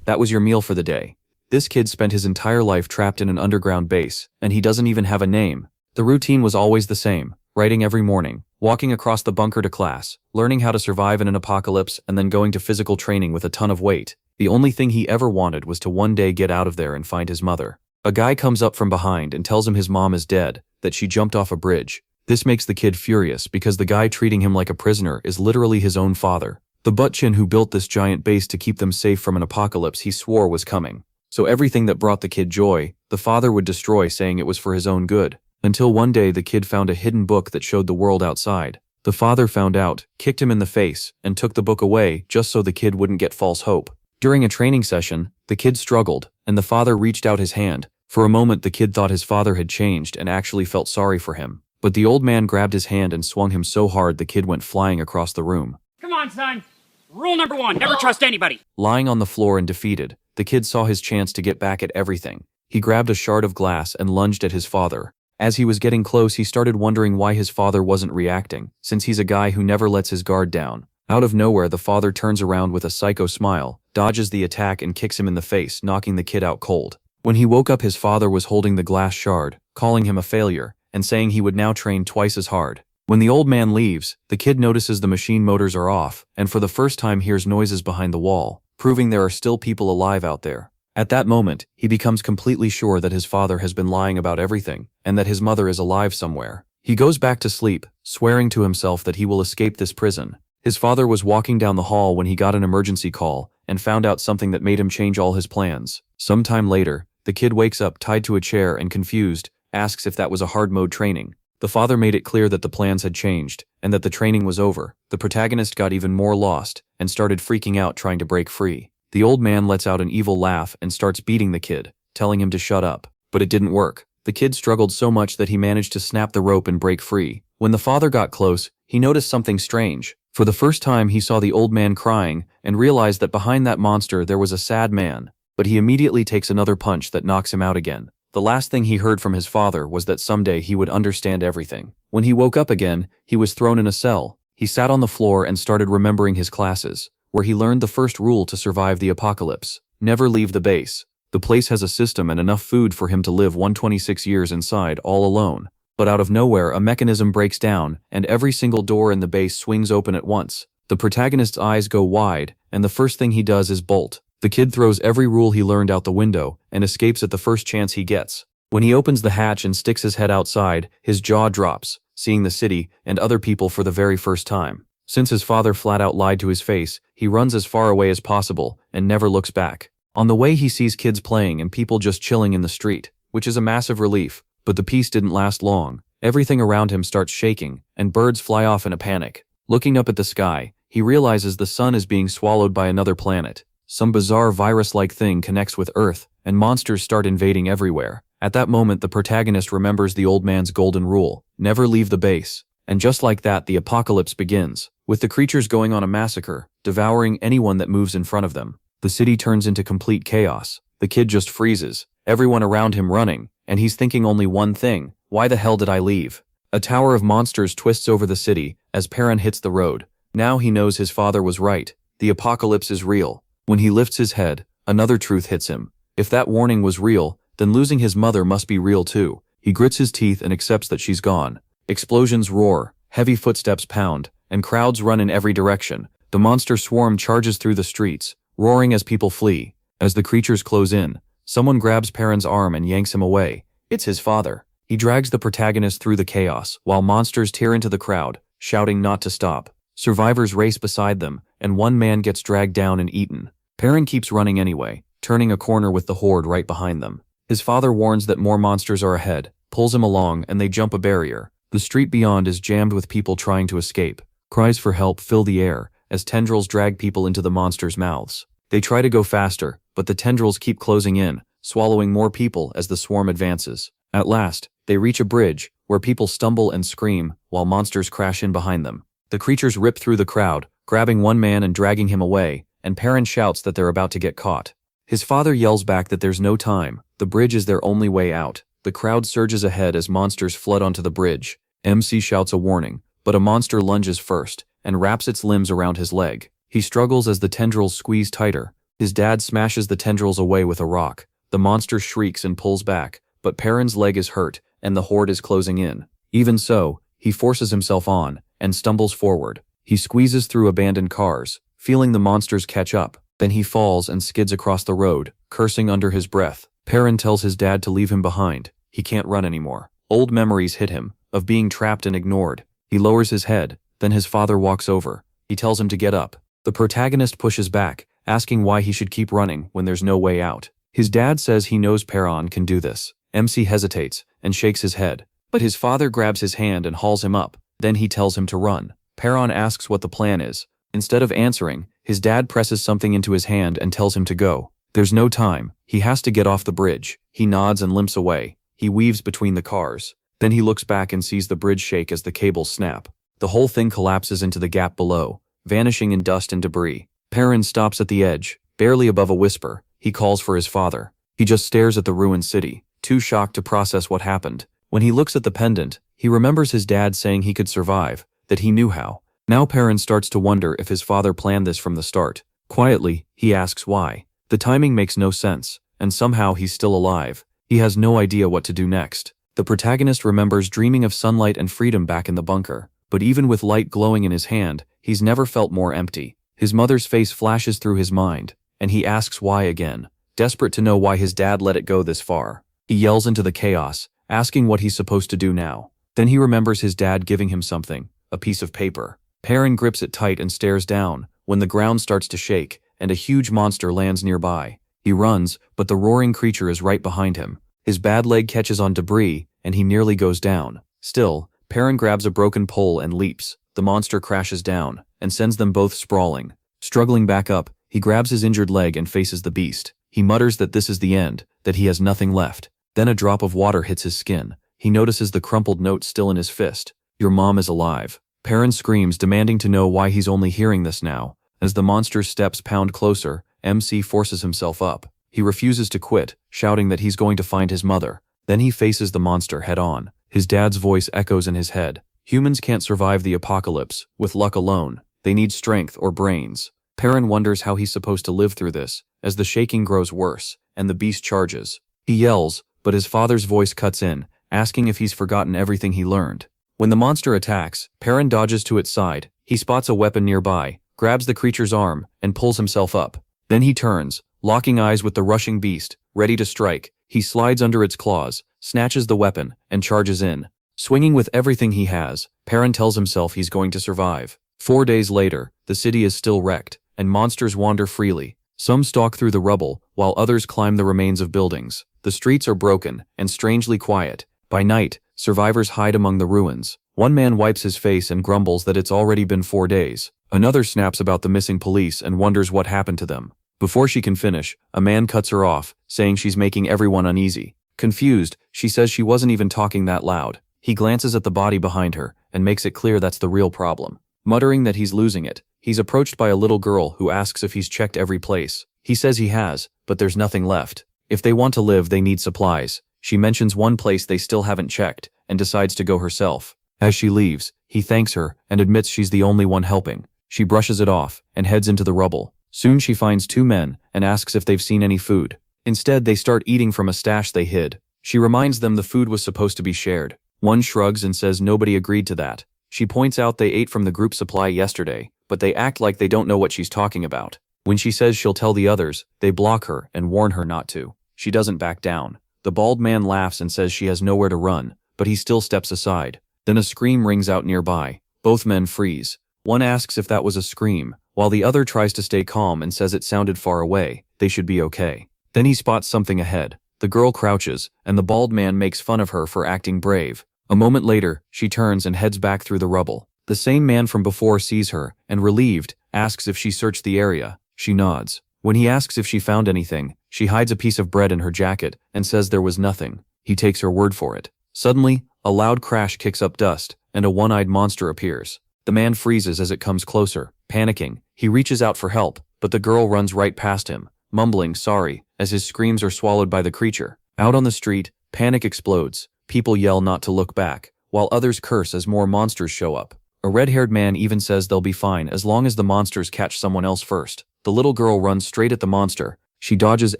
That was your meal for the day. This kid spent his entire life trapped in an underground base, and he doesn't even have a name. The routine was always the same, writing every morning, walking across the bunker to class, learning how to survive in an apocalypse, and then going to physical training with a ton of weight. The only thing he ever wanted was to one day get out of there and find his mother. A guy comes up from behind and tells him his mom is dead, that she jumped off a bridge. This makes the kid furious because the guy treating him like a prisoner is literally his own father. The buttchin who built this giant base to keep them safe from an apocalypse he swore was coming. So everything that brought the kid joy, the father would destroy, saying it was for his own good. Until one day the kid found a hidden book that showed the world outside. The father found out, kicked him in the face, and took the book away just so the kid wouldn't get false hope. During a training session, the kid struggled, and the father reached out his hand. For a moment the kid thought his father had changed and actually felt sorry for him. But the old man grabbed his hand and swung him so hard the kid went flying across the room. Come on, son. Rule number 1, never trust anybody. Lying on the floor and defeated, the kid saw his chance to get back at everything. He grabbed a shard of glass and lunged at his father. As he was getting close, he started wondering why his father wasn't reacting, since he's a guy who never lets his guard down. Out of nowhere, the father turns around with a psycho smile, dodges the attack and kicks him in the face, knocking the kid out cold. When he woke up, his father was holding the glass shard, calling him a failure, and saying he would now train twice as hard. When the old man leaves, the kid notices the machine motors are off, and for the first time hears noises behind the wall, proving there are still people alive out there. At that moment, he becomes completely sure that his father has been lying about everything, and that his mother is alive somewhere. He goes back to sleep, swearing to himself that he will escape this prison. His father was walking down the hall when he got an emergency call, and found out something that made him change all his plans. Sometime later, the kid wakes up tied to a chair and confused, asks if that was a hard mode training. The father made it clear that the plans had changed, and that the training was over. The protagonist got even more lost, and started freaking out trying to break free. The old man lets out an evil laugh and starts beating the kid, telling him to shut up. But it didn't work. The kid struggled so much that he managed to snap the rope and break free. When the father got close, he noticed something strange. For the first time he saw the old man crying, and realized that behind that monster there was a sad man. But he immediately takes another punch that knocks him out again. The last thing he heard from his father was that someday he would understand everything. When he woke up again, he was thrown in a cell. He sat on the floor and started remembering his classes, where he learned the first rule to survive the apocalypse: never leave the base. The place has a system and enough food for him to live 126 years inside all alone. But out of nowhere, a mechanism breaks down, and every single door in the base swings open at once. The protagonist's eyes go wide, and the first thing he does is bolt. The kid throws every rule he learned out the window, and escapes at the first chance he gets. When he opens the hatch and sticks his head outside, his jaw drops, seeing the city and other people for the very first time. Since his father flat out lied to his face, he runs as far away as possible, and never looks back. On the way he sees kids playing and people just chilling in the street, which is a massive relief, but the peace didn't last long. Everything around him starts shaking, and birds fly off in a panic. Looking up at the sky, he realizes the sun is being swallowed by another planet. Some bizarre virus-like thing connects with Earth, and monsters start invading everywhere. At that moment, the protagonist remembers the old man's golden rule: never leave the base. And just like that, the apocalypse begins, with the creatures going on a massacre, devouring anyone that moves in front of them. The city turns into complete chaos. The kid just freezes, everyone around him running, and he's thinking only one thing: why the hell did I leave? A tower of monsters twists over the city as Perrin hits the road. Now he knows his father was right. The apocalypse is real. When he lifts his head, another truth hits him. If that warning was real, then losing his mother must be real too. He grits his teeth and accepts that she's gone. Explosions roar, heavy footsteps pound, and crowds run in every direction. The monster swarm charges through the streets, roaring as people flee. As the creatures close in, someone grabs Perrin's arm and yanks him away. It's his father. He drags the protagonist through the chaos, while monsters tear into the crowd, shouting not to stop. Survivors race beside them, and one man gets dragged down and eaten. Perrin keeps running anyway, turning a corner with the horde right behind them. His father warns that more monsters are ahead, pulls him along, and they jump a barrier. The street beyond is jammed with people trying to escape. Cries for help fill the air, as tendrils drag people into the monsters' mouths. They try to go faster, but the tendrils keep closing in, swallowing more people as the swarm advances. At last, they reach a bridge, where people stumble and scream, while monsters crash in behind them. The creatures rip through the crowd, grabbing one man and dragging him away, and Perrin shouts that they're about to get caught. His father yells back that there's no time. The bridge is their only way out. The crowd surges ahead as monsters flood onto the bridge. MC shouts a warning, but a monster lunges first, and wraps its limbs around his leg. He struggles as the tendrils squeeze tighter, His dad smashes the tendrils away with a rock. The monster shrieks and pulls back, but Perrin's leg is hurt and the horde is closing in. Even so, he forces himself on and stumbles forward. He squeezes through abandoned cars, feeling the monsters catch up. Then he falls and skids across the road, cursing under his breath. Perrin tells his dad to leave him behind. He can't run anymore. Old memories hit him, of being trapped and ignored. He lowers his head, then his father walks over. He tells him to get up. The protagonist pushes back, asking why he should keep running when there's no way out. His dad says he knows Perrin can do this. MC hesitates and shakes his head, but his father grabs his hand and hauls him up. Then he tells him to run. Perrin asks what the plan is. Instead of answering, his dad presses something into his hand and tells him to go. There's no time. He has to get off the bridge. He nods and limps away. He weaves between the cars. Then he looks back and sees the bridge shake as the cables snap. The whole thing collapses into the gap below, vanishing in dust and debris. Perrin stops at the edge, barely above a whisper. He calls for his father. He just stares at the ruined city, too shocked to process what happened. When he looks at the pendant, he remembers his dad saying he could survive, that he knew how. Now Perrin starts to wonder if his father planned this from the start. Quietly, he asks why. The timing makes no sense, and somehow he's still alive. He has no idea what to do next. The protagonist remembers dreaming of sunlight and freedom back in the bunker, but even with light glowing in his hand, he's never felt more empty. His mother's face flashes through his mind, and he asks why again, desperate to know why his dad let it go this far. He yells into the chaos, asking what he's supposed to do now. Then he remembers his dad giving him something, a piece of paper. Perrin grips it tight and stares down, when the ground starts to shake, and a huge monster lands nearby. He runs, but the roaring creature is right behind him. His bad leg catches on debris, and he nearly goes down. Still, Perrin grabs a broken pole and leaps. The monster crashes down, and sends them both sprawling. Struggling back up, he grabs his injured leg and faces the beast. He mutters that this is the end, that he has nothing left. Then a drop of water hits his skin. He notices the crumpled note still in his fist. "Your mom is alive." Perrin screams, demanding to know why he's only hearing this now. As the monster's steps pound closer, MC forces himself up. He refuses to quit, shouting that he's going to find his mother. Then he faces the monster head-on. His dad's voice echoes in his head. Humans can't survive the apocalypse with luck alone. They need strength or brains. Perrin wonders how he's supposed to live through this, as the shaking grows worse, and the beast charges. He yells, but his father's voice cuts in, asking if he's forgotten everything he learned. When the monster attacks, Perrin dodges to its side. He spots a weapon nearby, grabs the creature's arm, and pulls himself up. Then he turns, locking eyes with the rushing beast, ready to strike. He slides under its claws, snatches the weapon, and charges in. Swinging with everything he has, Perrin tells himself he's going to survive. 4 days later, the city is still wrecked, and monsters wander freely. Some stalk through the rubble, while others climb the remains of buildings. The streets are broken and strangely quiet. By night, survivors hide among the ruins. One man wipes his face and grumbles that it's already been 4 days. Another snaps about the missing police and wonders what happened to them. Before she can finish, a man cuts her off, saying she's making everyone uneasy. Confused, she says she wasn't even talking that loud. He glances at the body behind her and makes it clear that's the real problem. Muttering that he's losing it, he's approached by a little girl who asks if he's checked every place. He says he has, but there's nothing left. If they want to live, they need supplies. She mentions one place they still haven't checked and decides to go herself. As she leaves, he thanks her and admits she's the only one helping. She brushes it off and heads into the rubble. Soon she finds 2 men and asks if they've seen any food. Instead, they start eating from a stash they hid. She reminds them the food was supposed to be shared. One shrugs and says nobody agreed to that. She points out they ate from the group supply yesterday, but they act like they don't know what she's talking about. When she says she'll tell the others, they block her and warn her not to. She doesn't back down. The bald man laughs and says she has nowhere to run, but he still steps aside. Then a scream rings out nearby. Both men freeze. One asks if that was a scream, while the other tries to stay calm and says it sounded far away. They should be okay. Then he spots something ahead. The girl crouches, and the bald man makes fun of her for acting brave. A moment later, she turns and heads back through the rubble. The same man from before sees her, and relieved, asks if she searched the area. She nods. When he asks if she found anything, she hides a piece of bread in her jacket and says there was nothing. He takes her word for it. Suddenly, a loud crash kicks up dust, and a one-eyed monster appears. The man freezes as it comes closer. Panicking, he reaches out for help, but the girl runs right past him, mumbling sorry, as his screams are swallowed by the creature. Out on the street, panic explodes. People yell not to look back, while others curse as more monsters show up. A red-haired man even says they'll be fine as long as the monsters catch someone else first. The little girl runs straight at the monster. She dodges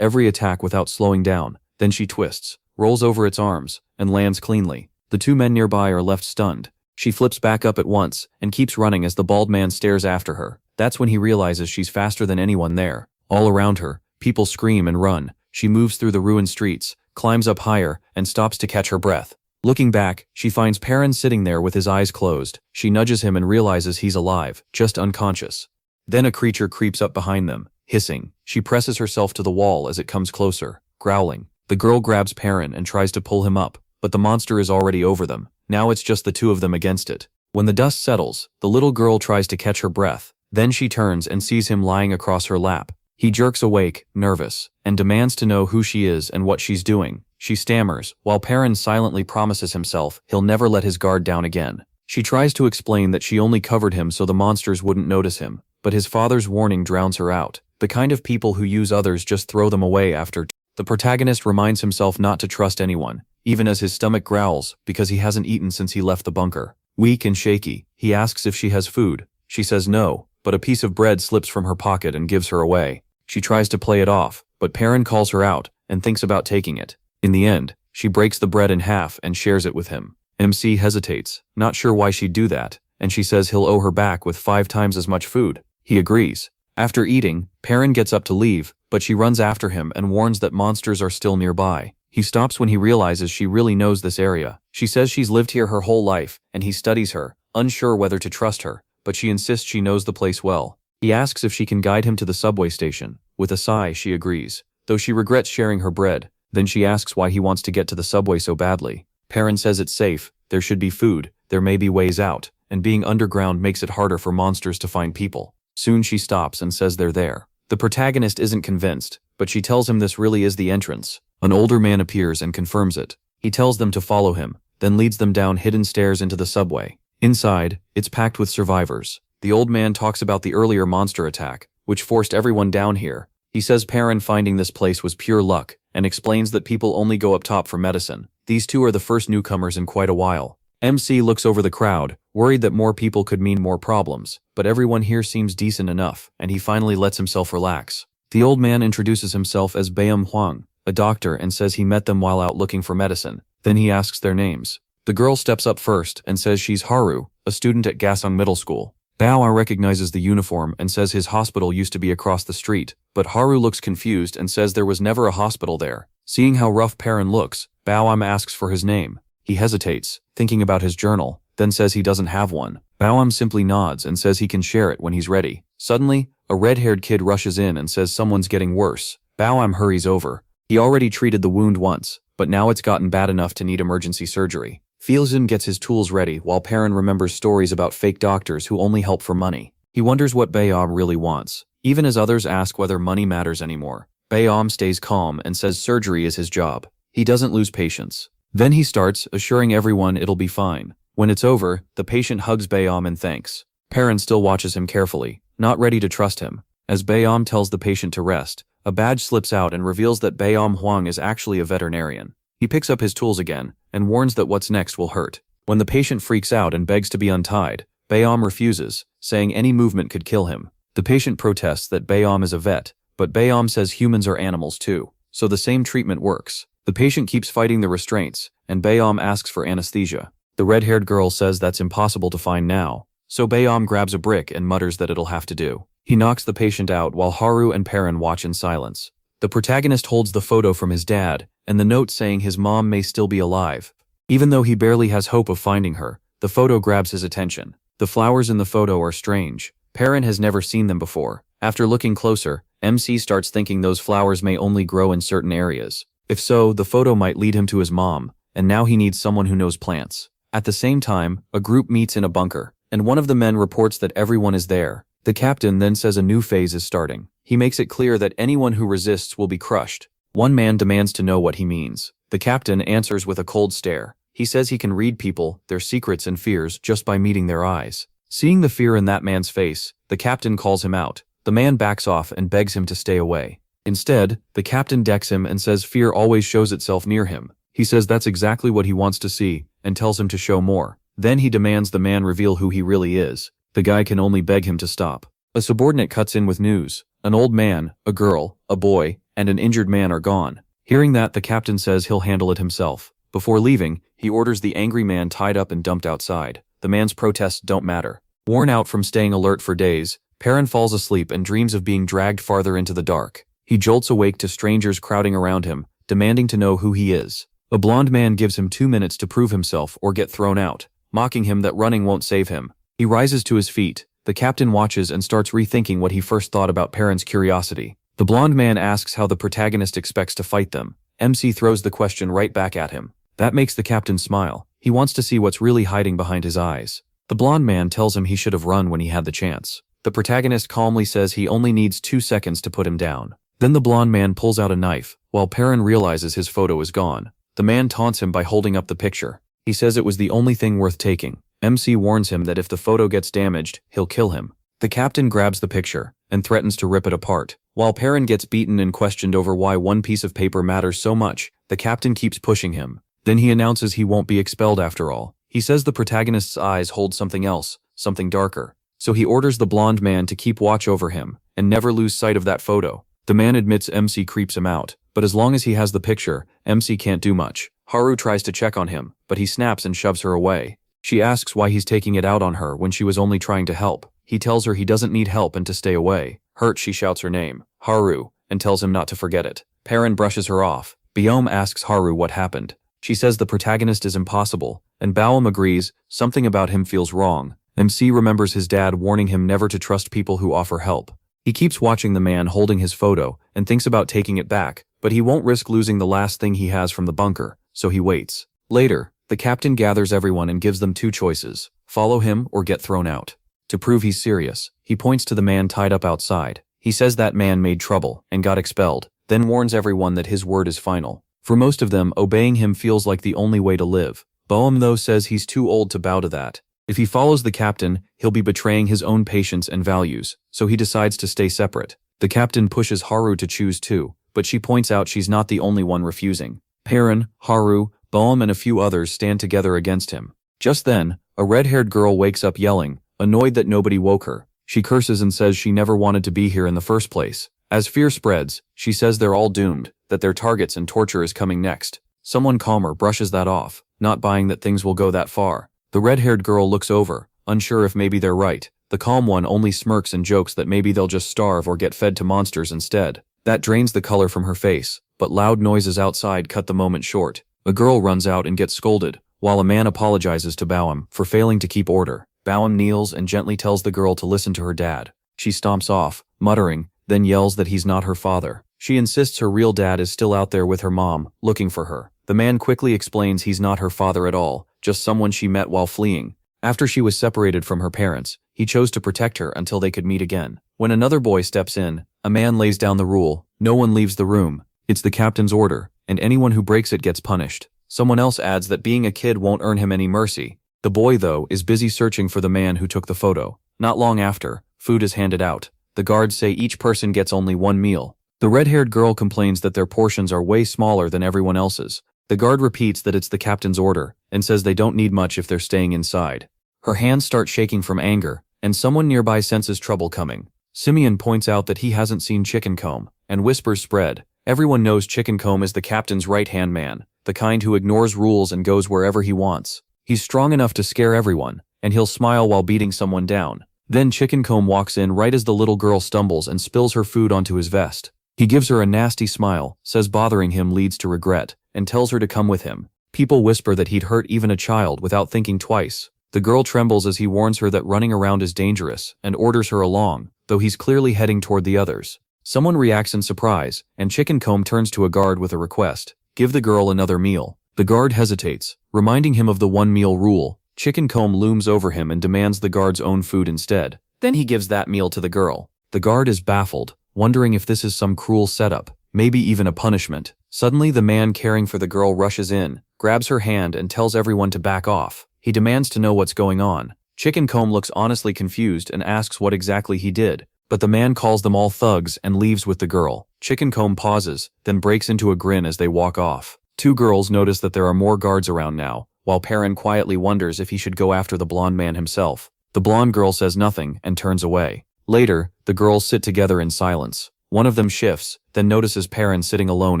every attack without slowing down. Then she twists, rolls over its arms, and lands cleanly. The two men nearby are left stunned. She flips back up at once and keeps running as the bald man stares after her. That's when he realizes she's faster than anyone there. All around her, people scream and run. She moves through the ruined streets, climbs up higher, and stops to catch her breath. Looking back, she finds Perrin sitting there with his eyes closed. She nudges him and realizes he's alive, just unconscious. Then a creature creeps up behind them, hissing. She presses herself to the wall as it comes closer, growling. The girl grabs Perrin and tries to pull him up, but the monster is already over them. Now it's just the two of them against it. When the dust settles, the little girl tries to catch her breath. Then she turns and sees him lying across her lap. He jerks awake, nervous, and demands to know who she is and what she's doing. She stammers, while Perrin silently promises himself he'll never let his guard down again. She tries to explain that she only covered him so the monsters wouldn't notice him, but his father's warning drowns her out. The kind of people who use others just throw them away after. The protagonist reminds himself not to trust anyone, even as his stomach growls because he hasn't eaten since he left the bunker. Weak and shaky, he asks if she has food. She says no, but a piece of bread slips from her pocket and gives her away. She tries to play it off, but Perrin calls her out and thinks about taking it. In the end, she breaks the bread in half and shares it with him. MC hesitates, not sure why she'd do that, and she says he'll owe her back with 5 times as much food. He agrees. After eating, Perrin gets up to leave, but she runs after him and warns that monsters are still nearby. He stops when he realizes she really knows this area. She says she's lived here her whole life, and he studies her, unsure whether to trust her, but she insists she knows the place well. He asks if she can guide him to the subway station. With a sigh, she agrees, though she regrets sharing her bread. Then she asks why he wants to get to the subway so badly. Perrin says it's safe, there should be food, there may be ways out, and being underground makes it harder for monsters to find people. Soon she stops and says they're there. The protagonist isn't convinced, but she tells him this really is the entrance. An older man appears and confirms it. He tells them to follow him, then leads them down hidden stairs into the subway. Inside, it's packed with survivors. The old man talks about the earlier monster attack, which forced everyone down here. He says Perrin finding this place was pure luck, and explains that people only go up top for medicine. These two are the first newcomers in quite a while. MC looks over the crowd, worried that more people could mean more problems, but everyone here seems decent enough, and he finally lets himself relax. The old man introduces himself as Baeum Hwang, a doctor, and says he met them while out looking for medicine. Then he asks their names. The girl steps up first and says she's Haru, a student at Gasong Middle School. Bao recognizes the uniform and says his hospital used to be across the street, but Haru looks confused and says there was never a hospital there. Seeing how rough Perrin looks, Bao asks for his name. He hesitates, thinking about his journal, then says he doesn't have one. Bao simply nods and says he can share it when he's ready. Suddenly, a red-haired kid rushes in and says someone's getting worse. Bao hurries over. He already treated the wound once, but now it's gotten bad enough to need emergency surgery. Fielzin gets his tools ready while Perrin remembers stories about fake doctors who only help for money. He wonders what Baeum really wants, even as others ask whether money matters anymore. Baeum stays calm and says surgery is his job. He doesn't lose patience. Then he starts, assuring everyone it'll be fine. When it's over, the patient hugs Baeum and thanks. Perrin still watches him carefully, not ready to trust him. As Baeum tells the patient to rest, a badge slips out and reveals that Baeum Hwang is actually a veterinarian. He picks up his tools again and warns that what's next will hurt. When the patient freaks out and begs to be untied, Baeum refuses, saying any movement could kill him. The patient protests that Baeum is a vet, but Baeum says humans are animals too, so the same treatment works. The patient keeps fighting the restraints, and Baeum asks for anesthesia. The red-haired girl says that's impossible to find now, so Baeum grabs a brick and mutters that it'll have to do. He knocks the patient out while Haru and Perrin watch in silence. The protagonist holds the photo from his dad, and the note saying his mom may still be alive. Even though he barely has hope of finding her, the photo grabs his attention. The flowers in the photo are strange. Perrin has never seen them before. After looking closer, MC starts thinking those flowers may only grow in certain areas. If so, the photo might lead him to his mom, and now he needs someone who knows plants. At the same time, a group meets in a bunker, and one of the men reports that everyone is there. The captain then says a new phase is starting. He makes it clear that anyone who resists will be crushed. One man demands to know what he means. The captain answers with a cold stare. He says he can read people, their secrets and fears just by meeting their eyes. Seeing the fear in that man's face, the captain calls him out. The man backs off and begs him to stay away. Instead, the captain decks him and says fear always shows itself near him. He says that's exactly what he wants to see, and tells him to show more. Then he demands the man reveal who he really is. The guy can only beg him to stop. A subordinate cuts in with news. An old man, a girl, a boy, and an injured man are gone. Hearing that, the captain says he'll handle it himself. Before leaving, he orders the angry man tied up and dumped outside. The man's protests don't matter. Worn out from staying alert for days, Perrin falls asleep and dreams of being dragged farther into the dark. He jolts awake to strangers crowding around him, demanding to know who he is. A blonde man gives him 2 minutes to prove himself or get thrown out, mocking him that running won't save him. He rises to his feet. The captain watches and starts rethinking what he first thought about Perrin's curiosity. The blonde man asks how the protagonist expects to fight them. MC throws the question right back at him. That makes the captain smile. He wants to see what's really hiding behind his eyes. The blonde man tells him he should have run when he had the chance. The protagonist calmly says he only needs 2 seconds to put him down. Then the blonde man pulls out a knife, while Perrin realizes his photo is gone. The man taunts him by holding up the picture. He says it was the only thing worth taking. MC warns him that if the photo gets damaged, he'll kill him. The captain grabs the picture and threatens to rip it apart. While Perrin gets beaten and questioned over why one piece of paper matters so much, the captain keeps pushing him. Then he announces he won't be expelled after all. He says the protagonist's eyes hold something else, something darker. So he orders the blonde man to keep watch over him and never lose sight of that photo. The man admits MC creeps him out, but as long as he has the picture, MC can't do much. Haru tries to check on him, but he snaps and shoves her away. She asks why he's taking it out on her when she was only trying to help. He tells her he doesn't need help and to stay away. Hurt, she shouts her name, Haru, and tells him not to forget it. Perrin brushes her off. Biome asks Haru what happened. She says the protagonist is impossible, and Baum agrees. Something about him feels wrong. MC remembers his dad warning him never to trust people who offer help. He keeps watching the man holding his photo and thinks about taking it back, but he won't risk losing the last thing he has from the bunker, so he waits. Later, the captain gathers everyone and gives them 2 choices: follow him or get thrown out. To prove he's serious, he points to the man tied up outside. He says that man made trouble and got expelled, then warns everyone that his word is final. For most of them, obeying him feels like the only way to live. Boehm though says he's too old to bow to that. If he follows the captain, he'll be betraying his own patience and values, so he decides to stay separate. The captain pushes Haru to choose too, but she points out she's not the only one refusing. Perrin, Haru, Boehm and a few others stand together against him. Just then, a red-haired girl wakes up yelling, annoyed that nobody woke her. She curses and says she never wanted to be here in the first place. As fear spreads, she says they're all doomed, that their targets and torture is coming next. Someone calmer brushes that off, not buying that things will go that far. The red-haired girl looks over, unsure if maybe they're right. The calm one only smirks and jokes that maybe they'll just starve or get fed to monsters instead. That drains the color from her face, but loud noises outside cut the moment short. A girl runs out and gets scolded, while a man apologizes to Baum for failing to keep order. Baum kneels and gently tells the girl to listen to her dad. She stomps off, muttering, then yells that he's not her father. She insists her real dad is still out there with her mom, looking for her. The man quickly explains he's not her father at all, just someone she met while fleeing. After she was separated from her parents, he chose to protect her until they could meet again. When another boy steps in, a man lays down the rule: no one leaves the room. It's the captain's order, and anyone who breaks it gets punished. Someone else adds that being a kid won't earn him any mercy. The boy, though, is busy searching for the man who took the photo. Not long after, food is handed out. The guards say each person gets only 1 meal. The red-haired girl complains that their portions are way smaller than everyone else's. The guard repeats that it's the captain's order, and says they don't need much if they're staying inside. Her hands start shaking from anger, and someone nearby senses trouble coming. Simeon points out that he hasn't seen Chicken Comb, and whispers spread. Everyone knows Chicken Comb is the captain's right-hand man, the kind who ignores rules and goes wherever he wants. He's strong enough to scare everyone, and he'll smile while beating someone down. Then Chicken Comb walks in right as the little girl stumbles and spills her food onto his vest. He gives her a nasty smile, says bothering him leads to regret, and tells her to come with him. People whisper that he'd hurt even a child without thinking twice. The girl trembles as he warns her that running around is dangerous, and orders her along, though he's clearly heading toward the others. Someone reacts in surprise, and Chicken Comb turns to a guard with a request: give the girl another meal. The guard hesitates, reminding him of the 1-meal rule. Chicken Comb looms over him and demands the guard's own food instead. Then he gives that meal to the girl. The guard is baffled, wondering if this is some cruel setup, maybe even a punishment. Suddenly the man caring for the girl rushes in, grabs her hand and tells everyone to back off. He demands to know what's going on. Chicken Comb looks honestly confused and asks what exactly he did, but the man calls them all thugs and leaves with the girl. Chicken Comb pauses, then breaks into a grin as they walk off. 2 girls notice that there are more guards around now, while Perrin quietly wonders if he should go after the blonde man himself. The blonde girl says nothing and turns away. Later, the girls sit together in silence. One of them shifts, then notices Perrin sitting alone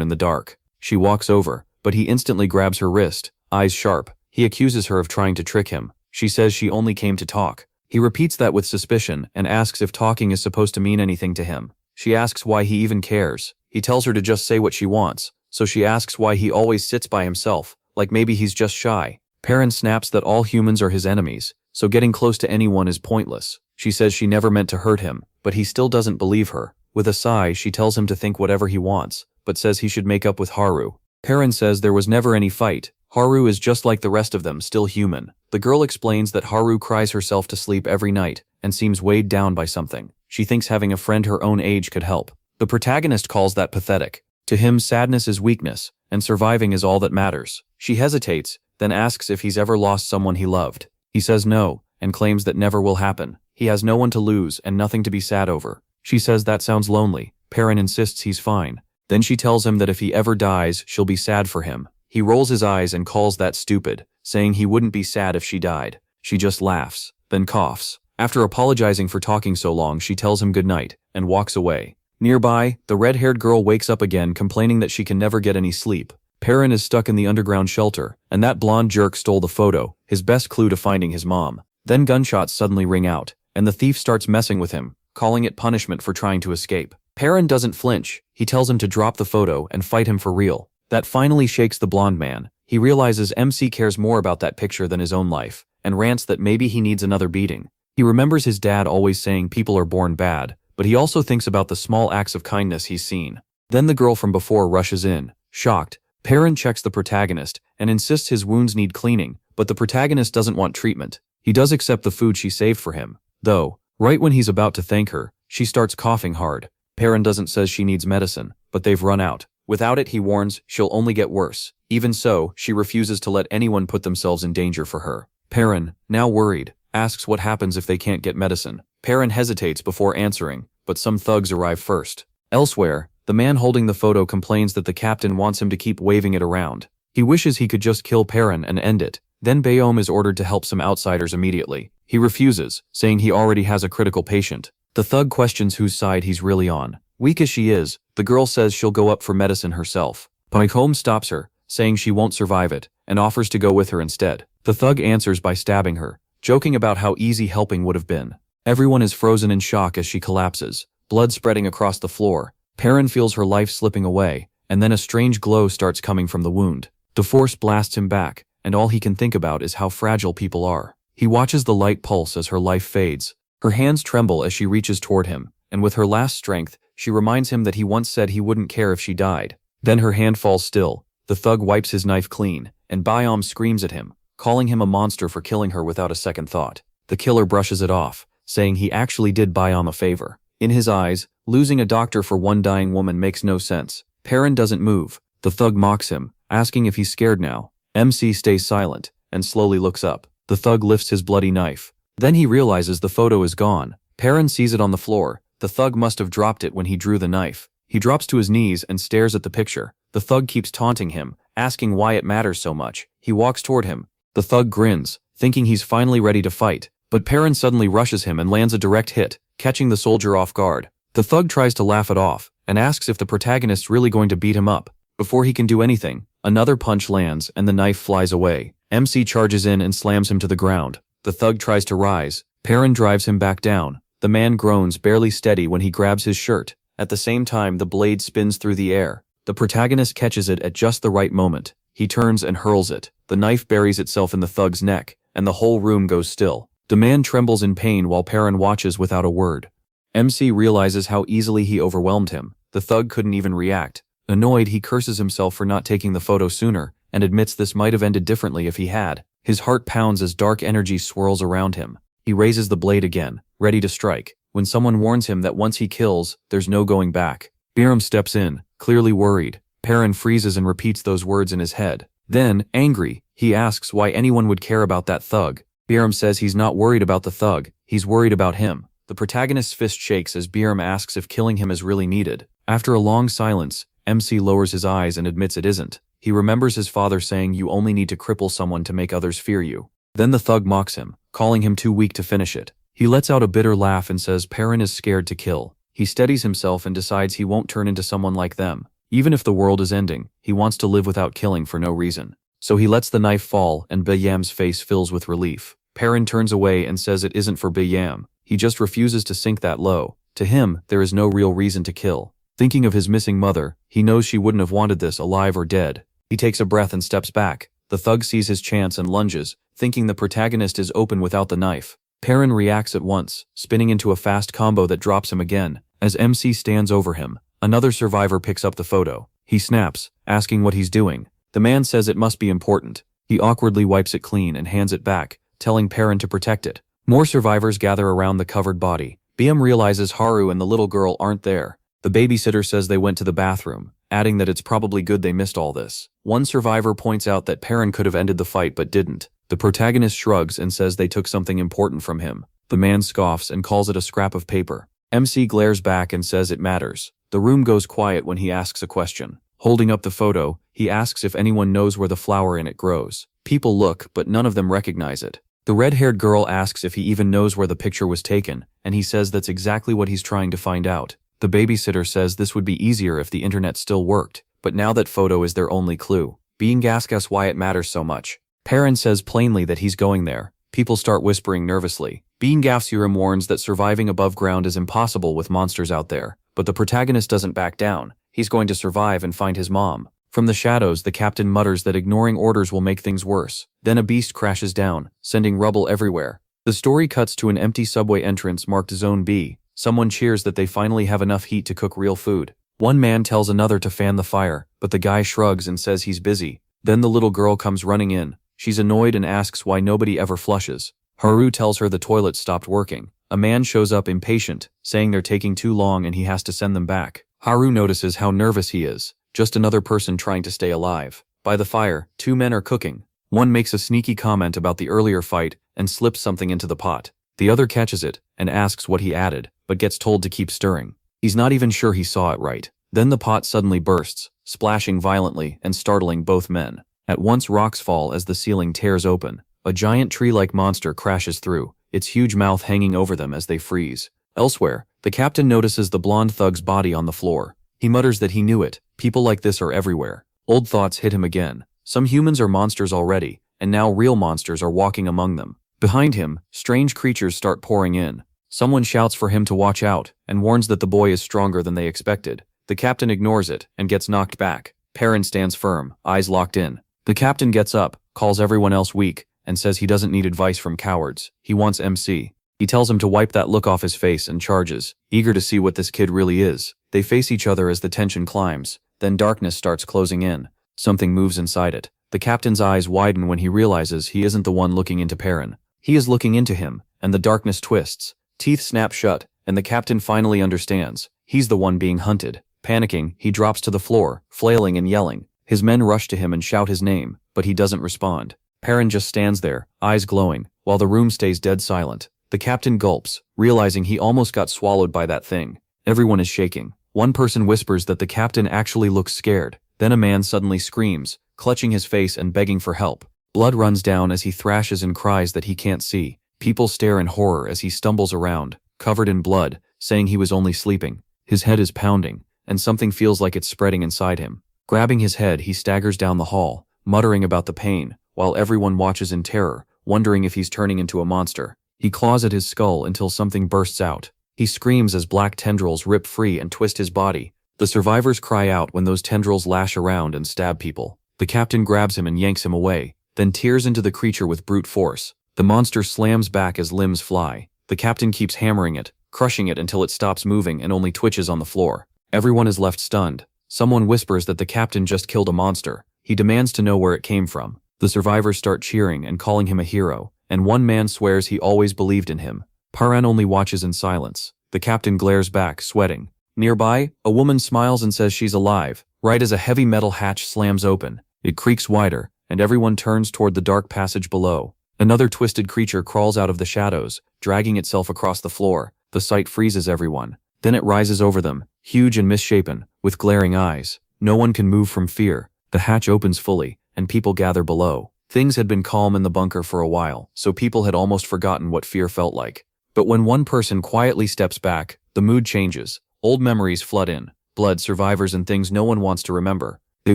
in the dark. She walks over, but he instantly grabs her wrist, eyes sharp. He accuses her of trying to trick him. She says she only came to talk. He repeats that with suspicion and asks if talking is supposed to mean anything to him. She asks why he even cares. He tells her to just say what she wants, so she asks why he always sits by himself, like maybe he's just shy. Perrin snaps that all humans are his enemies, so getting close to anyone is pointless. She says she never meant to hurt him, but he still doesn't believe her. With a sigh, she tells him to think whatever he wants, but says he should make up with Haru. Perrin says there was never any fight. Haru is just like the rest of them, still human. The girl explains that Haru cries herself to sleep every night and seems weighed down by something. She thinks having a friend her own age could help. The protagonist calls that pathetic. To him, sadness is weakness, and surviving is all that matters. She hesitates, then asks if he's ever lost someone he loved. He says no, and claims that never will happen. He has no one to lose and nothing to be sad over. She says that sounds lonely. Perrin insists he's fine. Then she tells him that if he ever dies, she'll be sad for him. He rolls his eyes and calls that stupid, saying he wouldn't be sad if she died. She just laughs, then coughs. After apologizing for talking so long, she tells him goodnight and walks away. Nearby, the red-haired girl wakes up again, complaining that she can never get any sleep. Perrin is stuck in the underground shelter, and that blonde jerk stole the photo, his best clue to finding his mom. Then gunshots suddenly ring out, and the thief starts messing with him, calling it punishment for trying to escape. Perrin doesn't flinch. He tells him to drop the photo and fight him for real. That finally shakes the blonde man. He realizes MC cares more about that picture than his own life, and rants that maybe he needs another beating. He remembers his dad always saying people are born bad, but he also thinks about the small acts of kindness he's seen. Then the girl from before rushes in. Shocked, Perrin checks the protagonist and insists his wounds need cleaning, but the protagonist doesn't want treatment. He does accept the food she saved for him, though. Right when he's about to thank her, she starts coughing hard. Perrin doesn't say she needs medicine, but they've run out. Without it, he warns, she'll only get worse. Even so, she refuses to let anyone put themselves in danger for her. Perrin, now worried, asks what happens if they can't get medicine. Perrin hesitates before answering, but some thugs arrive first. Elsewhere, the man holding the photo complains that the captain wants him to keep waving it around. He wishes he could just kill Perrin and end it. Then Bayom is ordered to help some outsiders immediately. He refuses, saying he already has a critical patient. The thug questions whose side he's really on. Weak as she is, the girl says she'll go up for medicine herself. Bayom stops her, saying she won't survive it, and offers to go with her instead. The thug answers by stabbing her, joking about how easy helping would have been. Everyone is frozen in shock as she collapses, blood spreading across the floor. Perrin feels her life slipping away, and then a strange glow starts coming from the wound. The force blasts him back, and all he can think about is how fragile people are. He watches the light pulse as her life fades. Her hands tremble as she reaches toward him, and with her last strength, she reminds him that he once said he wouldn't care if she died. Then her hand falls still. The thug wipes his knife clean, and Bayom screams at him, calling him a monster for killing her without a second thought. The killer brushes it off, saying he actually did Bayom a favor. In his eyes, losing a doctor for one dying woman makes no sense. Perrin doesn't move. The thug mocks him, asking if he's scared now. MC stays silent, and slowly looks up. The thug lifts his bloody knife. Then he realizes the photo is gone. Perrin sees it on the floor. The thug must have dropped it when he drew the knife. He drops to his knees and stares at the picture. The thug keeps taunting him, asking why it matters so much. He walks toward him. The thug grins, thinking he's finally ready to fight. But Perrin suddenly rushes him and lands a direct hit, catching the soldier off guard. The thug tries to laugh it off, and asks if the protagonist's really going to beat him up. Before he can do anything, another punch lands and the knife flies away. MC charges in and slams him to the ground. The thug tries to rise. Perrin drives him back down. The man groans, barely steady when he grabs his shirt. At the same time, the blade spins through the air. The protagonist catches it at just the right moment. He turns and hurls it. The knife buries itself in the thug's neck, and the whole room goes still. The man trembles in pain while Perrin watches without a word. MC realizes how easily he overwhelmed him. The thug couldn't even react. Annoyed, he curses himself for not taking the photo sooner, and admits this might have ended differently if he had. His heart pounds as dark energy swirls around him. He raises the blade again, ready to strike, when someone warns him that once he kills, there's no going back. Biram steps in, clearly worried. Perrin freezes and repeats those words in his head. Then, angry, he asks why anyone would care about that thug. Biram says he's not worried about the thug, he's worried about him. The protagonist's fist shakes as Biram asks if killing him is really needed. After a long silence, MC lowers his eyes and admits it isn't. He remembers his father saying you only need to cripple someone to make others fear you. Then the thug mocks him, calling him too weak to finish it. He lets out a bitter laugh and says Perrin is scared to kill. He steadies himself and decides he won't turn into someone like them. Even if the world is ending, he wants to live without killing for no reason. So he lets the knife fall and Bayam's face fills with relief. Perrin turns away and says it isn't for Bayam. He just refuses to sink that low. To him, there is no real reason to kill. Thinking of his missing mother, he knows she wouldn't have wanted this alive or dead. He takes a breath and steps back. The thug sees his chance and lunges, thinking the protagonist is open without the knife. Perrin reacts at once, spinning into a fast combo that drops him again. As MC stands over him, another survivor picks up the photo. He snaps, asking what he's doing. The man says it must be important. He awkwardly wipes it clean and hands it back, telling Perrin to protect it. More survivors gather around the covered body. Bayam realizes Haru and the little girl aren't there. The babysitter says they went to the bathroom, adding that it's probably good they missed all this. One survivor points out that Perrin could have ended the fight but didn't. The protagonist shrugs and says they took something important from him. The man scoffs and calls it a scrap of paper. MC glares back and says it matters. The room goes quiet when he asks a question. Holding up the photo, he asks if anyone knows where the flower in it grows. People look, but none of them recognize it. The red-haired girl asks if he even knows where the picture was taken, and he says that's exactly what he's trying to find out. The babysitter says this would be easier if the internet still worked, but now that photo is their only clue. Being asks why it matters so much. Perrin says plainly that he's going there. People start whispering nervously. Being Gafsurim warns that surviving above ground is impossible with monsters out there, but the protagonist doesn't back down. He's going to survive and find his mom. From the shadows, the captain mutters that ignoring orders will make things worse. Then a beast crashes down, sending rubble everywhere. The story cuts to an empty subway entrance marked Zone B. Someone cheers that they finally have enough heat to cook real food. One man tells another to fan the fire, but the guy shrugs and says he's busy. Then the little girl comes running in. She's annoyed and asks why nobody ever flushes. Haru tells her the toilet stopped working. A man shows up impatient, saying they're taking too long and he has to send them back. Haru notices how nervous he is. Just another person trying to stay alive. By the fire, two men are cooking. One makes a sneaky comment about the earlier fight and slips something into the pot. The other catches it and asks what he added, but gets told to keep stirring. He's not even sure he saw it right. Then the pot suddenly bursts, splashing violently and startling both men. At once rocks fall as the ceiling tears open. A giant tree-like monster crashes through, its huge mouth hanging over them as they freeze. Elsewhere, the captain notices the blonde thug's body on the floor. He mutters that he knew it. People like this are everywhere. Old thoughts hit him again. Some humans are monsters already, and now real monsters are walking among them. Behind him, strange creatures start pouring in. Someone shouts for him to watch out, and warns that the boy is stronger than they expected. The captain ignores it, and gets knocked back. Perrin stands firm, eyes locked in. The captain gets up, calls everyone else weak, and says he doesn't need advice from cowards. He wants MC. He tells him to wipe that look off his face and charges, eager to see what this kid really is. They face each other as the tension climbs. Then darkness starts closing in. Something moves inside it. The captain's eyes widen when he realizes he isn't the one looking into Perrin. He is looking into him, and the darkness twists. Teeth snap shut, and the captain finally understands. He's the one being hunted. Panicking, he drops to the floor, flailing and yelling. His men rush to him and shout his name, but he doesn't respond. Perrin just stands there, eyes glowing, while the room stays dead silent. The captain gulps, realizing he almost got swallowed by that thing. Everyone is shaking. One person whispers that the captain actually looks scared. Then a man suddenly screams, clutching his face and begging for help. Blood runs down as he thrashes and cries that he can't see. People stare in horror as he stumbles around, covered in blood, saying he was only sleeping. His head is pounding, and something feels like it's spreading inside him. Grabbing his head, he staggers down the hall, muttering about the pain, while everyone watches in terror, wondering if he's turning into a monster. He claws at his skull until something bursts out. He screams as black tendrils rip free and twist his body. The survivors cry out when those tendrils lash around and stab people. The captain grabs him and yanks him away, then tears into the creature with brute force. The monster slams back as limbs fly. The captain keeps hammering it, crushing it until it stops moving and only twitches on the floor. Everyone is left stunned. Someone whispers that the captain just killed a monster. He demands to know where it came from. The survivors start cheering and calling him a hero, and one man swears he always believed in him. Perrin only watches in silence. The captain glares back, sweating. Nearby, a woman smiles and says she's alive, right as a heavy metal hatch slams open. It creaks wider, and everyone turns toward the dark passage below. Another twisted creature crawls out of the shadows, dragging itself across the floor. The sight freezes everyone. Then it rises over them, huge and misshapen, with glaring eyes. No one can move from fear. The hatch opens fully, and people gather below. Things had been calm in the bunker for a while, so people had almost forgotten what fear felt like. But when one person quietly steps back, the mood changes. Old memories flood in. Blood, survivors, and things no one wants to remember. They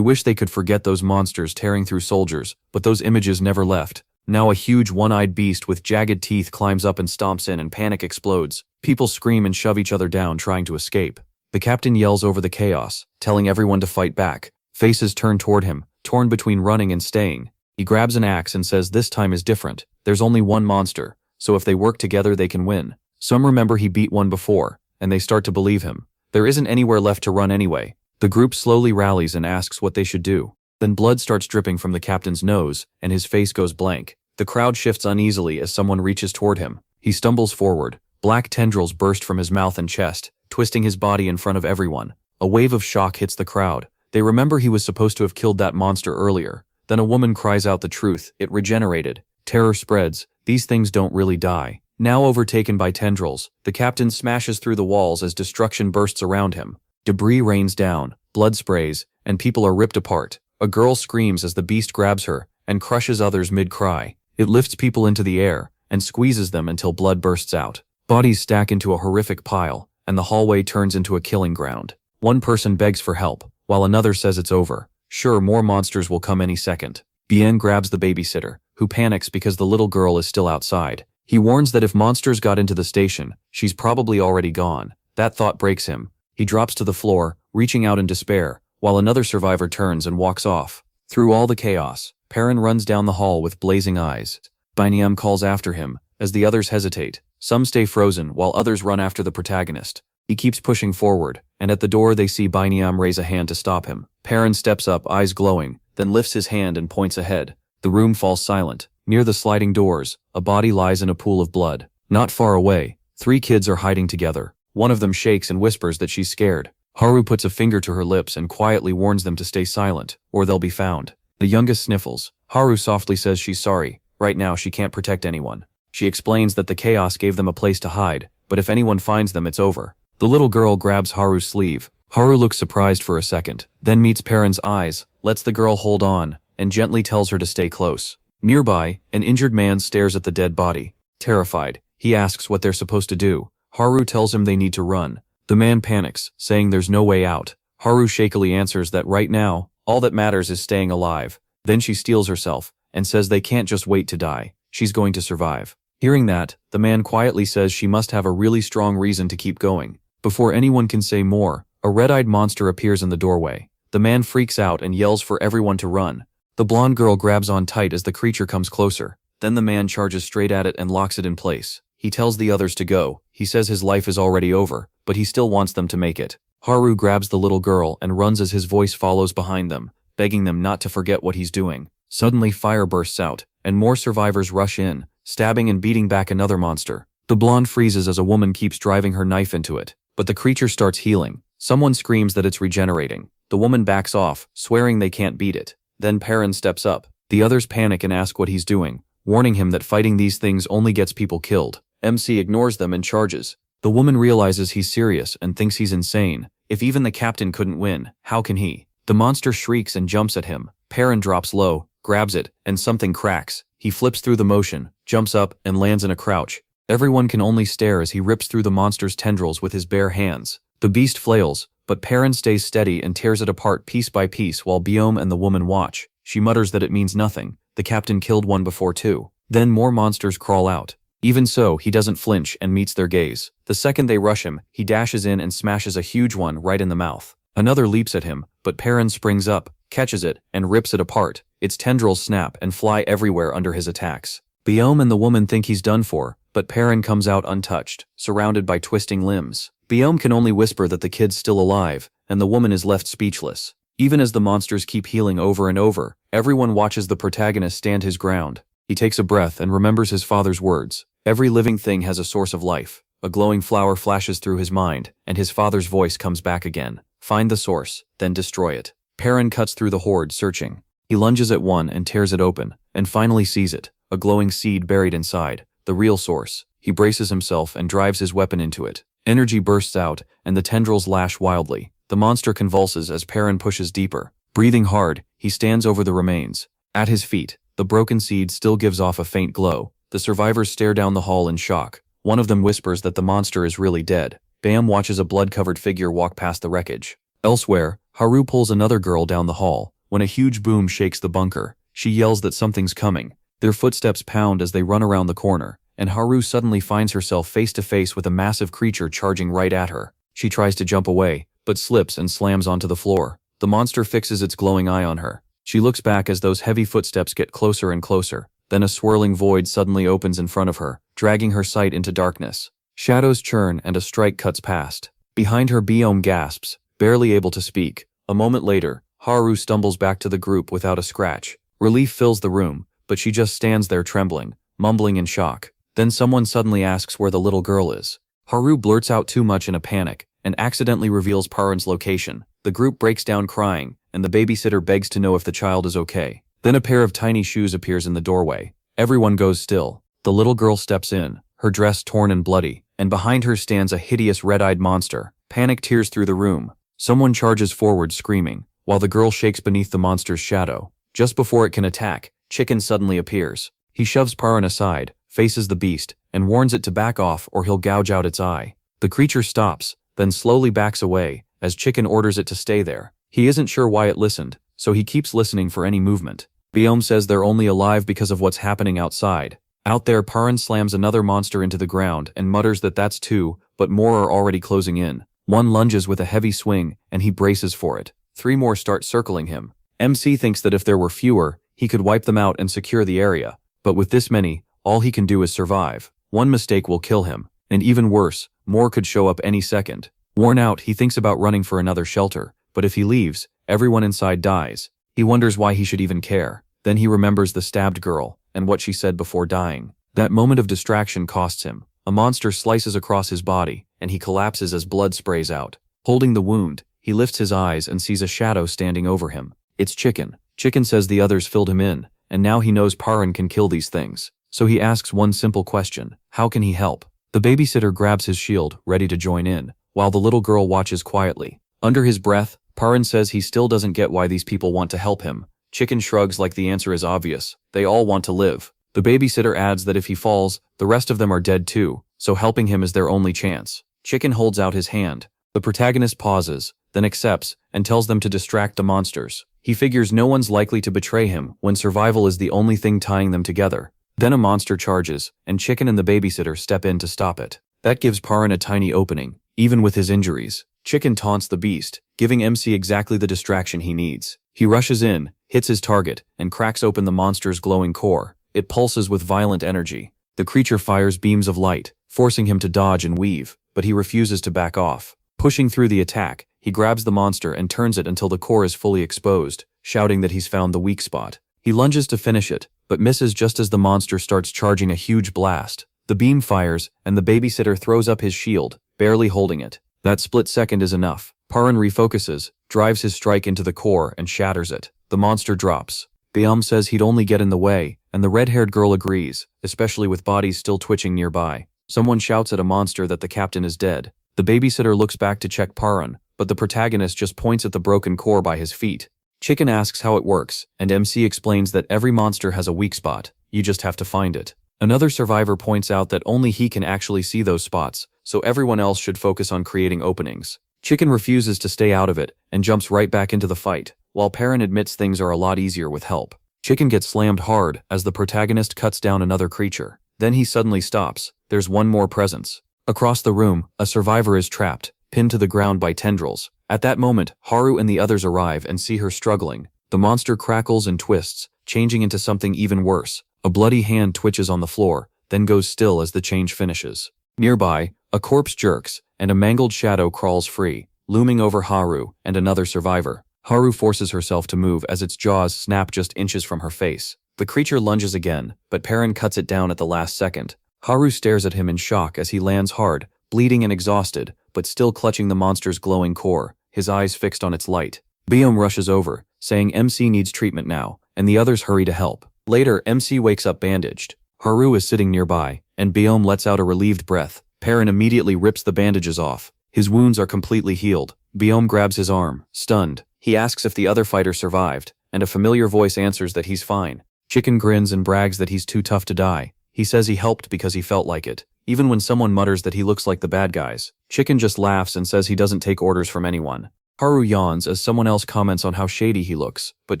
wish they could forget those monsters tearing through soldiers, but those images never left. Now a huge one-eyed beast with jagged teeth climbs up and stomps in, and panic explodes. People scream and shove each other down trying to escape. The captain yells over the chaos, telling everyone to fight back. Faces turn toward him, torn between running and staying. He grabs an axe and says this time is different. There's only one monster, so if they work together they can win. Some remember he beat one before, and they start to believe him. There isn't anywhere left to run anyway. The group slowly rallies and asks what they should do. Then blood starts dripping from the captain's nose, and his face goes blank. The crowd shifts uneasily as someone reaches toward him. He stumbles forward. Black tendrils burst from his mouth and chest, twisting his body in front of everyone. A wave of shock hits the crowd. They remember he was supposed to have killed that monster earlier. Then a woman cries out the truth. It regenerated. Terror spreads. These things don't really die. Now overtaken by tendrils, the captain smashes through the walls as destruction bursts around him. Debris rains down, blood sprays, and people are ripped apart. A girl screams as the beast grabs her and crushes others mid-cry. It lifts people into the air and squeezes them until blood bursts out. Bodies stack into a horrific pile, and the hallway turns into a killing ground. One person begs for help, while another says it's over. Sure, more monsters will come any second. Bien grabs the babysitter, who panics because the little girl is still outside. He warns that if monsters got into the station, she's probably already gone. That thought breaks him. He drops to the floor, reaching out in despair, while another survivor turns and walks off. Through all the chaos, Perrin runs down the hall with blazing eyes. Biniam calls after him, as the others hesitate. Some stay frozen, while others run after the protagonist. He keeps pushing forward, and at the door they see Biniam raise a hand to stop him. Perrin steps up, eyes glowing, then lifts his hand and points ahead. The room falls silent. Near the sliding doors, a body lies in a pool of blood. Not far away, 3 kids are hiding together. One of them shakes and whispers that she's scared. Haru puts a finger to her lips and quietly warns them to stay silent, or they'll be found. The youngest sniffles. Haru softly says she's sorry. Right now she can't protect anyone. She explains that the chaos gave them a place to hide, but if anyone finds them, it's over. The little girl grabs Haru's sleeve. Haru looks surprised for a second, then meets Perrin's eyes, lets the girl hold on, and gently tells her to stay close. Nearby, an injured man stares at the dead body. Terrified, he asks what they're supposed to do. Haru tells him they need to run. The man panics, saying there's no way out. Haru shakily answers that right now, all that matters is staying alive. Then she steels herself, and says they can't just wait to die. She's going to survive. Hearing that, the man quietly says she must have a really strong reason to keep going. Before anyone can say more, a red-eyed monster appears in the doorway. The man freaks out and yells for everyone to run. The blonde girl grabs on tight as the creature comes closer. Then the man charges straight at it and locks it in place. He tells the others to go. He says his life is already over, but he still wants them to make it. Haru grabs the little girl and runs as his voice follows behind them, begging them not to forget what he's doing. Suddenly fire bursts out, and more survivors rush in, stabbing and beating back another monster. The blonde freezes as a woman keeps driving her knife into it, but the creature starts healing. Someone screams that it's regenerating. The woman backs off, swearing they can't beat it. Then Perrin steps up. The others panic and ask what he's doing, warning him that fighting these things only gets people killed. MC ignores them and charges. The woman realizes he's serious and thinks he's insane. If even the captain couldn't win, how can he? The monster shrieks and jumps at him. Perrin drops low, grabs it, and something cracks. He flips through the motion, jumps up, and lands in a crouch. Everyone can only stare as he rips through the monster's tendrils with his bare hands. The beast flails, but Perrin stays steady and tears it apart piece by piece while Biome and the woman watch. She mutters that it means nothing. The captain killed one before too. Then more monsters crawl out. Even so, he doesn't flinch and meets their gaze. The second they rush him, he dashes in and smashes a huge one right in the mouth. Another leaps at him, but Perrin springs up, catches it, and rips it apart. Its tendrils snap and fly everywhere under his attacks. Biome and the woman think he's done for, but Perrin comes out untouched, surrounded by twisting limbs. Biome can only whisper that the kid's still alive, and the woman is left speechless. Even as the monsters keep healing over and over, everyone watches the protagonist stand his ground. He takes a breath and remembers his father's words. Every living thing has a source of life. A glowing flower flashes through his mind, and his father's voice comes back again. Find the source, then destroy it. Perrin cuts through the horde, searching. He lunges at one and tears it open, and finally sees it, a glowing seed buried inside, the real source. He braces himself and drives his weapon into it. Energy bursts out, and the tendrils lash wildly. The monster convulses as Perrin pushes deeper. Breathing hard, he stands over the remains. At his feet, the broken seed still gives off a faint glow. The survivors stare down the hall in shock. One of them whispers that the monster is really dead. Bam watches a blood-covered figure walk past the wreckage. Elsewhere, Haru pulls another girl down the hall. When a huge boom shakes the bunker, she yells that something's coming. Their footsteps pound as they run around the corner, and Haru suddenly finds herself face to face with a massive creature charging right at her. She tries to jump away, but slips and slams onto the floor. The monster fixes its glowing eye on her. She looks back as those heavy footsteps get closer and closer. Then a swirling void suddenly opens in front of her, dragging her sight into darkness. Shadows churn and a strike cuts past. Behind her, Biome gasps, barely able to speak. A moment later, Haru stumbles back to the group without a scratch. Relief fills the room, but she just stands there trembling, mumbling in shock. Then someone suddenly asks where the little girl is. Haru blurts out too much in a panic, and accidentally reveals Paran's location. The group breaks down crying, and the babysitter begs to know if the child is okay. Then a pair of tiny shoes appears in the doorway. Everyone goes still. The little girl steps in, her dress torn and bloody, and behind her stands a hideous red-eyed monster. Panic tears through the room. Someone charges forward screaming, while the girl shakes beneath the monster's shadow. Just before it can attack, Chicken suddenly appears. He shoves Paran aside, faces the beast, and warns it to back off or he'll gouge out its eye. The creature stops, then slowly backs away, as Chicken orders it to stay there. He isn't sure why it listened, so he keeps listening for any movement. Biome says they're only alive because of what's happening outside. Out there, Paran slams another monster into the ground and mutters that that's two, but more are already closing in. One lunges with a heavy swing, and he braces for it. 3 more start circling him. MC thinks that if there were fewer, he could wipe them out and secure the area. But with this many, all he can do is survive. One mistake will kill him. And even worse, more could show up any second. Worn out, he thinks about running for another shelter, but if he leaves, everyone inside dies. He wonders why he should even care. Then he remembers the stabbed girl, and what she said before dying. That moment of distraction costs him. A monster slices across his body, and he collapses as blood sprays out. Holding the wound, he lifts his eyes and sees a shadow standing over him. It's Chicken. Chicken says the others filled him in, and now he knows Paran can kill these things. So he asks one simple question: how can he help? The babysitter grabs his shield, ready to join in, while the little girl watches quietly. Under his breath, Paran says he still doesn't get why these people want to help him. Chicken shrugs like the answer is obvious. They all want to live. The babysitter adds that if he falls, the rest of them are dead too, so helping him is their only chance. Chicken holds out his hand. The protagonist pauses, then accepts, and tells them to distract the monsters. He figures no one's likely to betray him when survival is the only thing tying them together. Then a monster charges, and Chicken and the babysitter step in to stop it. That gives Paran a tiny opening, even with his injuries. Chicken taunts the beast, giving MC exactly the distraction he needs. He rushes in, hits his target, and cracks open the monster's glowing core. It pulses with violent energy. The creature fires beams of light, forcing him to dodge and weave, but he refuses to back off. Pushing through the attack, he grabs the monster and turns it until the core is fully exposed, shouting that he's found the weak spot. He lunges to finish it, but misses just as the monster starts charging a huge blast. The beam fires, and the babysitter throws up his shield, barely holding it. That split second is enough. Paran refocuses, drives his strike into the core and shatters it. The monster drops. Biome says he'd only get in the way, and the red-haired girl agrees, especially with bodies still twitching nearby. Someone shouts at a monster that the captain is dead. The babysitter looks back to check Paran, but the protagonist just points at the broken core by his feet. Chicken asks how it works, and MC explains that every monster has a weak spot. You just have to find it. Another survivor points out that only he can actually see those spots, so everyone else should focus on creating openings. Chicken refuses to stay out of it and jumps right back into the fight, while Paran admits things are a lot easier with help. Chicken gets slammed hard as the protagonist cuts down another creature. Then he suddenly stops. There's one more presence. Across the room, a survivor is trapped, pinned to the ground by tendrils. At that moment, Haru and the others arrive and see her struggling. The monster crackles and twists, changing into something even worse. A bloody hand twitches on the floor, then goes still as the change finishes. Nearby, a corpse jerks, and a mangled shadow crawls free, looming over Haru and another survivor. Haru forces herself to move as its jaws snap just inches from her face. The creature lunges again, but Paran cuts it down at the last second. Haru stares at him in shock as he lands hard, bleeding and exhausted, but still clutching the monster's glowing core, his eyes fixed on its light. Biome rushes over, saying MC needs treatment now, and the others hurry to help. Later, MC wakes up bandaged. Haru is sitting nearby, and Biome lets out a relieved breath. Paran immediately rips the bandages off. His wounds are completely healed. Biome grabs his arm, stunned. He asks if the other fighter survived, and a familiar voice answers that he's fine. Chicken grins and brags that he's too tough to die. He says he helped because he felt like it. even when someone mutters that he looks like the bad guys. Chicken just laughs and says he doesn't take orders from anyone. Haru yawns as someone else comments on how shady he looks, but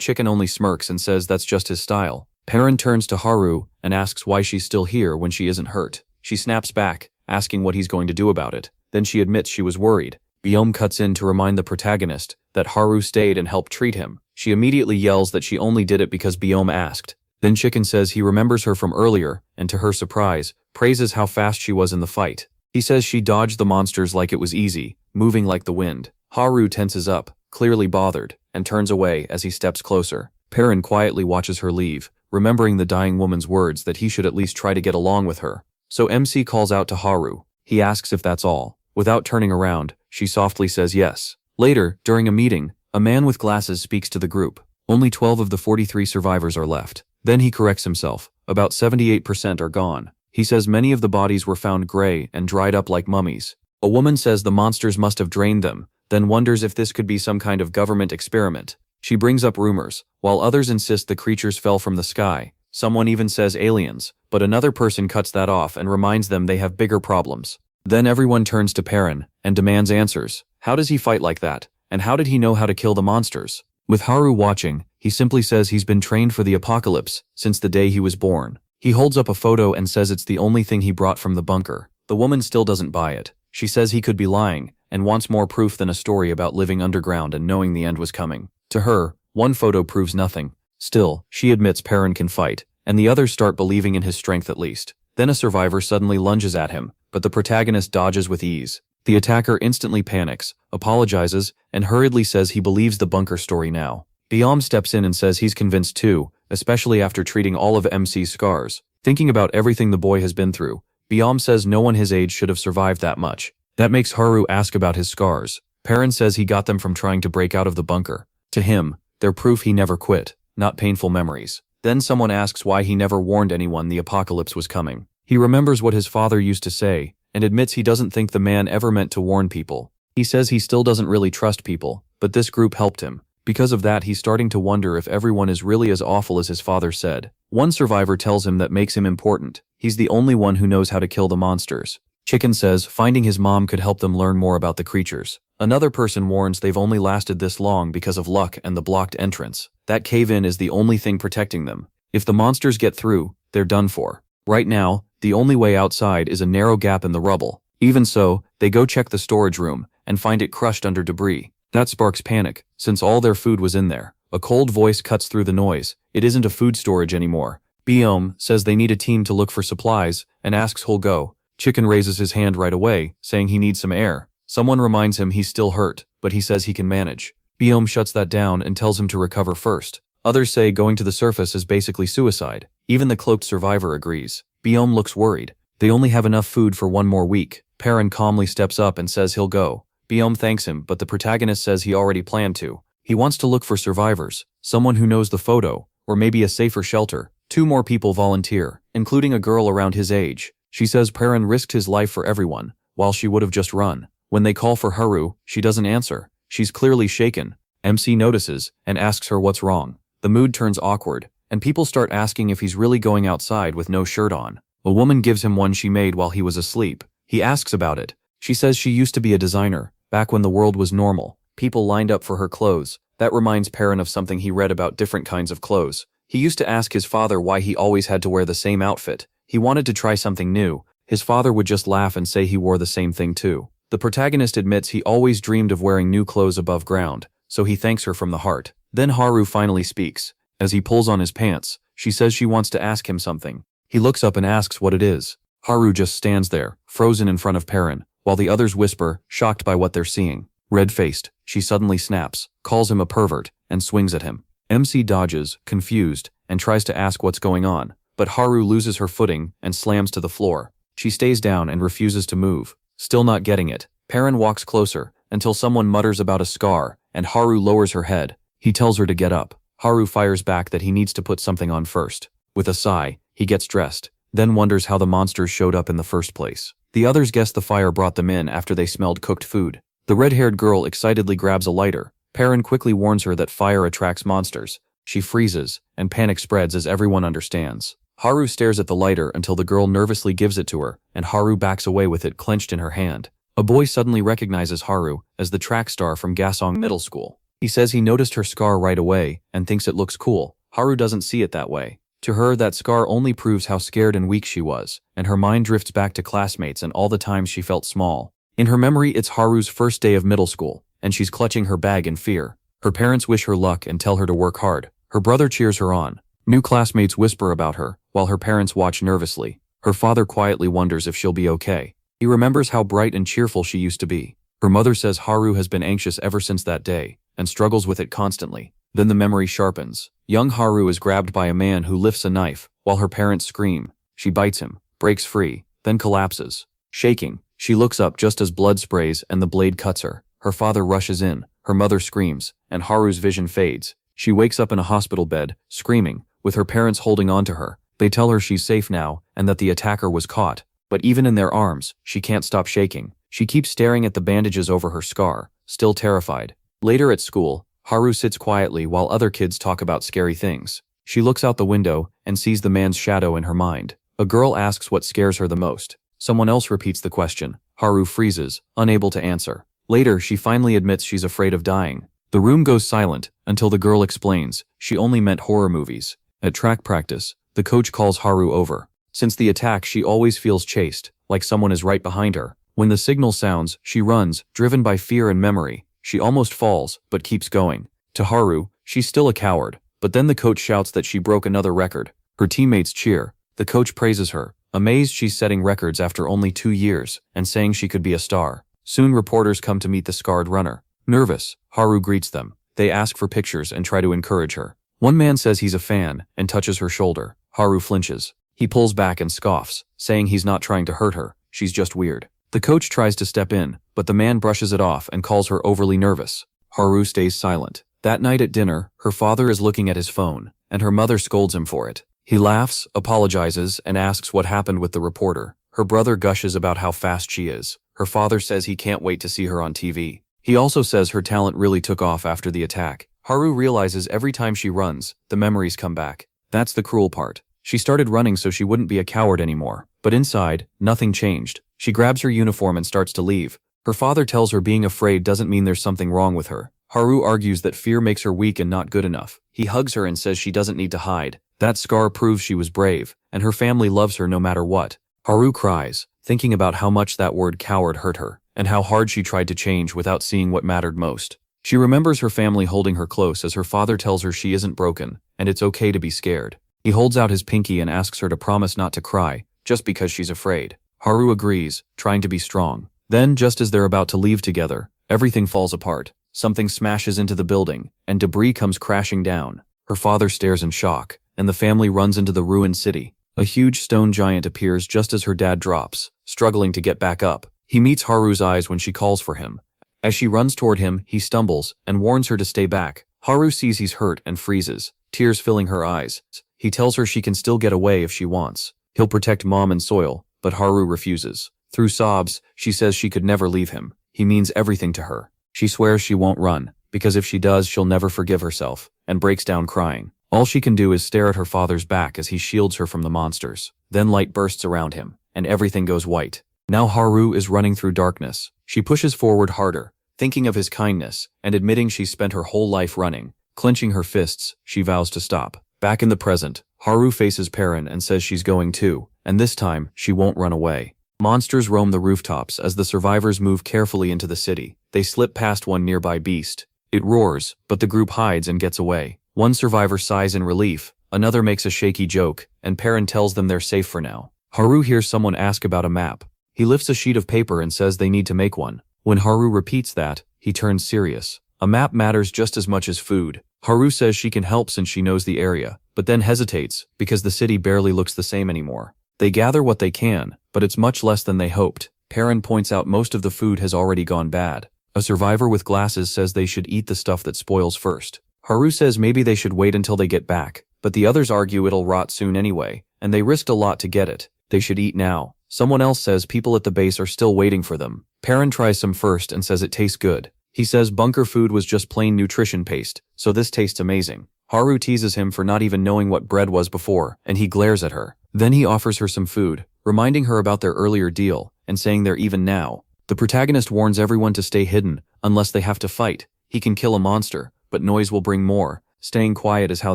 Chicken only smirks and says that's just his style. Perrin turns to Haru and asks why she's still here when she isn't hurt. She snaps back, asking what he's going to do about it. Then she admits she was worried. Biome cuts in to remind the protagonist that Haru stayed and helped treat him. She immediately yells that she only did it because Biome asked. Then Chicken says he remembers her from earlier and, to her surprise, praises how fast she was in the fight. He says she dodged the monsters like it was easy, moving like the wind. Haru tenses up, clearly bothered, and turns away as he steps closer. Perrin quietly watches her leave, remembering the dying woman's words that he should at least try to get along with her. So MC calls out to Haru. He asks if that's all. Without turning around, she softly says yes. Later, during a meeting, a man with glasses speaks to the group. Only 12 of the 43 survivors are left. Then he corrects himself. About 78% are gone. He says many of the bodies were found gray and dried up like mummies. A woman says the monsters must have drained them, then wonders if this could be some kind of government experiment. She brings up rumors, while others insist the creatures fell from the sky. Someone even says aliens, but another person cuts that off and reminds them they have bigger problems. Then everyone turns to Perrin and demands answers. How does he fight like that? And how did he know how to kill the monsters? With Haru watching, he simply says he's been trained for the apocalypse since the day he was born. He holds up a photo and says it's the only thing he brought from the bunker. The woman still doesn't buy it. She says he could be lying and wants more proof than a story about living underground and knowing the end was coming. To her, one photo proves nothing. Still, she admits Perrin can fight, and the others start believing in his strength at least. Then a survivor suddenly lunges at him, but the protagonist dodges with ease. The attacker instantly panics, apologizes, and hurriedly says he believes the bunker story now. Biome steps in and says he's convinced too, especially after treating all of MC's scars. Thinking about everything the boy has been through, Biome says no one his age should have survived that much. That makes Haru ask about his scars. Perrin says he got them from trying to break out of the bunker. To him, they're proof he never quit, not painful memories. Then someone asks why he never warned anyone the apocalypse was coming. He remembers what his father used to say, and admits he doesn't think the man ever meant to warn people. He says he still doesn't really trust people, but this group helped him. Because of that, he's starting to wonder if everyone is really as awful as his father said. One survivor tells him that makes him important. He's the only one who knows how to kill the monsters. Chicken says finding his mom could help them learn more about the creatures. Another person warns they've only lasted this long because of luck and the blocked entrance. That cave-in is the only thing protecting them. If the monsters get through, they're done for. Right now, the only way outside is a narrow gap in the rubble. Even so, they go check the storage room and find it crushed under debris. That sparks panic, since all their food was in there. A cold voice cuts through the noise. It isn't a food storage anymore. Biome says they need a team to look for supplies and asks who'll go. Chicken raises his hand right away, saying he needs some air. Someone reminds him he's still hurt, but he says he can manage. Biome shuts that down and tells him to recover first. Others say going to the surface is basically suicide. Even the cloaked survivor agrees. Biome looks worried. They only have enough food for one more week. Perrin calmly steps up and says he'll go. Biome thanks him, but the protagonist says he already planned to. He wants to look for survivors, someone who knows the photo, or maybe a safer shelter. 2 more people volunteer, including a girl around his age. She says Perrin risked his life for everyone, while she would have just run. When they call for Haru, she doesn't answer. She's clearly shaken. MC notices and asks her what's wrong. The mood turns awkward, and people start asking if he's really going outside with no shirt on. A woman gives him one she made while he was asleep. He asks about it. She says she used to be a designer, back when the world was normal. People lined up for her clothes. That reminds Perrin of something he read about different kinds of clothes. He used to ask his father why he always had to wear the same outfit. He wanted to try something new. His father would just laugh and say he wore the same thing too. The protagonist admits he always dreamed of wearing new clothes above ground, so he thanks her from the heart. Then Haru finally speaks. As he pulls on his pants, she says she wants to ask him something. He looks up and asks what it is. Haru just stands there, frozen in front of Perrin, while the others whisper, shocked by what they're seeing. Red-faced, she suddenly snaps, calls him a pervert, and swings at him. MC dodges, confused, and tries to ask what's going on, but Haru loses her footing and slams to the floor. She stays down and refuses to move. Still not getting it, Perrin walks closer, until someone mutters about a scar, and Haru lowers her head. He tells her to get up. Haru fires back that he needs to put something on first. With a sigh, he gets dressed, then wonders how the monsters showed up in the first place. The others guess the fire brought them in after they smelled cooked food. The red-haired girl excitedly grabs a lighter. Perrin quickly warns her that fire attracts monsters. She freezes, and panic spreads as everyone understands. Haru stares at the lighter until the girl nervously gives it to her, and Haru backs away with it clenched in her hand. A boy suddenly recognizes Haru as the track star from Gasong Middle School. He says he noticed her scar right away and thinks it looks cool. Haru doesn't see it that way. To her, that scar only proves how scared and weak she was, and her mind drifts back to classmates and all the times she felt small. In her memory, it's Haru's first day of middle school, and she's clutching her bag in fear. Her parents wish her luck and tell her to work hard. Her brother cheers her on. New classmates whisper about her, while her parents watch nervously. Her father quietly wonders if she'll be okay. He remembers how bright and cheerful she used to be. Her mother says Haru has been anxious ever since that day, and struggles with it constantly. Then the memory sharpens. Young Haru is grabbed by a man who lifts a knife, while her parents scream. She bites him, breaks free, then collapses. Shaking, she looks up just as blood sprays and the blade cuts her. Her father rushes in, her mother screams, and Haru's vision fades. She wakes up in a hospital bed, screaming, with her parents holding on to her. They tell her she's safe now, and that the attacker was caught. But even in their arms, she can't stop shaking. She keeps staring at the bandages over her scar, still terrified. Later at school, Haru sits quietly while other kids talk about scary things. She looks out the window and sees the man's shadow in her mind. A girl asks what scares her the most. Someone else repeats the question. Haru freezes, unable to answer. Later, she finally admits she's afraid of dying. The room goes silent until the girl explains she only meant horror movies. At track practice, the coach calls Haru over. Since the attack, she always feels chased, like someone is right behind her. When the signal sounds, she runs, driven by fear and memory. She almost falls, but keeps going. To Haru, she's still a coward, but then the coach shouts that she broke another record. Her teammates cheer. The coach praises her, amazed she's setting records after only 2 years, and saying she could be a star. Soon reporters come to meet the scarred runner. Nervous, Haru greets them. They ask for pictures and try to encourage her. One man says he's a fan and touches her shoulder. Haru flinches. He pulls back and scoffs, saying he's not trying to hurt her, she's just weird. The coach tries to step in, but the man brushes it off and calls her overly nervous. Haru stays silent. That night at dinner, her father is looking at his phone, and her mother scolds him for it. He laughs, apologizes, and asks what happened with the reporter. Her brother gushes about how fast she is. Her father says he can't wait to see her on TV. He also says her talent really took off after the attack. Haru realizes every time she runs, the memories come back. That's the cruel part. She started running so she wouldn't be a coward anymore. But inside, nothing changed. She grabs her uniform and starts to leave. Her father tells her being afraid doesn't mean there's something wrong with her. Haru argues that fear makes her weak and not good enough. He hugs her and says she doesn't need to hide. That scar proves she was brave, and her family loves her no matter what. Haru cries, thinking about how much that word coward hurt her, and how hard she tried to change without seeing what mattered most. She remembers her family holding her close as her father tells her she isn't broken, and it's okay to be scared. He holds out his pinky and asks her to promise not to cry, just because she's afraid. Haru agrees, trying to be strong. Then, just as they're about to leave together, everything falls apart. Something smashes into the building, and debris comes crashing down. Her father stares in shock, and the family runs into the ruined city. A huge stone giant appears just as her dad drops, struggling to get back up. He meets Haru's eyes when she calls for him. As she runs toward him, he stumbles and warns her to stay back. Haru sees he's hurt and freezes, tears filling her eyes. He tells her she can still get away if she wants. He'll protect mom and Soil, but Haru refuses. Through sobs, she says she could never leave him. He means everything to her. She swears she won't run, because if she does, she'll never forgive herself, and breaks down crying. All she can do is stare at her father's back as he shields her from the monsters. Then light bursts around him, and everything goes white. Now Haru is running through darkness. She pushes forward harder, thinking of his kindness, and admitting she's spent her whole life running. Clenching her fists, she vows to stop. Back in the present, Haru faces Perrin and says she's going too, and this time, she won't run away. Monsters roam the rooftops as the survivors move carefully into the city. They slip past one nearby beast. It roars, but the group hides and gets away. One survivor sighs in relief, another makes a shaky joke, and Perrin tells them they're safe for now. Haru hears someone ask about a map. He lifts a sheet of paper and says they need to make one. When Haru repeats that, he turns serious. A map matters just as much as food. Haru says she can help since she knows the area, but then hesitates because the city barely looks the same anymore. They gather what they can, but it's much less than they hoped. Perrin points out most of the food has already gone bad. A survivor with glasses says they should eat the stuff that spoils first. Haru says maybe they should wait until they get back, but the others argue it'll rot soon anyway, and they risked a lot to get it. They should eat now. Someone else says people at the base are still waiting for them. Perrin tries some first and says it tastes good. He says bunker food was just plain nutrition paste, so this tastes amazing. Haru teases him for not even knowing what bread was before, and he glares at her. Then he offers her some food, reminding her about their earlier deal, and saying they're even now. The protagonist warns everyone to stay hidden, unless they have to fight. He can kill a monster, but noise will bring more. Staying quiet is how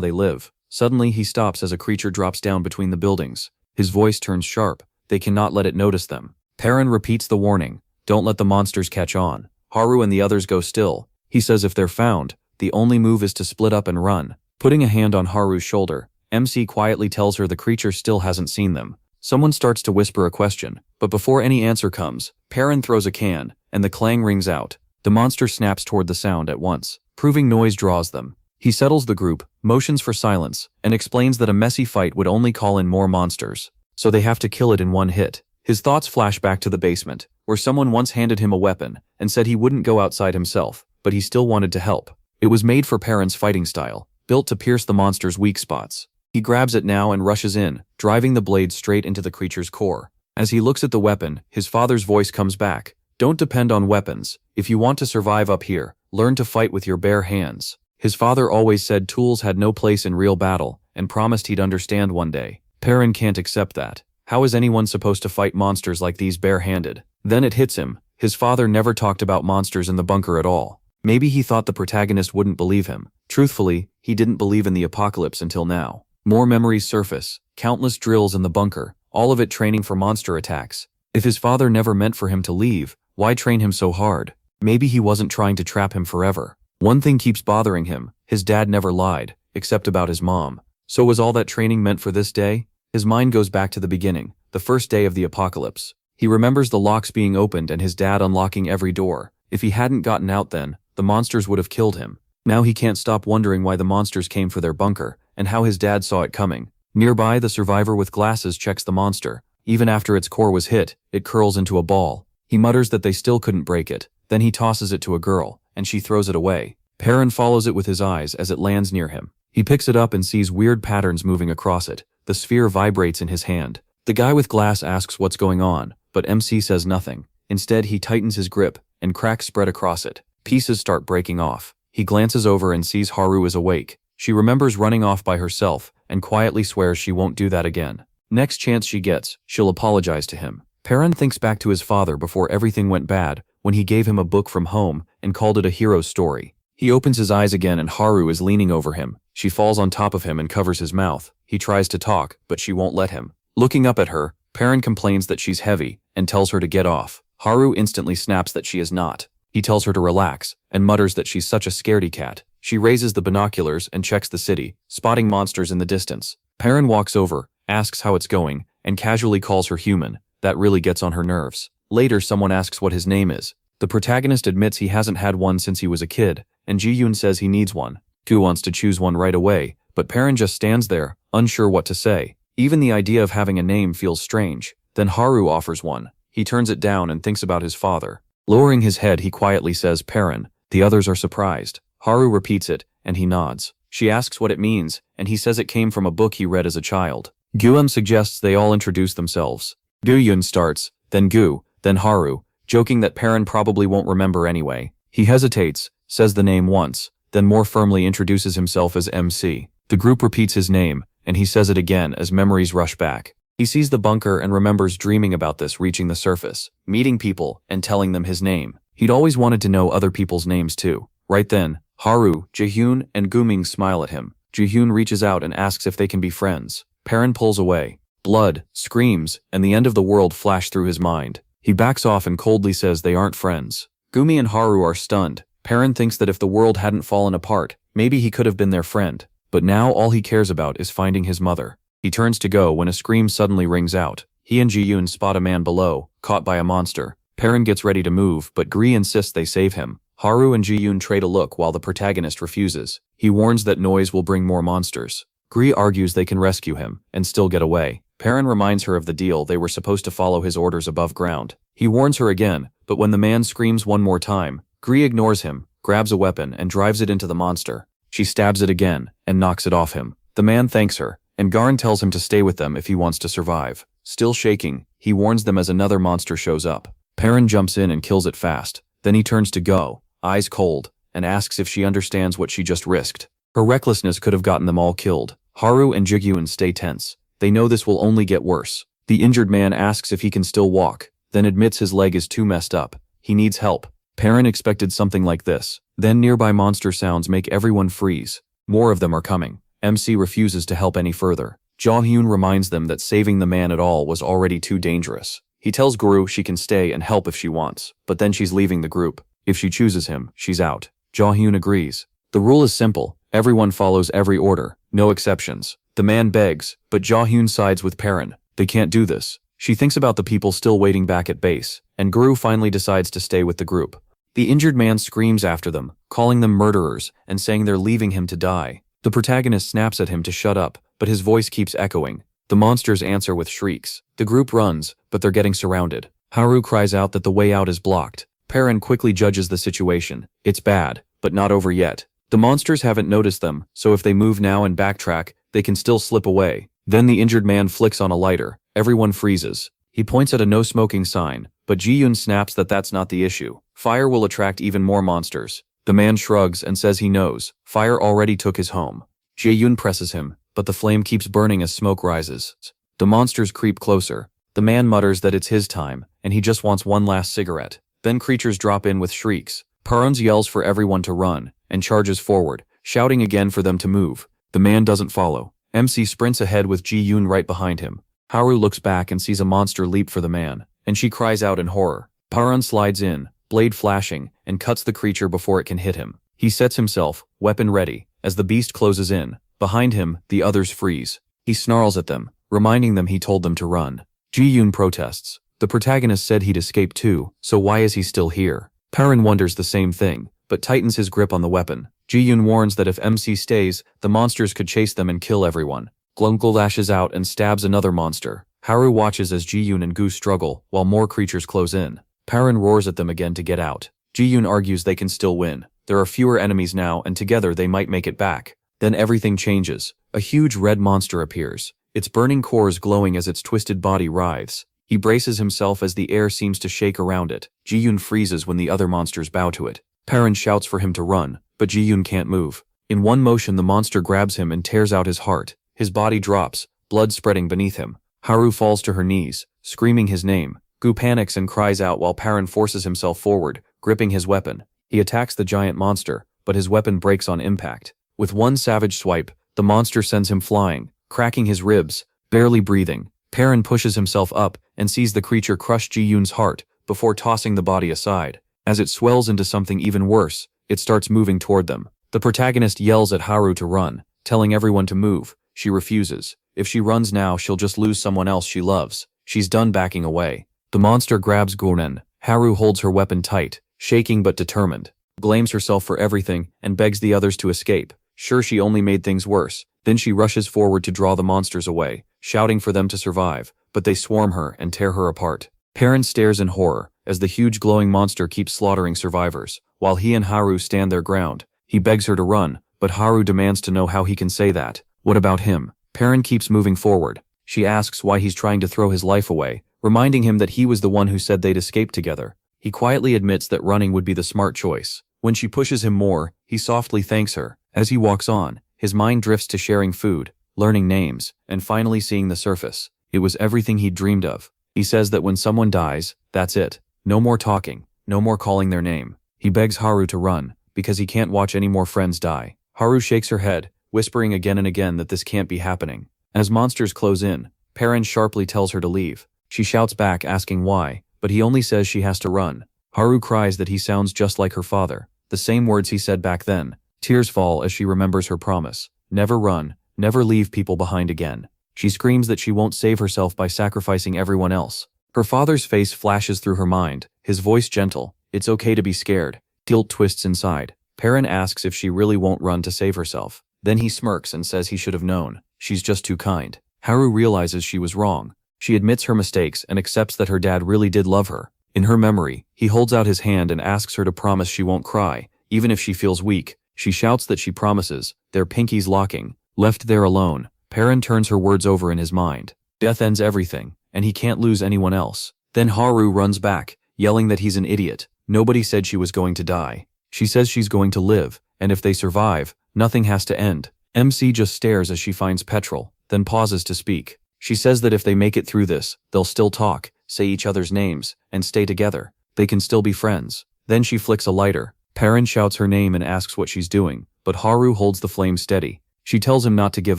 they live. Suddenly he stops as a creature drops down between the buildings. His voice turns sharp. They cannot let it notice them. Perrin repeats the warning, don't let the monsters catch on. Haru and the others go still. He says if they're found, the only move is to split up and run. Putting a hand on Haru's shoulder, MC quietly tells her the creature still hasn't seen them. Someone starts to whisper a question, but before any answer comes, Perrin throws a can, and the clang rings out. The monster snaps toward the sound at once, proving noise draws them. He settles the group, motions for silence, and explains that a messy fight would only call in more monsters, so they have to kill it in one hit. His thoughts flash back to the basement, where someone once handed him a weapon and said he wouldn't go outside himself, but he still wanted to help. It was made for Perrin's fighting style, built to pierce the monster's weak spots. He grabs it now and rushes in, driving the blade straight into the creature's core. As he looks at the weapon, his father's voice comes back. Don't depend on weapons. If you want to survive up here, learn to fight with your bare hands. His father always said tools had no place in real battle, and promised he'd understand one day. Perrin can't accept that. How is anyone supposed to fight monsters like these bare-handed? Then it hits him. His father never talked about monsters in the bunker at all. Maybe he thought the protagonist wouldn't believe him. Truthfully, he didn't believe in the apocalypse until now. More memories surface, countless drills in the bunker, all of it training for monster attacks. If his father never meant for him to leave, why train him so hard? Maybe he wasn't trying to trap him forever. One thing keeps bothering him. His dad never lied, except about his mom. So was all that training meant for this day? His mind goes back to the beginning, the first day of the apocalypse. He remembers the locks being opened and his dad unlocking every door. If he hadn't gotten out then, the monsters would have killed him. Now he can't stop wondering why the monsters came for their bunker, and how his dad saw it coming. Nearby, the survivor with glasses checks the monster. Even after its core was hit, it curls into a ball. He mutters that they still couldn't break it. Then he tosses it to a girl, and she throws it away. Perrin follows it with his eyes as it lands near him. He picks it up and sees weird patterns moving across it. The sphere vibrates in his hand. The guy with glass asks what's going on, but MC says nothing. Instead, he tightens his grip, and cracks spread across it. Pieces start breaking off. He glances over and sees Haru is awake. She remembers running off by herself, and quietly swears she won't do that again. Next chance she gets, she'll apologize to him. Perrin thinks back to his father before everything went bad, when he gave him a book from home and called it a hero's story. He opens his eyes again and Haru is leaning over him. She falls on top of him and covers his mouth. He tries to talk, but she won't let him. Looking up at her, Perrin complains that she's heavy and tells her to get off. Haru instantly snaps that she is not. He tells her to relax and mutters that she's such a scaredy cat. She raises the binoculars and checks the city, spotting monsters in the distance. Perrin walks over, asks how it's going, and casually calls her human. That really gets on her nerves. Later, someone asks what his name is. The protagonist admits he hasn't had one since he was a kid, and Ji-yoon says he needs one. Gu wants to choose one right away, but Perrin just stands there, unsure what to say. Even the idea of having a name feels strange. Then Haru offers one. He turns it down and thinks about his father. Lowering his head, he quietly says, Perrin. The others are surprised. Haru repeats it, and he nods. She asks what it means, and he says it came from a book he read as a child. Guam suggests they all introduce themselves. Gu-yoon starts, then Gu, then Haru, joking that Perrin probably won't remember anyway. He hesitates, says the name once, then more firmly introduces himself as MC. The group repeats his name, and he says it again as memories rush back. He sees the bunker and remembers dreaming about this reaching the surface, meeting people, and telling them his name. He'd always wanted to know other people's names too. Right then, Haru, Jaehyun, and Guming smile at him. Jaehyun reaches out and asks if they can be friends. Perrin pulls away. Blood, screams, and the end of the world flash through his mind. He backs off and coldly says they aren't friends. Gumi and Haru are stunned. Perrin thinks that if the world hadn't fallen apart, maybe he could have been their friend. But now all he cares about is finding his mother. He turns to go when a scream suddenly rings out. He and Ji-yoon spot a man below, caught by a monster. Perrin gets ready to move, but Gri insists they save him. Haru and Ji-yoon trade a look while the protagonist refuses. He warns that noise will bring more monsters. Gri argues they can rescue him, and still get away. Perrin reminds her of the deal they were supposed to follow his orders above ground. He warns her again, but when the man screams one more time, Gri ignores him, grabs a weapon, and drives it into the monster. She stabs it again, and knocks it off him. The man thanks her, and Garn tells him to stay with them if he wants to survive. Still shaking, he warns them as another monster shows up. Perrin jumps in and kills it fast. Then he turns to go, eyes cold, and asks if she understands what she just risked. Her recklessness could have gotten them all killed. Haru and Jigyun stay tense. They know this will only get worse. The injured man asks if he can still walk, then admits his leg is too messed up. He needs help. Perrin expected something like this. Then nearby monster sounds make everyone freeze. More of them are coming. MC refuses to help any further. Jaehyun reminds them that saving the man at all was already too dangerous. He tells Guru she can stay and help if she wants, but then she's leaving the group. If she chooses him, she's out. Jaehyun agrees. The rule is simple. Everyone follows every order, no exceptions. The man begs, but Jaehyun sides with Perrin. They can't do this. She thinks about the people still waiting back at base, and Guru finally decides to stay with the group. The injured man screams after them, calling them murderers and saying they're leaving him to die. The protagonist snaps at him to shut up, but his voice keeps echoing. The monsters answer with shrieks. The group runs, but they're getting surrounded. Haru cries out that the way out is blocked. Perrin quickly judges the situation. It's bad, but not over yet. The monsters haven't noticed them, so if they move now and backtrack, they can still slip away. Then the injured man flicks on a lighter. Everyone freezes. He points at a no smoking sign, but Jihyun snaps that that's not the issue. Fire will attract even more monsters. The man shrugs and says he knows. Fire already took his home. Jihyun presses him, but the flame keeps burning as smoke rises. The monsters creep closer. The man mutters that it's his time, and he just wants one last cigarette. Then creatures drop in with shrieks. Perrin yells for everyone to run, and charges forward, shouting again for them to move. The man doesn't follow. MC sprints ahead with Jihyun right behind him. Haru looks back and sees a monster leap for the man, and she cries out in horror. Perrin slides in, blade flashing, and cuts the creature before it can hit him. He sets himself, weapon ready, as the beast closes in. Behind him, the others freeze. He snarls at them, reminding them he told them to run. Jihyun protests. The protagonist said he'd escape too, so why is he still here? Perrin wonders the same thing, but tightens his grip on the weapon. Jihyun warns that if MC stays, the monsters could chase them and kill everyone. Glungle lashes out and stabs another monster. Haru watches as Jihyun and Gu struggle, while more creatures close in. Perrin roars at them again to get out. Jihyun argues they can still win. There are fewer enemies now, and together they might make it back. Then everything changes. A huge red monster appears. Its burning cores glowing as its twisted body writhes. He braces himself as the air seems to shake around it. Jihyun freezes when the other monsters bow to it. Perrin shouts for him to run, but Jihyun can't move. In one motion the monster grabs him and tears out his heart. His body drops, blood spreading beneath him. Haru falls to her knees, screaming his name. Gu panics and cries out while Perrin forces himself forward, gripping his weapon. He attacks the giant monster, but his weapon breaks on impact. With one savage swipe, the monster sends him flying, cracking his ribs, barely breathing. Perrin pushes himself up and sees the creature crush Jihyun's heart before tossing the body aside. As it swells into something even worse, it starts moving toward them. The protagonist yells at Haru to run, telling everyone to move. She refuses. If she runs now, she'll just lose someone else she loves. She's done backing away. The monster grabs Guren. Haru holds her weapon tight, shaking but determined. Blames herself for everything and begs the others to escape. Sure, she only made things worse. Then she rushes forward to draw the monsters away, shouting for them to survive, but they swarm her and tear her apart. Perrin stares in horror as the huge glowing monster keeps slaughtering survivors, while he and Haru stand their ground. He begs her to run, but Haru demands to know how he can say that. What about him? Perrin keeps moving forward. She asks why he's trying to throw his life away, reminding him that he was the one who said they'd escape together. He quietly admits that running would be the smart choice. When she pushes him more, he softly thanks her. As he walks on, his mind drifts to sharing food, learning names, and finally seeing the surface. It was everything he'd dreamed of. He says that when someone dies, that's it. No more talking, no more calling their name. He begs Haru to run, because he can't watch any more friends die. Haru shakes her head, whispering again and again that this can't be happening. As monsters close in, Perrin sharply tells her to leave. She shouts back asking why, but he only says she has to run. Haru cries that he sounds just like her father, the same words he said back then. Tears fall as she remembers her promise. Never run, never leave people behind again. She screams that she won't save herself by sacrificing everyone else. Her father's face flashes through her mind, his voice gentle. It's okay to be scared. Guilt twists inside. Perrin asks if she really won't run to save herself. Then he smirks and says he should have known. She's just too kind. Haru realizes she was wrong. She admits her mistakes and accepts that her dad really did love her. In her memory, he holds out his hand and asks her to promise she won't cry, even if she feels weak. She shouts that she promises, their pinkies locking. Left there alone, Perrin turns her words over in his mind. Death ends everything, and he can't lose anyone else. Then Haru runs back, yelling that he's an idiot. Nobody said she was going to die. She says she's going to live, and if they survive, Nothing has to end. MC just stares as she finds petrol, then pauses to speak. She says that if they make it through this, they'll still talk, say each other's names, and stay together. They can still be friends. Then she flicks a lighter. Perrin shouts her name and asks what she's doing, but Haru holds the flame steady. She tells him not to give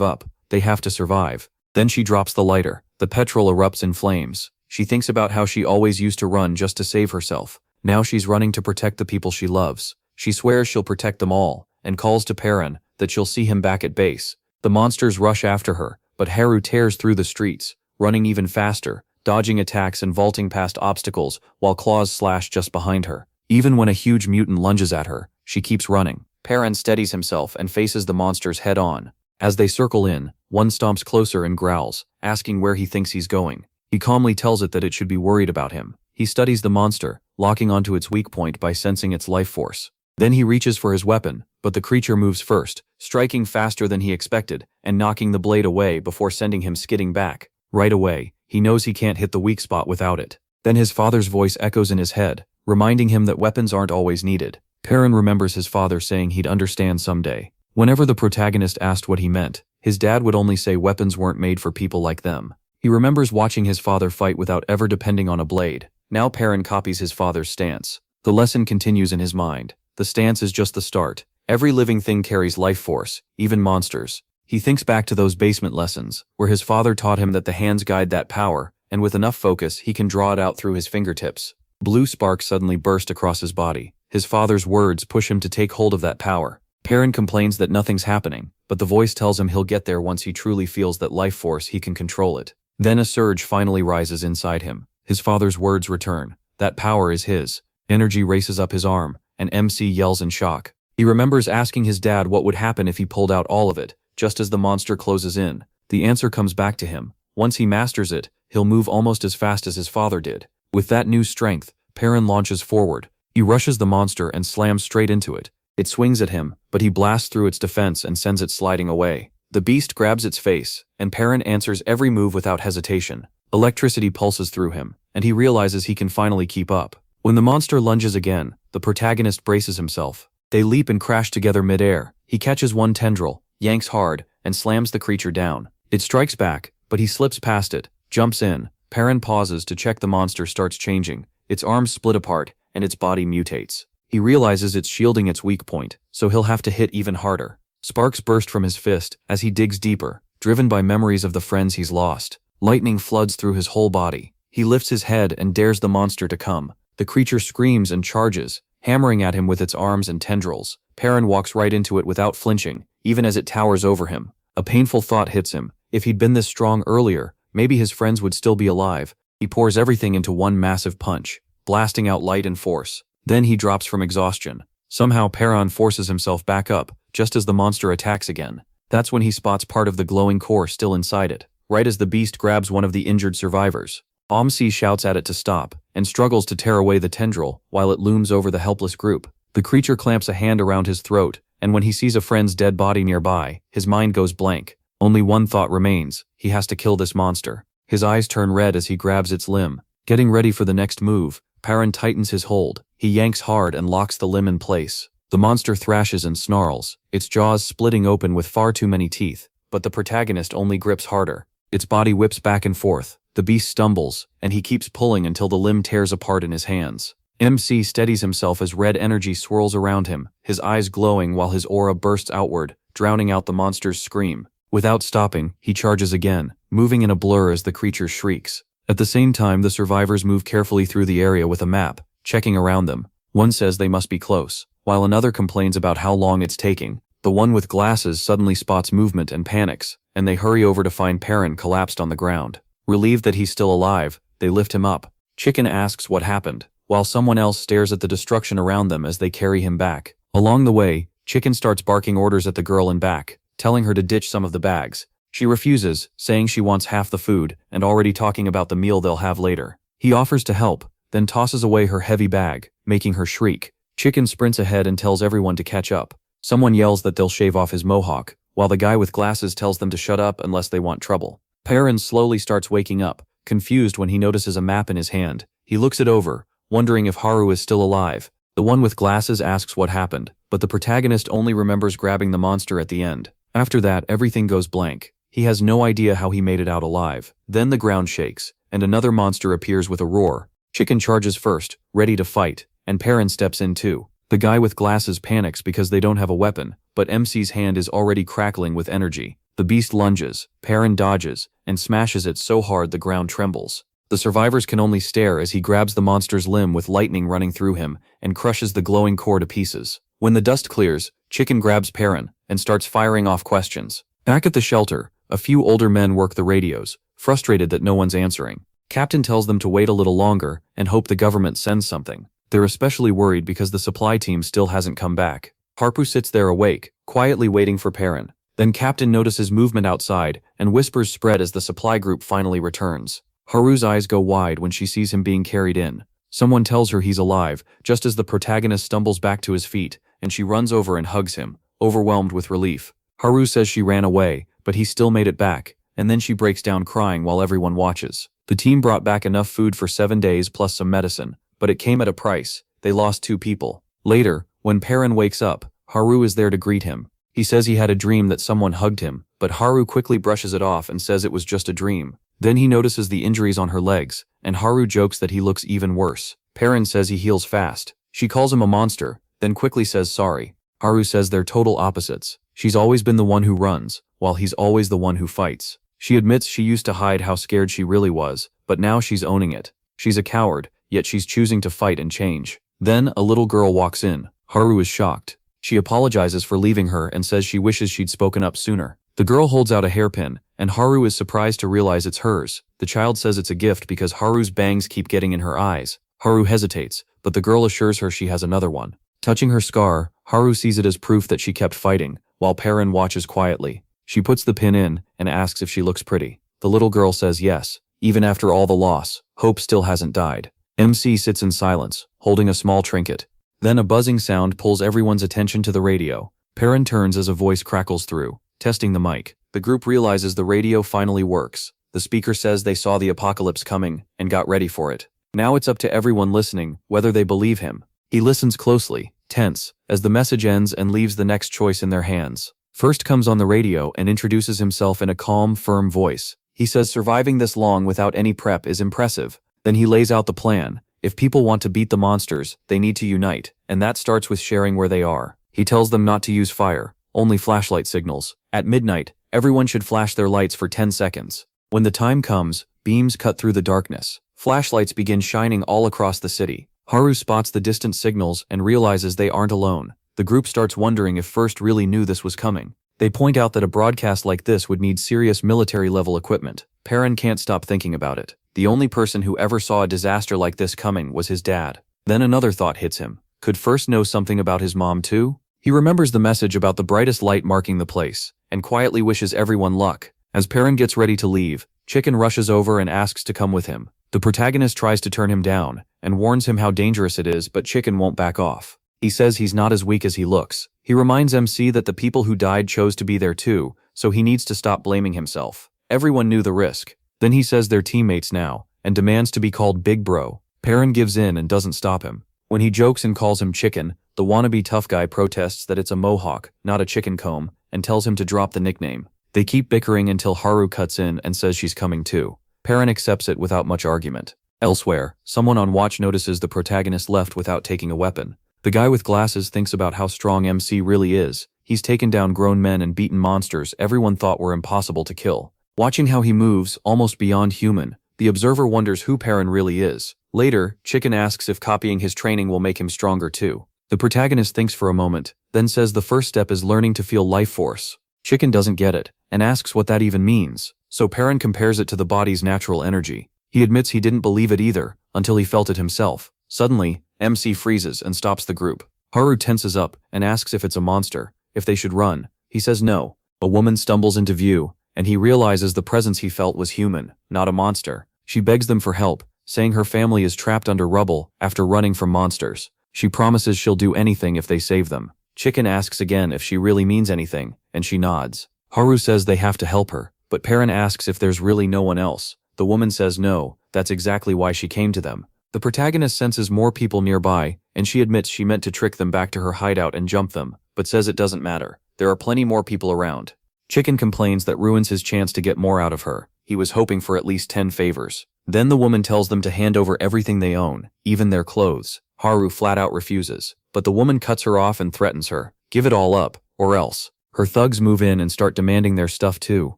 up. They have to survive. Then she drops the lighter. The petrol erupts in flames. She thinks about how she always used to run just to save herself. Now she's running to protect the people she loves. She swears she'll protect them all, and calls to Perrin that she'll see him back at base. The monsters rush after her, but Haru tears through the streets, running even faster, dodging attacks and vaulting past obstacles while claws slash just behind her. Even when a huge mutant lunges at her, she keeps running. Perrin steadies himself and faces the monsters head on. As they circle in, one stomps closer and growls, asking where he thinks he's going. He calmly tells it that it should be worried about him. He studies the monster, locking onto its weak point by sensing its life force. Then he reaches for his weapon, but the creature moves first, striking faster than he expected and knocking the blade away before sending him skidding back. Right away, he knows he can't hit the weak spot without it. Then his father's voice echoes in his head, reminding him that weapons aren't always needed. Perrin remembers his father saying he'd understand someday. Whenever the protagonist asked what he meant, his dad would only say weapons weren't made for people like them. He remembers watching his father fight without ever depending on a blade. Now Perrin copies his father's stance. The lesson continues in his mind. The stance is just the start. Every living thing carries life force, even monsters. He thinks back to those basement lessons, where his father taught him that the hands guide that power, and with enough focus he can draw it out through his fingertips. Blue sparks suddenly burst across his body. His father's words push him to take hold of that power. Perrin complains that nothing's happening, but the voice tells him he'll get there once he truly feels that life force he can control it. Then a surge finally rises inside him. His father's words return. That power is his. Energy races up his arm, and MC yells in shock. He remembers asking his dad what would happen if he pulled out all of it, just as the monster closes in. The answer comes back to him. Once he masters it, he'll move almost as fast as his father did. With that new strength, Perrin launches forward. He rushes the monster and slams straight into it. It swings at him, but he blasts through its defense and sends it sliding away. The beast grabs its face, and Perrin answers every move without hesitation. Electricity pulses through him, and he realizes he can finally keep up. When the monster lunges again, the protagonist braces himself. They leap and crash together mid-air. He catches one tendril, yanks hard, and slams the creature down. It strikes back, but he slips past it, jumps in. Perrin pauses to check the monster starts changing. Its arms split apart, and its body mutates. He realizes it's shielding its weak point, so he'll have to hit even harder. Sparks burst from his fist as he digs deeper, driven by memories of the friends he's lost. Lightning floods through his whole body. He lifts his head and dares the monster to come. The creature screams and charges, hammering at him with its arms and tendrils. Perrin walks right into it without flinching, even as it towers over him. A painful thought hits him. If he'd been this strong earlier, maybe his friends would still be alive. He pours everything into one massive punch, blasting out light and force. Then he drops from exhaustion. Somehow Perrin forces himself back up, just as the monster attacks again. That's when he spots part of the glowing core still inside it, right as the beast grabs one of the injured survivors. Omsi shouts at it to stop, and struggles to tear away the tendril while it looms over the helpless group. The creature clamps a hand around his throat, and when he sees a friend's dead body nearby, his mind goes blank. Only one thought remains: he has to kill this monster. His eyes turn red as he grabs its limb. Getting ready for the next move, Perrin tightens his hold. He yanks hard and locks the limb in place. The monster thrashes and snarls, its jaws splitting open with far too many teeth, but the protagonist only grips harder. Its body whips back and forth. The beast stumbles, and he keeps pulling until the limb tears apart in his hands. MC steadies himself as red energy swirls around him, his eyes glowing while his aura bursts outward, drowning out the monster's scream. Without stopping, he charges again, moving in a blur as the creature shrieks. At the same time, the survivors move carefully through the area with a map, checking around them. One says they must be close, while another complains about how long it's taking. The one with glasses suddenly spots movement and panics, and they hurry over to find Perrin collapsed on the ground. Relieved that he's still alive, they lift him up. Chicken asks what happened, while someone else stares at the destruction around them as they carry him back. Along the way, Chicken starts barking orders at the girl in back, telling her to ditch some of the bags. She refuses, saying she wants half the food, and already talking about the meal they'll have later. He offers to help, then tosses away her heavy bag, making her shriek. Chicken sprints ahead and tells everyone to catch up. Someone yells that they'll shave off his mohawk, while the guy with glasses tells them to shut up unless they want trouble. Perrin slowly starts waking up, confused when he notices a map in his hand. He looks it over, wondering if Haru is still alive. The one with glasses asks what happened, but the protagonist only remembers grabbing the monster at the end. After that, everything goes blank. He has no idea how he made it out alive. Then the ground shakes, and another monster appears with a roar. Chicken charges first, ready to fight, and Perrin steps in too. The guy with glasses panics because they don't have a weapon, but MC's hand is already crackling with energy. The beast lunges, Perrin dodges, and smashes it so hard the ground trembles. The survivors can only stare as he grabs the monster's limb with lightning running through him and crushes the glowing core to pieces. When the dust clears, Chicken grabs Perrin and starts firing off questions. Back at the shelter, a few older men work the radios, frustrated that no one's answering. Captain tells them to wait a little longer and hope the government sends something. They're especially worried because the supply team still hasn't come back. Harpu sits there awake, quietly waiting for Perrin. Then Captain notices movement outside and whispers spread as the supply group finally returns. Haru's eyes go wide when she sees him being carried in. Someone tells her he's alive, just as the protagonist stumbles back to his feet, and she runs over and hugs him, overwhelmed with relief. Haru says she ran away, but he still made it back, and then she breaks down crying while everyone watches. The team brought back enough food for 7 days plus some medicine, but it came at a price. They lost 2 people. Later, when Perrin wakes up, Haru is there to greet him. He says he had a dream that someone hugged him, but Haru quickly brushes it off and says it was just a dream. Then he notices the injuries on her legs, and Haru jokes that he looks even worse. Perrin says he heals fast. She calls him a monster, then quickly says sorry. Haru says they're total opposites. She's always been the one who runs, while he's always the one who fights. She admits she used to hide how scared she really was, but now she's owning it. She's a coward, yet she's choosing to fight and change. Then a little girl walks in. Haru is shocked. She apologizes for leaving her and says she wishes she'd spoken up sooner. The girl holds out a hairpin, and Haru is surprised to realize it's hers. The child says it's a gift because Haru's bangs keep getting in her eyes. Haru hesitates, but the girl assures her she has another one. Touching her scar, Haru sees it as proof that she kept fighting, while Perrin watches quietly. She puts the pin in and asks if she looks pretty. The little girl says yes. Even after all the loss, hope still hasn't died. MC sits in silence, holding a small trinket. Then a buzzing sound pulls everyone's attention to the radio. Perrin turns as a voice crackles through, testing the mic. The group realizes the radio finally works. The speaker says they saw the apocalypse coming and got ready for it. Now it's up to everyone listening whether they believe him. He listens closely, tense, as the message ends and leaves the next choice in their hands. First comes on the radio and introduces himself in a calm, firm voice. He says surviving this long without any prep is impressive. Then he lays out the plan. If people want to beat the monsters, they need to unite, and that starts with sharing where they are. He tells them not to use fire, only flashlight signals. At midnight, everyone should flash their lights for 10 seconds. When the time comes, beams cut through the darkness. Flashlights begin shining all across the city. Haru spots the distant signals and realizes they aren't alone. The group starts wondering if First really knew this was coming. They point out that a broadcast like this would need serious military-level equipment. Perrin can't stop thinking about it. The only person who ever saw a disaster like this coming was his dad. Then another thought hits him. Could First know something about his mom too? He remembers the message about the brightest light marking the place, and quietly wishes everyone luck. As Perrin gets ready to leave, Chicken rushes over and asks to come with him. The protagonist tries to turn him down, and warns him how dangerous it is, but Chicken won't back off. He says he's not as weak as he looks. He reminds MC that the people who died chose to be there too, so he needs to stop blaming himself. Everyone knew the risk. Then he says they're teammates now, and demands to be called Big Bro. Perrin gives in and doesn't stop him. When he jokes and calls him Chicken, the wannabe tough guy protests that it's a mohawk, not a chicken comb, and tells him to drop the nickname. They keep bickering until Haru cuts in and says she's coming too. Perrin accepts it without much argument. Elsewhere, someone on watch notices the protagonist left without taking a weapon. The guy with glasses thinks about how strong MC really is. He's taken down grown men and beaten monsters everyone thought were impossible to kill. Watching how he moves, almost beyond human, the observer wonders who Perrin really is. Later, Chicken asks if copying his training will make him stronger too. The protagonist thinks for a moment, then says the first step is learning to feel life force. Chicken doesn't get it, and asks what that even means, so Perrin compares it to the body's natural energy. He admits he didn't believe it either, until he felt it himself. Suddenly, MC freezes and stops the group. Haru tenses up and asks if it's a monster, if they should run. He says no. A woman stumbles into view, and he realizes the presence he felt was human, not a monster. She begs them for help, saying her family is trapped under rubble after running from monsters. She promises she'll do anything if they save them. Chicken asks again if she really means anything, and she nods. Haru says they have to help her, but Perrin asks if there's really no one else. The woman says no, that's exactly why she came to them. The protagonist senses more people nearby, and she admits she meant to trick them back to her hideout and jump them, but says it doesn't matter. There are plenty more people around. Chicken complains that ruins his chance to get more out of her. He was hoping for at least 10 favors. Then the woman tells them to hand over everything they own, even their clothes. Haru flat out refuses, but the woman cuts her off and threatens her. Give it all up, or else. Her thugs move in and start demanding their stuff too.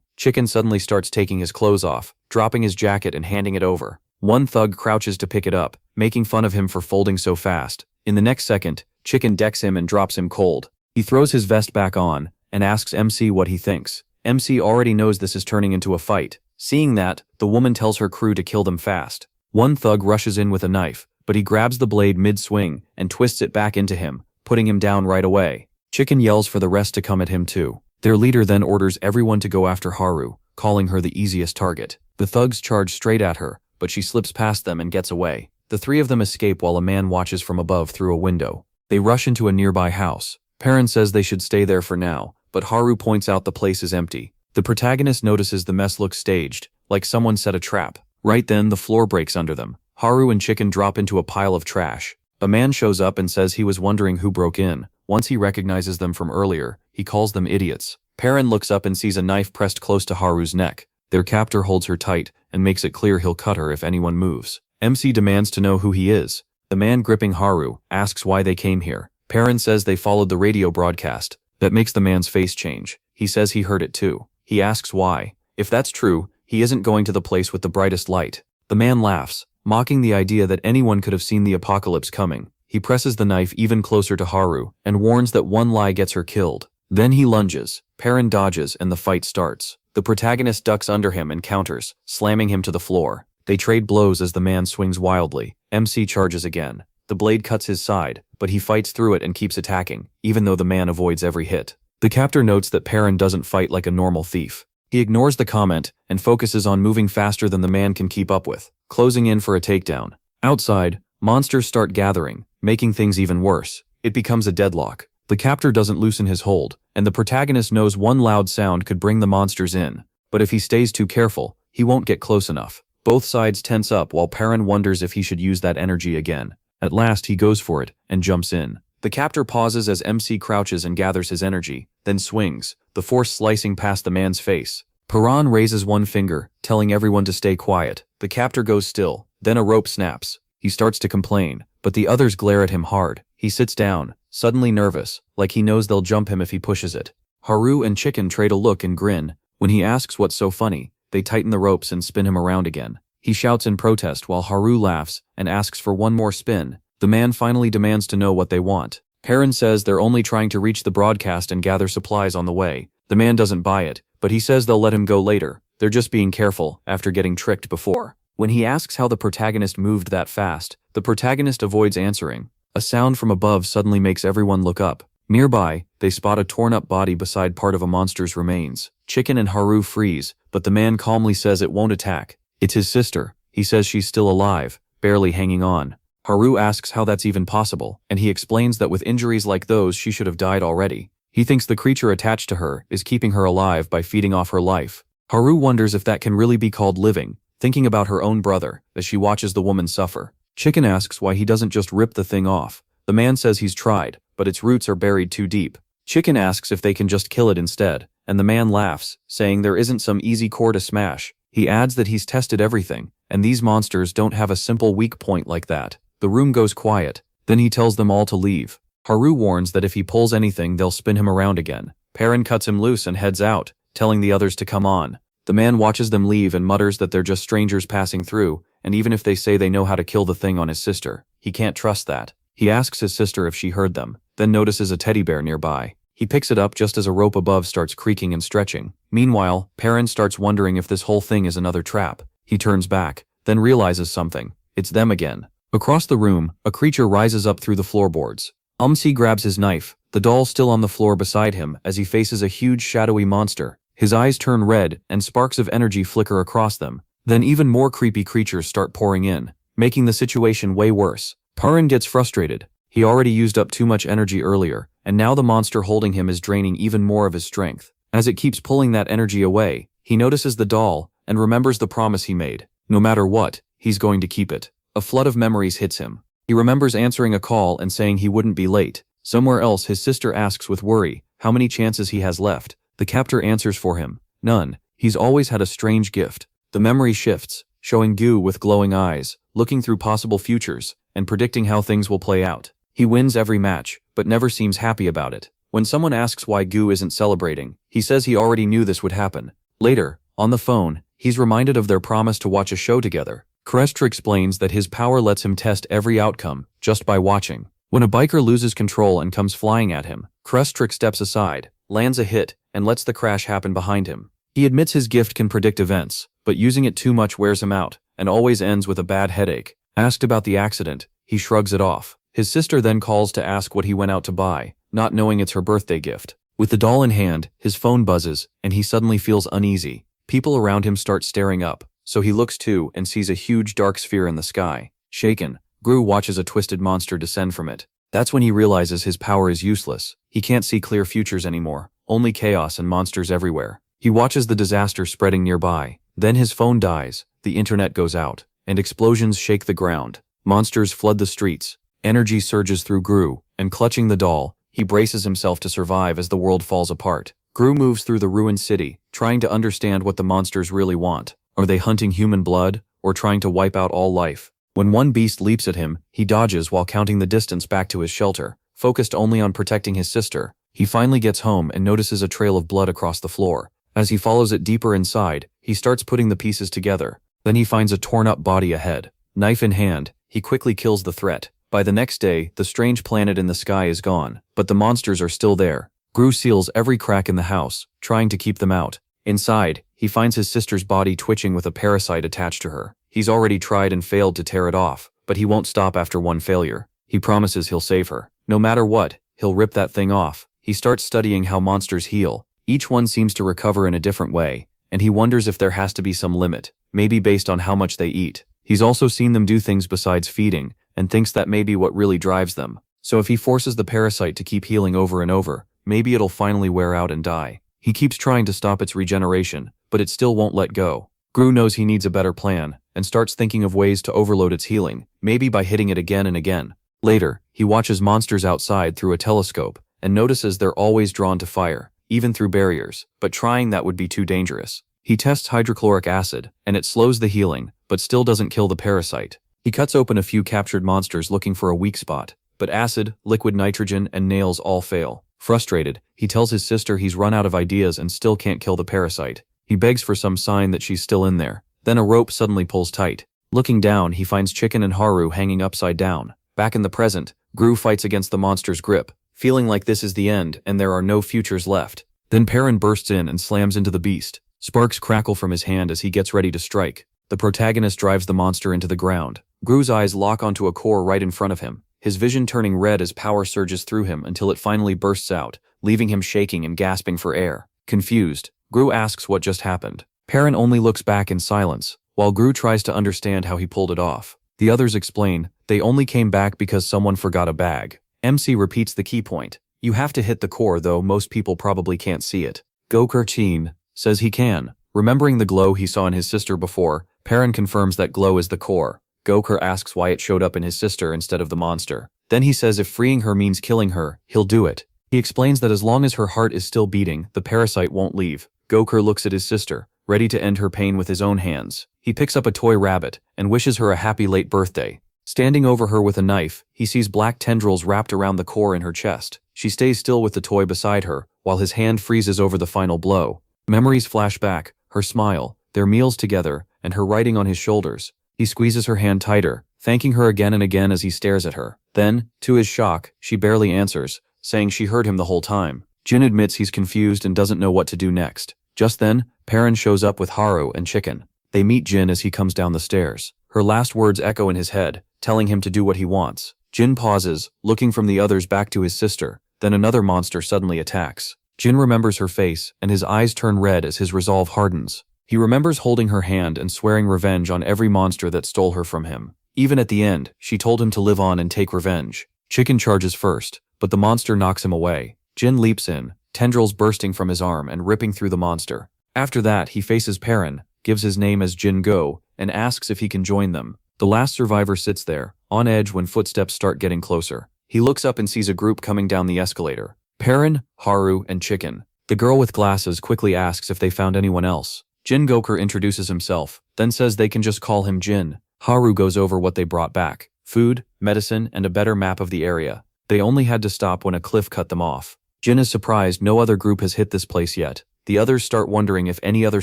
Chicken suddenly starts taking his clothes off, dropping his jacket and handing it over. One thug crouches to pick it up, making fun of him for folding so fast. In the next second, Chicken decks him and drops him cold. He throws his vest back on, and asks MC what he thinks. MC already knows this is turning into a fight. Seeing that, the woman tells her crew to kill them fast. One thug rushes in with a knife, but he grabs the blade mid-swing and twists it back into him, putting him down right away. Chicken yells for the rest to come at him too. Their leader then orders everyone to go after Haru, calling her the easiest target. The thugs charge straight at her, but she slips past them and gets away. The three of them escape while a man watches from above through a window. They rush into a nearby house. Perrin says they should stay there for now, but Haru points out the place is empty. The protagonist notices the mess looks staged, like someone set a trap. Right then, the floor breaks under them. Haru and Chicken drop into a pile of trash. A man shows up and says he was wondering who broke in. Once he recognizes them from earlier, he calls them idiots. Perrin looks up and sees a knife pressed close to Haru's neck. Their captor holds her tight and makes it clear he'll cut her if anyone moves. MC demands to know who he is. The man gripping Haru asks why they came here. Perrin says they followed the radio broadcast. That makes the man's face change. He says he heard it too. He asks why. If that's true, he isn't going to the place with the brightest light. The man laughs, mocking the idea that anyone could have seen the apocalypse coming. He presses the knife even closer to Haru and warns that one lie gets her killed. Then he lunges. Perrin dodges and the fight starts. The protagonist ducks under him and counters, slamming him to the floor. They trade blows as the man swings wildly. MC charges again. The blade cuts his side, but he fights through it and keeps attacking, even though the man avoids every hit. The captor notes that Perrin doesn't fight like a normal thief. He ignores the comment and focuses on moving faster than the man can keep up with, closing in for a takedown. Outside, monsters start gathering, making things even worse. It becomes a deadlock. The captor doesn't loosen his hold, and the protagonist knows one loud sound could bring the monsters in. But if he stays too careful, he won't get close enough. Both sides tense up while Perrin wonders if he should use that energy again. At last he goes for it and jumps in. The captor pauses as MC crouches and gathers his energy, then swings, the force slicing past the man's face. Perrin raises one finger, telling everyone to stay quiet. The captor goes still, then a rope snaps. He starts to complain, but the others glare at him hard. He sits down, suddenly nervous, like he knows they'll jump him if he pushes it. Haru and Chicken trade a look and grin. When he asks what's so funny, they tighten the ropes and spin him around again. He shouts in protest while Haru laughs and asks for one more spin. The man finally demands to know what they want. Perrin says they're only trying to reach the broadcast and gather supplies on the way. The man doesn't buy it, but he says they'll let him go later. They're just being careful after getting tricked before. When he asks how the protagonist moved that fast, the protagonist avoids answering. A sound from above suddenly makes everyone look up. Nearby, they spot a torn-up body beside part of a monster's remains. Chicken and Haru freeze, but the man calmly says it won't attack. It's his sister. He says she's still alive, barely hanging on. Haru asks how that's even possible, and he explains that with injuries like those she should have died already. He thinks the creature attached to her is keeping her alive by feeding off her life. Haru wonders if that can really be called living, thinking about her own brother as she watches the woman suffer. Chicken asks why he doesn't just rip the thing off. The man says he's tried, but its roots are buried too deep. Chicken asks if they can just kill it instead, and the man laughs, saying there isn't some easy core to smash. He adds that he's tested everything, and these monsters don't have a simple weak point like that. The room goes quiet. Then he tells them all to leave. Haru warns that if he pulls anything, they'll spin him around again. Perrin cuts him loose and heads out, telling the others to come on. The man watches them leave and mutters that they're just strangers passing through, and even if they say they know how to kill the thing on his sister, he can't trust that. He asks his sister if she heard them, then notices a teddy bear nearby. He picks it up just as a rope above starts creaking and stretching. Meanwhile, Perrin starts wondering if this whole thing is another trap. He turns back, then realizes something. It's them again. Across the room, a creature rises up through the floorboards. MC grabs his knife, the doll still on the floor beside him as he faces a huge shadowy monster. His eyes turn red and sparks of energy flicker across them. Then even more creepy creatures start pouring in, making the situation way worse. Perrin gets frustrated. He already used up too much energy earlier, and now the monster holding him is draining even more of his strength. As it keeps pulling that energy away, he notices the doll and remembers the promise he made. No matter what, he's going to keep it. A flood of memories hits him. He remembers answering a call and saying he wouldn't be late. Somewhere else, his sister asks with worry how many chances he has left. The captor answers for him, none. He's always had a strange gift. The memory shifts, showing Gu with glowing eyes, looking through possible futures, and predicting how things will play out. He wins every match, but never seems happy about it. When someone asks why Gu isn't celebrating, he says he already knew this would happen. Later, on the phone, he's reminded of their promise to watch a show together. Crestre explains that his power lets him test every outcome, just by watching. When a biker loses control and comes flying at him, Crestre steps aside, lands a hit, and lets the crash happen behind him. He admits his gift can predict events, but using it too much wears him out, and always ends with a bad headache. Asked about the accident, he shrugs it off. His sister then calls to ask what he went out to buy, not knowing it's her birthday gift. With the doll in hand, his phone buzzes, and he suddenly feels uneasy. People around him start staring up, so he looks too and sees a huge dark sphere in the sky. Shaken, Gru watches a twisted monster descend from it. That's when he realizes his power is useless. He can't see clear futures anymore, only chaos and monsters everywhere. He watches the disaster spreading nearby. Then his phone dies, the internet goes out, and explosions shake the ground. Monsters flood the streets. Energy surges through Gru, and clutching the doll, he braces himself to survive as the world falls apart. Gru moves through the ruined city, trying to understand what the monsters really want. Are they hunting human blood, or trying to wipe out all life? When one beast leaps at him, he dodges while counting the distance back to his shelter, focused only on protecting his sister. He finally gets home and notices a trail of blood across the floor. As he follows it deeper inside, he starts putting the pieces together. Then he finds a torn-up body ahead. Knife in hand, he quickly kills the threat. By the next day, the strange planet in the sky is gone, but the monsters are still there. Gru seals every crack in the house, trying to keep them out. Inside, he finds his sister's body twitching with a parasite attached to her. He's already tried and failed to tear it off, but he won't stop after one failure. He promises he'll save her. No matter what, he'll rip that thing off. He starts studying how monsters heal. Each one seems to recover in a different way, and he wonders if there has to be some limit, maybe based on how much they eat. He's also seen them do things besides feeding, and thinks that may be what really drives them. So if he forces the parasite to keep healing over and over, maybe it'll finally wear out and die. He keeps trying to stop its regeneration, but it still won't let go. Gru knows he needs a better plan, and starts thinking of ways to overload its healing, maybe by hitting it again and again. Later, he watches monsters outside through a telescope, and notices they're always drawn to fire, even through barriers, but trying that would be too dangerous. He tests hydrochloric acid, and it slows the healing, but still doesn't kill the parasite. He cuts open a few captured monsters looking for a weak spot, but acid, liquid nitrogen, and nails all fail. Frustrated, he tells his sister he's run out of ideas and still can't kill the parasite. He begs for some sign that she's still in there. Then a rope suddenly pulls tight. Looking down, he finds Chicken and Haru hanging upside down. Back in the present, Gru fights against the monster's grip, feeling like this is the end and there are no futures left. Then Perrin bursts in and slams into the beast. Sparks crackle from his hand as he gets ready to strike. The protagonist drives the monster into the ground. Gru's eyes lock onto a core right in front of him, his vision turning red as power surges through him until it finally bursts out, leaving him shaking and gasping for air. Confused, Gru asks what just happened. Perrin only looks back in silence, while Gru tries to understand how he pulled it off. The others explain, they only came back because someone forgot a bag. MC repeats the key point. You have to hit the core, though most people probably can't see it. Gokar says he can. Remembering the glow he saw in his sister before, Perrin confirms that glow is the core. Gokar asks why it showed up in his sister instead of the monster. Then he says if freeing her means killing her, he'll do it. He explains that as long as her heart is still beating, the parasite won't leave. Gokar looks at his sister, ready to end her pain with his own hands. He picks up a toy rabbit and wishes her a happy late birthday. Standing over her with a knife, he sees black tendrils wrapped around the core in her chest. She stays still with the toy beside her, while his hand freezes over the final blow. Memories flash back, her smile, their meals together, and her writing on his shoulders. He squeezes her hand tighter, thanking her again and again as he stares at her. Then, to his shock, she barely answers, saying she heard him the whole time. Jin admits he's confused and doesn't know what to do next. Just then, Perrin shows up with Haru and Chicken. They meet Jin as he comes down the stairs. Her last words echo in his head, telling him to do what he wants. Jin pauses, looking from the others back to his sister. Then another monster suddenly attacks. Jin remembers her face, and his eyes turn red as his resolve hardens. He remembers holding her hand and swearing revenge on every monster that stole her from him. Even at the end, she told him to live on and take revenge. Chicken charges first, but the monster knocks him away. Jin leaps in, tendrils bursting from his arm and ripping through the monster. After that, he faces Perrin, gives his name as Jin Go, and asks if he can join them. The last survivor sits there, on edge when footsteps start getting closer. He looks up and sees a group coming down the escalator. Perrin, Haru, and Chicken. The girl with glasses quickly asks if they found anyone else. Jin Gokor introduces himself, then says they can just call him Jin. Haru goes over what they brought back: food, medicine, and a better map of the area. They only had to stop when a cliff cut them off. Jin is surprised no other group has hit this place yet. The others start wondering if any other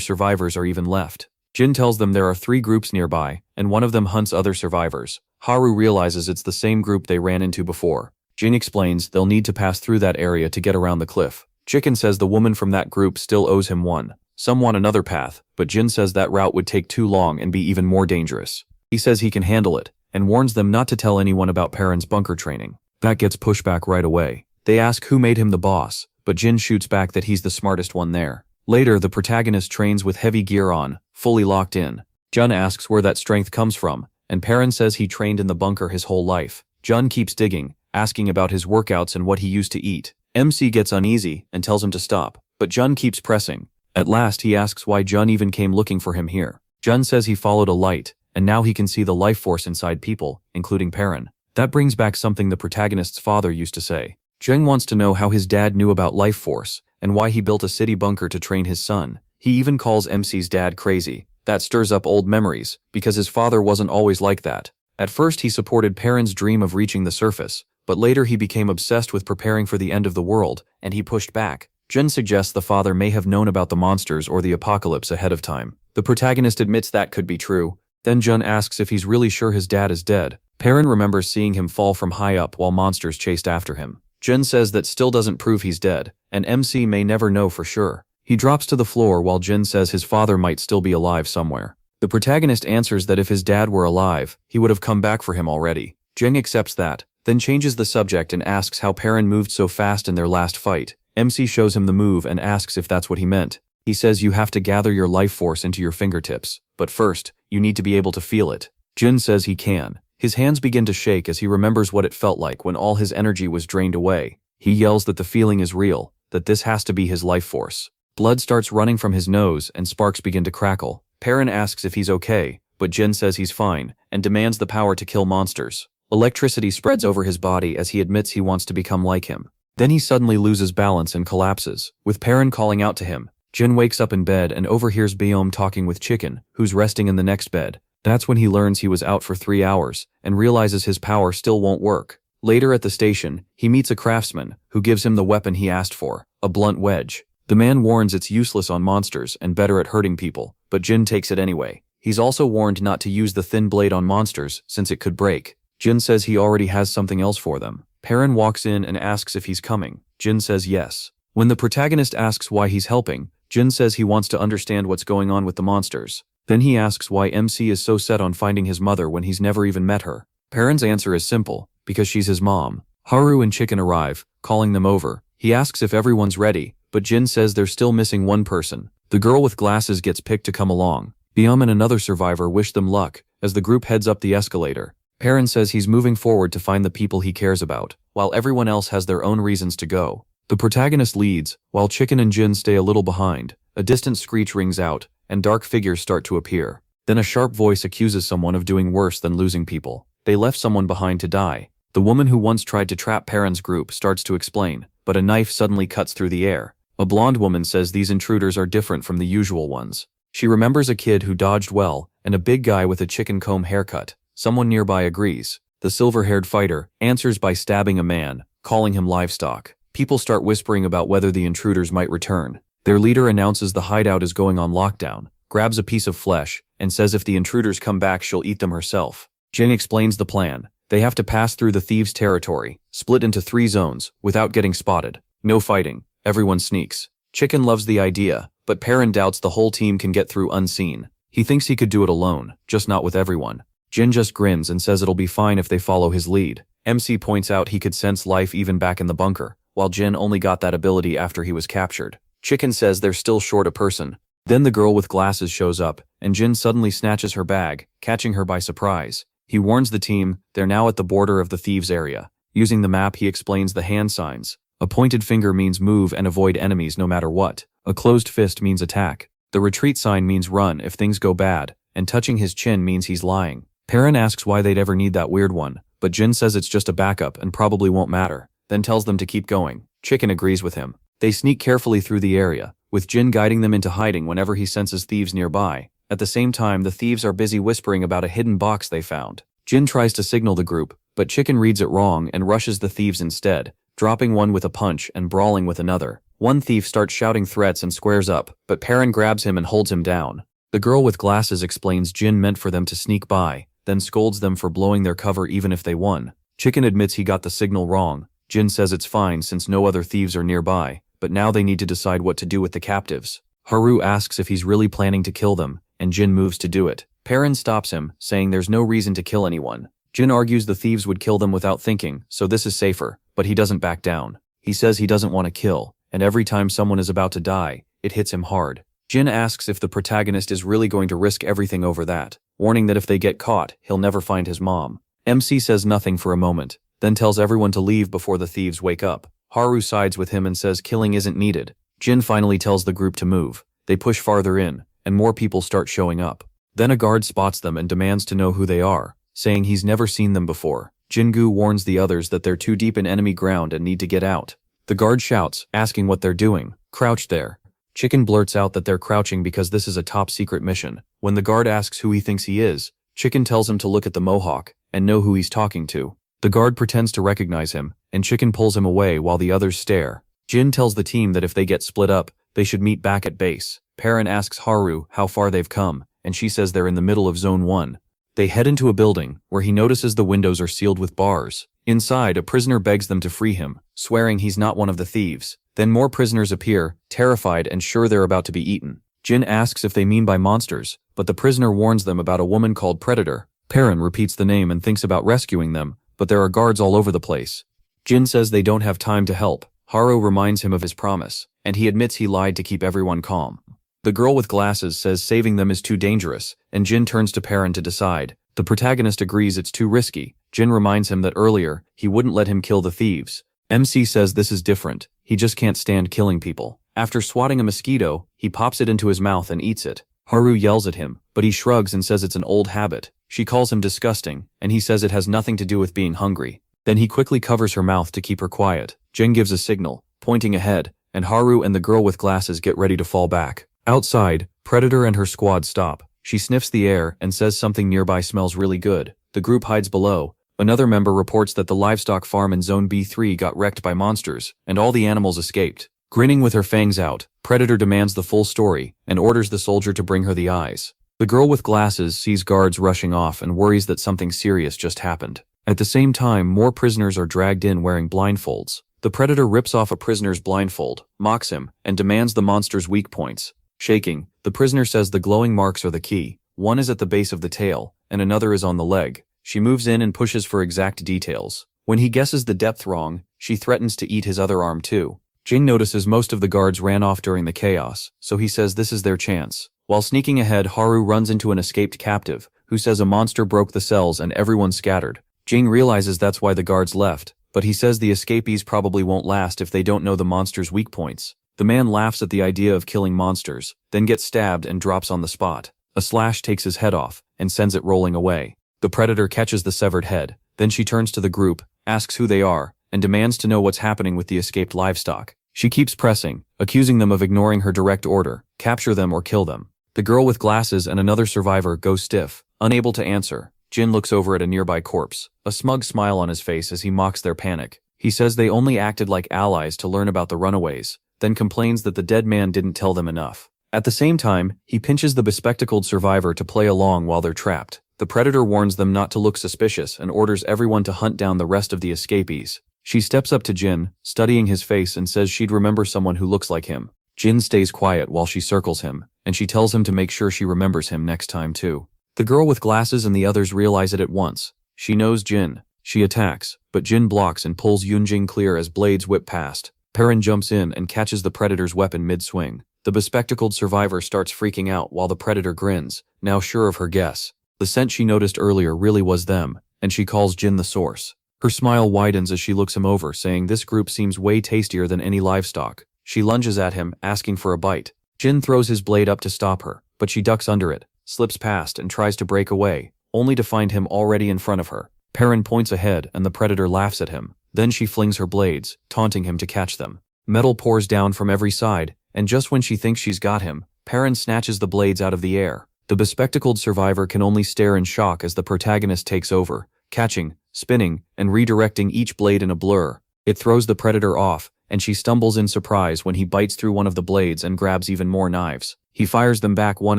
survivors are even left. Jin tells them there are 3 groups nearby, and one of them hunts other survivors. Haru realizes it's the same group they ran into before. Jin explains they'll need to pass through that area to get around the cliff. Chicken says the woman from that group still owes him one. Some want another path, but Jin says that route would take too long and be even more dangerous. He says he can handle it, and warns them not to tell anyone about Perrin's bunker training. That gets pushed back right away. They ask who made him the boss, but Jin shoots back that he's the smartest one there. Later, the protagonist trains with heavy gear on, fully locked in. Jun asks where that strength comes from, and Perrin says he trained in the bunker his whole life. Jun keeps digging, asking about his workouts and what he used to eat. MC gets uneasy and tells him to stop, but Jun keeps pressing. At last, he asks why Jun even came looking for him here. Jun says he followed a light, and now he can see the life force inside people, including Perrin. That brings back something the protagonist's father used to say. Jung wants to know how his dad knew about life force, and why he built a city bunker to train his son. He even calls MC's dad crazy. That stirs up old memories, because his father wasn't always like that. At first he supported Perrin's dream of reaching the surface, but later he became obsessed with preparing for the end of the world, and he pushed back. Jun suggests the father may have known about the monsters or the apocalypse ahead of time. The protagonist admits that could be true. Then Jun asks if he's really sure his dad is dead. Perrin remembers seeing him fall from high up while monsters chased after him. Jun says that still doesn't prove he's dead, and MC may never know for sure. He drops to the floor while Jin says his father might still be alive somewhere. The protagonist answers that if his dad were alive, he would have come back for him already. Jin accepts that, then changes the subject and asks how Perrin moved so fast in their last fight. MC shows him the move and asks if that's what he meant. He says you have to gather your life force into your fingertips, but first, you need to be able to feel it. Jin says he can. His hands begin to shake as he remembers what it felt like when all his energy was drained away. He yells that the feeling is real, that this has to be his life force. Blood starts running from his nose and sparks begin to crackle. Perrin asks if he's okay, but Jin says he's fine, and demands the power to kill monsters. Electricity spreads over his body as he admits he wants to become like him. Then he suddenly loses balance and collapses, with Perrin calling out to him. Jin wakes up in bed and overhears Biome talking with Chicken, who's resting in the next bed. That's when he learns he was out for 3 hours, and realizes his power still won't work. Later at the station, he meets a craftsman, who gives him the weapon he asked for, a blunt wedge. The man warns it's useless on monsters and better at hurting people, but Jin takes it anyway. He's also warned not to use the thin blade on monsters since it could break. Jin says he already has something else for them. Perrin walks in and asks if he's coming. Jin says yes. When the protagonist asks why he's helping, Jin says he wants to understand what's going on with the monsters. Then he asks why MC is so set on finding his mother when he's never even met her. Perrin's answer is simple, because she's his mom. Haru and Chicken arrive, calling them over. He asks if everyone's ready, but Jin says they're still missing one person. The girl with glasses gets picked to come along. Biome and another survivor wish them luck, as the group heads up the escalator. Perrin says he's moving forward to find the people he cares about, while everyone else has their own reasons to go. The protagonist leads, while Chicken and Jin stay a little behind. A distant screech rings out, and dark figures start to appear. Then a sharp voice accuses someone of doing worse than losing people. They left someone behind to die. The woman who once tried to trap Perrin's group starts to explain, but a knife suddenly cuts through the air. A blonde woman says these intruders are different from the usual ones. She remembers a kid who dodged well, and a big guy with a chicken comb haircut. Someone nearby agrees. The silver-haired fighter answers by stabbing a man, calling him livestock. People start whispering about whether the intruders might return. Their leader announces the hideout is going on lockdown, grabs a piece of flesh, and says if the intruders come back she'll eat them herself. Jin explains the plan. They have to pass through the thieves' territory, split into 3 zones, without getting spotted. No fighting. Everyone sneaks. Chicken loves the idea, but Perrin doubts the whole team can get through unseen. He thinks he could do it alone, just not with everyone. Jin just grins and says it'll be fine if they follow his lead. MC points out he could sense life even back in the bunker, while Jin only got that ability after he was captured. Chicken says they're still short a person. Then the girl with glasses shows up, and Jin suddenly snatches her bag, catching her by surprise. He warns the team they're now at the border of the thieves' area. Using the map, he explains the hand signs. A pointed finger means move and avoid enemies no matter what. A closed fist means attack. The retreat sign means run if things go bad, and touching his chin means he's lying. Perrin asks why they'd ever need that weird one, but Jin says it's just a backup and probably won't matter, then tells them to keep going. Chicken agrees with him. They sneak carefully through the area, with Jin guiding them into hiding whenever he senses thieves nearby. At the same time, the thieves are busy whispering about a hidden box they found. Jin tries to signal the group, but Chicken reads it wrong and rushes the thieves instead, dropping one with a punch and brawling with another. One thief starts shouting threats and squares up, but Perrin grabs him and holds him down. The girl with glasses explains Jin meant for them to sneak by, then scolds them for blowing their cover even if they won. Chicken admits he got the signal wrong. Jin says it's fine since no other thieves are nearby, but now they need to decide what to do with the captives. Haru asks if he's really planning to kill them, and Jin moves to do it. Perrin stops him, saying there's no reason to kill anyone. Jin argues the thieves would kill them without thinking, so this is safer, but he doesn't back down. He says he doesn't want to kill, and every time someone is about to die, it hits him hard. Jin asks if the protagonist is really going to risk everything over that, warning that if they get caught, he'll never find his mom. MC says nothing for a moment, then tells everyone to leave before the thieves wake up. Haru sides with him and says killing isn't needed. Jin finally tells the group to move. They push farther in, and more people start showing up. Then a guard spots them and demands to know who they are, saying he's never seen them before. Jingu warns the others that they're too deep in enemy ground and need to get out. The guard shouts, asking what they're doing. Crouched there. Chicken blurts out that they're crouching because this is a top-secret mission. When the guard asks who he thinks he is, Chicken tells him to look at the mohawk and know who he's talking to. The guard pretends to recognize him, and Chicken pulls him away while the others stare. Jin tells the team that if they get split up, they should meet back at base. Perrin asks Haru how far they've come, and she says they're in the middle of Zone 1. They head into a building, where he notices the windows are sealed with bars. Inside, a prisoner begs them to free him, swearing he's not one of the thieves. Then more prisoners appear, terrified and sure they're about to be eaten. Jin asks if they mean by monsters, but the prisoner warns them about a woman called Predator. Perrin repeats the name and thinks about rescuing them, but there are guards all over the place. Jin says they don't have time to help. Haru reminds him of his promise, and he admits he lied to keep everyone calm. The girl with glasses says saving them is too dangerous, and Jin turns to Perrin to decide. The protagonist agrees it's too risky. Jin reminds him that earlier, he wouldn't let him kill the thieves. MC says this is different. He just can't stand killing people. After swatting a mosquito, he pops it into his mouth and eats it. Haru yells at him, but he shrugs and says it's an old habit. She calls him disgusting, and he says it has nothing to do with being hungry. Then he quickly covers her mouth to keep her quiet. Jin gives a signal, pointing ahead, and Haru and the girl with glasses get ready to fall back. Outside, Predator and her squad stop. She sniffs the air and says something nearby smells really good. The group hides below. Another member reports that the livestock farm in Zone B3 got wrecked by monsters, and all the animals escaped. Grinning with her fangs out, Predator demands the full story and orders the soldier to bring her the eyes. The girl with glasses sees guards rushing off and worries that something serious just happened. At the same time, more prisoners are dragged in wearing blindfolds. The Predator rips off a prisoner's blindfold, mocks him, and demands the monster's weak points. Shaking, the prisoner says the glowing marks are the key. One is at the base of the tail, and another is on the leg. She moves in and pushes for exact details. When he guesses the depth wrong, she threatens to eat his other arm too. Jin notices most of the guards ran off during the chaos, so he says this is their chance. While sneaking ahead, Haru runs into an escaped captive, who says a monster broke the cells and everyone scattered. Jin realizes that's why the guards left, but he says the escapees probably won't last if they don't know the monster's weak points. The man laughs at the idea of killing monsters, then gets stabbed and drops on the spot. A slash takes his head off, and sends it rolling away. The Predator catches the severed head, then she turns to the group, asks who they are, and demands to know what's happening with the escaped livestock. She keeps pressing, accusing them of ignoring her direct order, capture them or kill them. The girl with glasses and another survivor go stiff, unable to answer. Jin looks over at a nearby corpse, a smug smile on his face as he mocks their panic. He says they only acted like allies to learn about the runaways, then complains that the dead man didn't tell them enough. At the same time, he pinches the bespectacled survivor to play along while they're trapped. The Predator warns them not to look suspicious and orders everyone to hunt down the rest of the escapees. She steps up to Jin, studying his face, and says she'd remember someone who looks like him. Jin stays quiet while she circles him, and she tells him to make sure she remembers him next time too. The girl with glasses and the others realize it at once. She knows Jin. She attacks, but Jin blocks and pulls Yunjing clear as blades whip past. Perrin jumps in and catches the Predator's weapon mid-swing. The bespectacled survivor starts freaking out while the Predator grins, now sure of her guess. The scent she noticed earlier really was them, and she calls Jin the source. Her smile widens as she looks him over, saying this group seems way tastier than any livestock. She lunges at him, asking for a bite. Jin throws his blade up to stop her, but she ducks under it, slips past and tries to break away, only to find him already in front of her. Perrin points ahead and the predator laughs at him. Then she flings her blades, taunting him to catch them. Metal pours down from every side, and just when she thinks she's got him, Perrin snatches the blades out of the air. The bespectacled survivor can only stare in shock as the protagonist takes over, catching, spinning, and redirecting each blade in a blur. It throws the predator off, and she stumbles in surprise when he bites through one of the blades and grabs even more knives. He fires them back one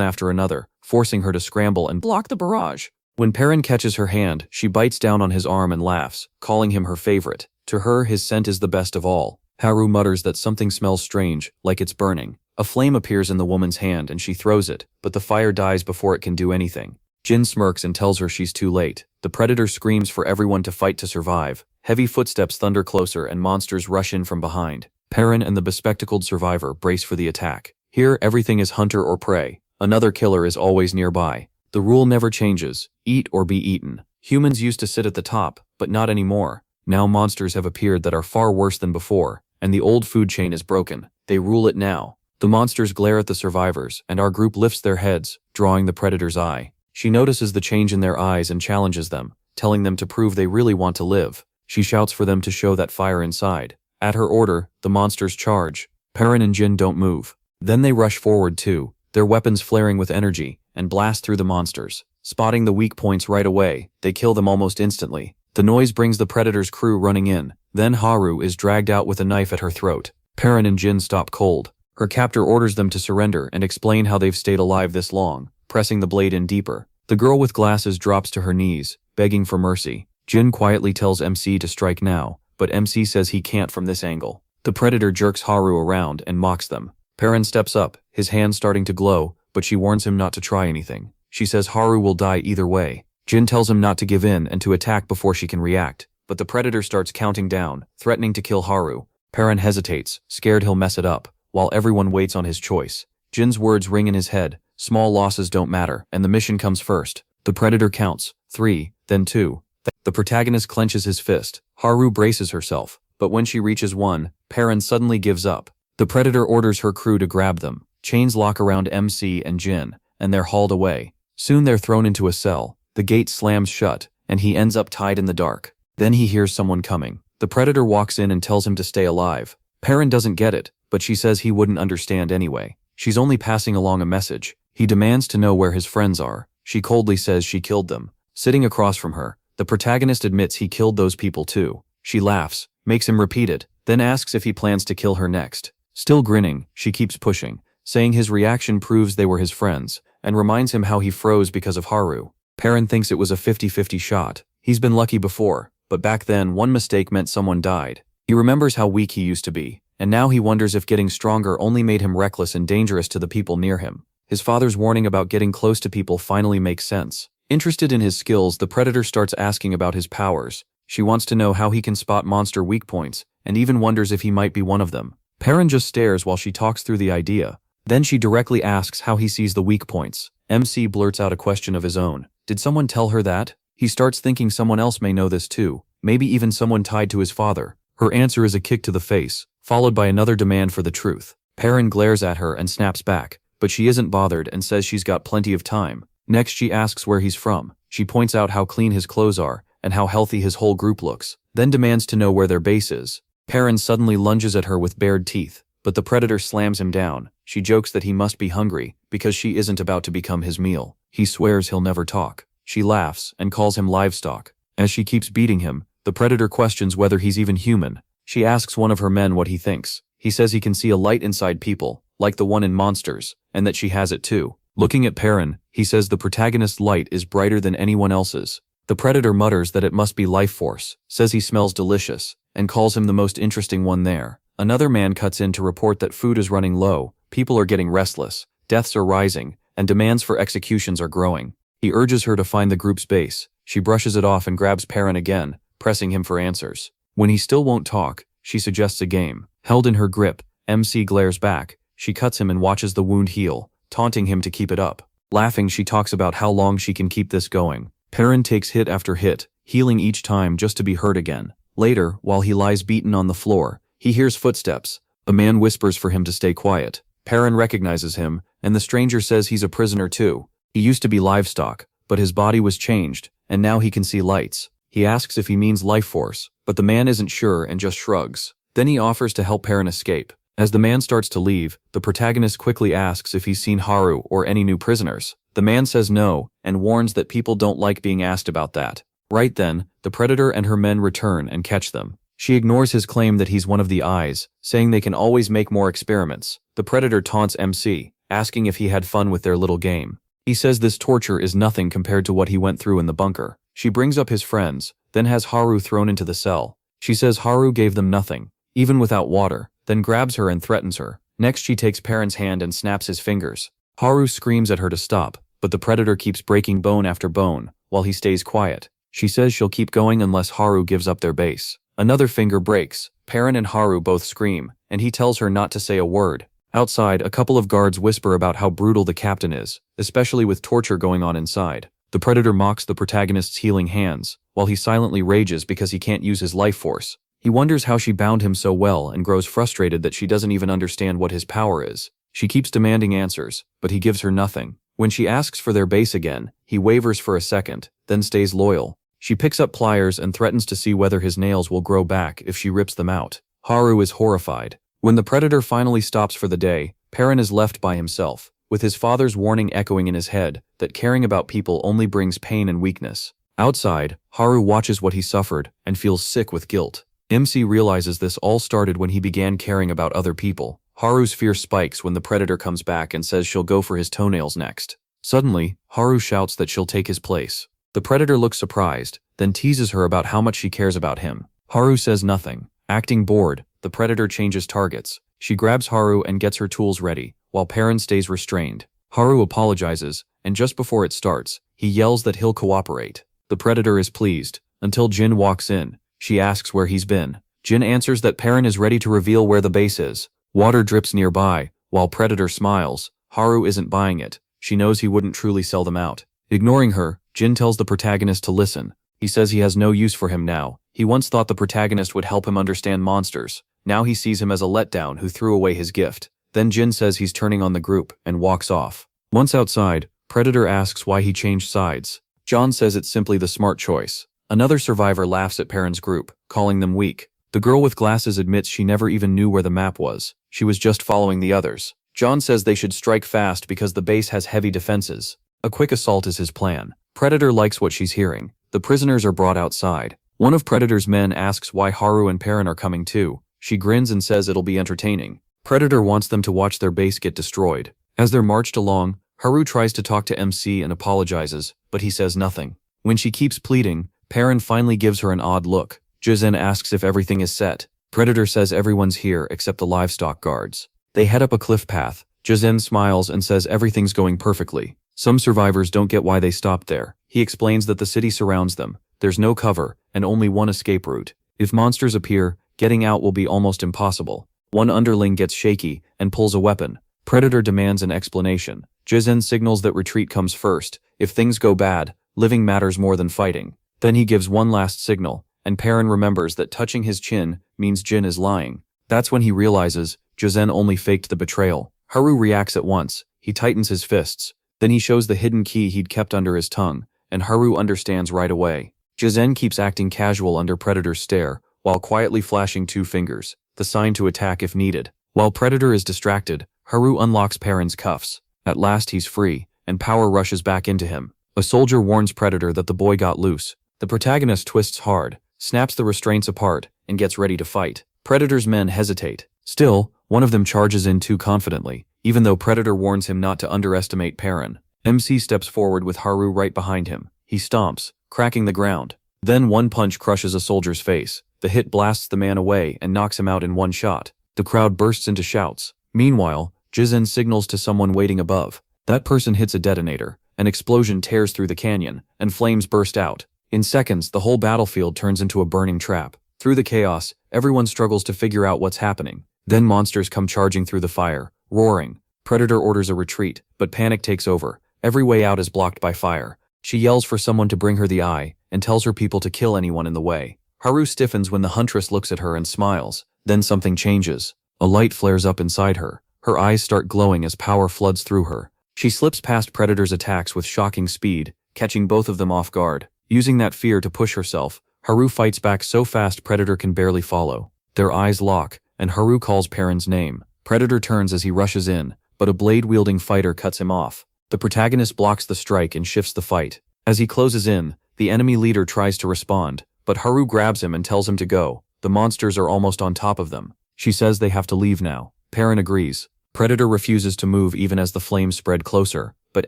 after another, forcing her to scramble and block the barrage. When Perrin catches her hand, she bites down on his arm and laughs, calling him her favorite. To her, his scent is the best of all. Haru mutters that something smells strange, like it's burning. A flame appears in the woman's hand and she throws it, but the fire dies before it can do anything. Jin smirks and tells her she's too late. The predator screams for everyone to fight to survive. Heavy footsteps thunder closer and monsters rush in from behind. Perrin and the bespectacled survivor brace for the attack. Here, everything is hunter or prey. Another killer is always nearby. The rule never changes: eat or be eaten. Humans used to sit at the top, but not anymore. Now monsters have appeared that are far worse than before, and the old food chain is broken. They rule it now. The monsters glare at the survivors, and our group lifts their heads, drawing the predator's eye. She notices the change in their eyes and challenges them, telling them to prove they really want to live. She shouts for them to show that fire inside. At her order, the monsters charge. Perrin and Jin don't move. Then they rush forward too, their weapons flaring with energy, and blast through the monsters. Spotting the weak points right away, they kill them almost instantly. The noise brings the predator's crew running in. Then Haru is dragged out with a knife at her throat. Perrin and Jin stop cold. Her captor orders them to surrender and explain how they've stayed alive this long, pressing the blade in deeper. The girl with glasses drops to her knees, begging for mercy. Jin quietly tells MC to strike now, but MC says he can't from this angle. The predator jerks Haru around and mocks them. Perrin steps up, his hand starting to glow, but she warns him not to try anything. She says Haru will die either way. Jin tells him not to give in and to attack before she can react, but the predator starts counting down, threatening to kill Haru. Perrin hesitates, scared he'll mess it up, while everyone waits on his choice. Jin's words ring in his head: small losses don't matter, and the mission comes first. The predator counts, 3, then 2. The protagonist clenches his fist. Haru braces herself, but when she reaches 1, Perrin suddenly gives up. The predator orders her crew to grab them. Chains lock around MC and Jin, and they're hauled away. Soon they're thrown into a cell. The gate slams shut, and he ends up tied in the dark. Then he hears someone coming. The predator walks in and tells him to stay alive. Perrin doesn't get it, but she says he wouldn't understand anyway. She's only passing along a message. He demands to know where his friends are. She coldly says she killed them. Sitting across from her, the protagonist admits he killed those people too. She laughs, makes him repeat it, then asks if he plans to kill her next. Still grinning, she keeps pushing, saying his reaction proves they were his friends, and reminds him how he froze because of Haru. Perrin thinks it was a 50-50 shot. He's been lucky before, but back then one mistake meant someone died. He remembers how weak he used to be, and now he wonders if getting stronger only made him reckless and dangerous to the people near him. His father's warning about getting close to people finally makes sense. Interested in his skills, the predator starts asking about his powers. She wants to know how he can spot monster weak points, and even wonders if he might be one of them. Perrin just stares while she talks through the idea. Then she directly asks how he sees the weak points. MC blurts out a question of his own. Did someone tell her that? He starts thinking someone else may know this too, maybe even someone tied to his father. Her answer is a kick to the face, followed by another demand for the truth. Perrin glares at her and snaps back, but she isn't bothered and says she's got plenty of time. Next she asks where he's from. She points out how clean his clothes are, and how healthy his whole group looks, then demands to know where their base is. Perrin suddenly lunges at her with bared teeth, but the predator slams him down. She jokes that he must be hungry, because she isn't about to become his meal. He swears he'll never talk. She laughs and calls him livestock. As she keeps beating him, the predator questions whether he's even human. She asks one of her men what he thinks. He says he can see a light inside people, like the one in monsters, and that she has it too. Looking at Perrin, he says the protagonist's light is brighter than anyone else's. The predator mutters that it must be life force, says he smells delicious, and calls him the most interesting one there. Another man cuts in to report that food is running low, people are getting restless, deaths are rising, and demands for executions are growing. He urges her to find the group's base. She brushes it off and grabs Perrin again, pressing him for answers. When he still won't talk, she suggests a game. Held in her grip, MC glares back. She cuts him and watches the wound heal, taunting him to keep it up. Laughing, she talks about how long she can keep this going. Perrin takes hit after hit, healing each time just to be hurt again. Later, while he lies beaten on the floor, he hears footsteps. A man whispers for him to stay quiet. Perrin recognizes him, and the stranger says he's a prisoner too. He used to be livestock, but his body was changed, and now he can see lights. He asks if he means life force, but the man isn't sure and just shrugs. Then he offers to help Perrin escape. As the man starts to leave, the protagonist quickly asks if he's seen Haru or any new prisoners. The man says no, and warns that people don't like being asked about that. Right then, the Predator and her men return and catch them. She ignores his claim that he's one of the eyes, saying they can always make more experiments. The Predator taunts MC, asking if he had fun with their little game. He says this torture is nothing compared to what he went through in the bunker. She brings up his friends, then has Haru thrown into the cell. She says Haru gave them nothing, even without water, then grabs her and threatens her. Next she takes Perrin's hand and snaps his fingers. Haru screams at her to stop, but the Predator keeps breaking bone after bone, while he stays quiet. She says she'll keep going unless Haru gives up their base. Another finger breaks. Perrin and Haru both scream, and he tells her not to say a word. Outside, a couple of guards whisper about how brutal the captain is, especially with torture going on inside. The Predator mocks the protagonist's healing hands, while he silently rages because he can't use his life force. He wonders how she bound him so well and grows frustrated that she doesn't even understand what his power is. She keeps demanding answers, but he gives her nothing. When she asks for their base again, he wavers for a second, then stays loyal. She picks up pliers and threatens to see whether his nails will grow back if she rips them out. Haru is horrified. When the Predator finally stops for the day, Perrin is left by himself, with his father's warning echoing in his head that caring about people only brings pain and weakness. Outside, Haru watches what he suffered and feels sick with guilt. MC realizes this all started when he began caring about other people. Haru's fear spikes when the Predator comes back and says she'll go for his toenails next. Suddenly, Haru shouts that she'll take his place. The Predator looks surprised, then teases her about how much she cares about him. Haru says nothing. Acting bored, the Predator changes targets. She grabs Haru and gets her tools ready, while Perrin stays restrained. Haru apologizes, and just before it starts, he yells that he'll cooperate. The Predator is pleased, until Jin walks in. She asks where he's been. Jin answers that Perrin is ready to reveal where the base is. Water drips nearby, while Predator smiles. Haru isn't buying it. She knows he wouldn't truly sell them out. Ignoring her, Jin tells the protagonist to listen. He says he has no use for him now. He once thought the protagonist would help him understand monsters. Now he sees him as a letdown who threw away his gift. Then Jin says he's turning on the group and walks off. Once outside, Predator asks why he changed sides. John says it's simply the smart choice. Another survivor laughs at Perrin's group, calling them weak. The girl with glasses admits she never even knew where the map was. She was just following the others. John says they should strike fast because the base has heavy defenses. A quick assault is his plan. Predator likes what she's hearing. The prisoners are brought outside. One of Predator's men asks why Haru and Perrin are coming too. She grins and says it'll be entertaining. Predator wants them to watch their base get destroyed. As they're marched along, Haru tries to talk to MC and apologizes, but he says nothing. When she keeps pleading, Perrin finally gives her an odd look. Jizen asks if everything is set. Predator says everyone's here except the livestock guards. They head up a cliff path. Jizen smiles and says everything's going perfectly. Some survivors don't get why they stopped there. He explains that the city surrounds them. There's no cover, and only one escape route. If monsters appear, getting out will be almost impossible. One underling gets shaky and pulls a weapon. Predator demands an explanation. Jizen signals that retreat comes first. If things go bad, living matters more than fighting. Then he gives one last signal, and Perrin remembers that touching his chin means Jin is lying. That's when he realizes Jizen only faked the betrayal. Haru reacts at once. He tightens his fists. Then he shows the hidden key he'd kept under his tongue, and Haru understands right away. Jizen keeps acting casual under Predator's stare, while quietly flashing two fingers, the sign to attack if needed. While Predator is distracted, Haru unlocks Perrin's cuffs. At last he's free, and power rushes back into him. A soldier warns Predator that the boy got loose. The protagonist twists hard, snaps the restraints apart, and gets ready to fight. Predator's men hesitate. Still, one of them charges in too confidently, even though Predator warns him not to underestimate Perrin. MC steps forward with Haru right behind him. He stomps, cracking the ground. Then one punch crushes a soldier's face. The hit blasts the man away and knocks him out in one shot. The crowd bursts into shouts. Meanwhile, Jizen signals to someone waiting above. That person hits a detonator. An explosion tears through the canyon, and flames burst out. In seconds, the whole battlefield turns into a burning trap. Through the chaos, everyone struggles to figure out what's happening. Then monsters come charging through the fire, roaring. Predator orders a retreat, but panic takes over. Every way out is blocked by fire. She yells for someone to bring her the eye, and tells her people to kill anyone in the way. Haru stiffens when the huntress looks at her and smiles. Then something changes. A light flares up inside her. Her eyes start glowing as power floods through her. She slips past Predator's attacks with shocking speed, catching both of them off guard. Using that fear to push herself, Haru fights back so fast Predator can barely follow. Their eyes lock, and Haru calls Perrin's name. Predator turns as he rushes in, but a blade-wielding fighter cuts him off. The protagonist blocks the strike and shifts the fight. As he closes in, the enemy leader tries to respond, but Haru grabs him and tells him to go. The monsters are almost on top of them. She says they have to leave now. Perrin agrees. Predator refuses to move even as the flames spread closer, but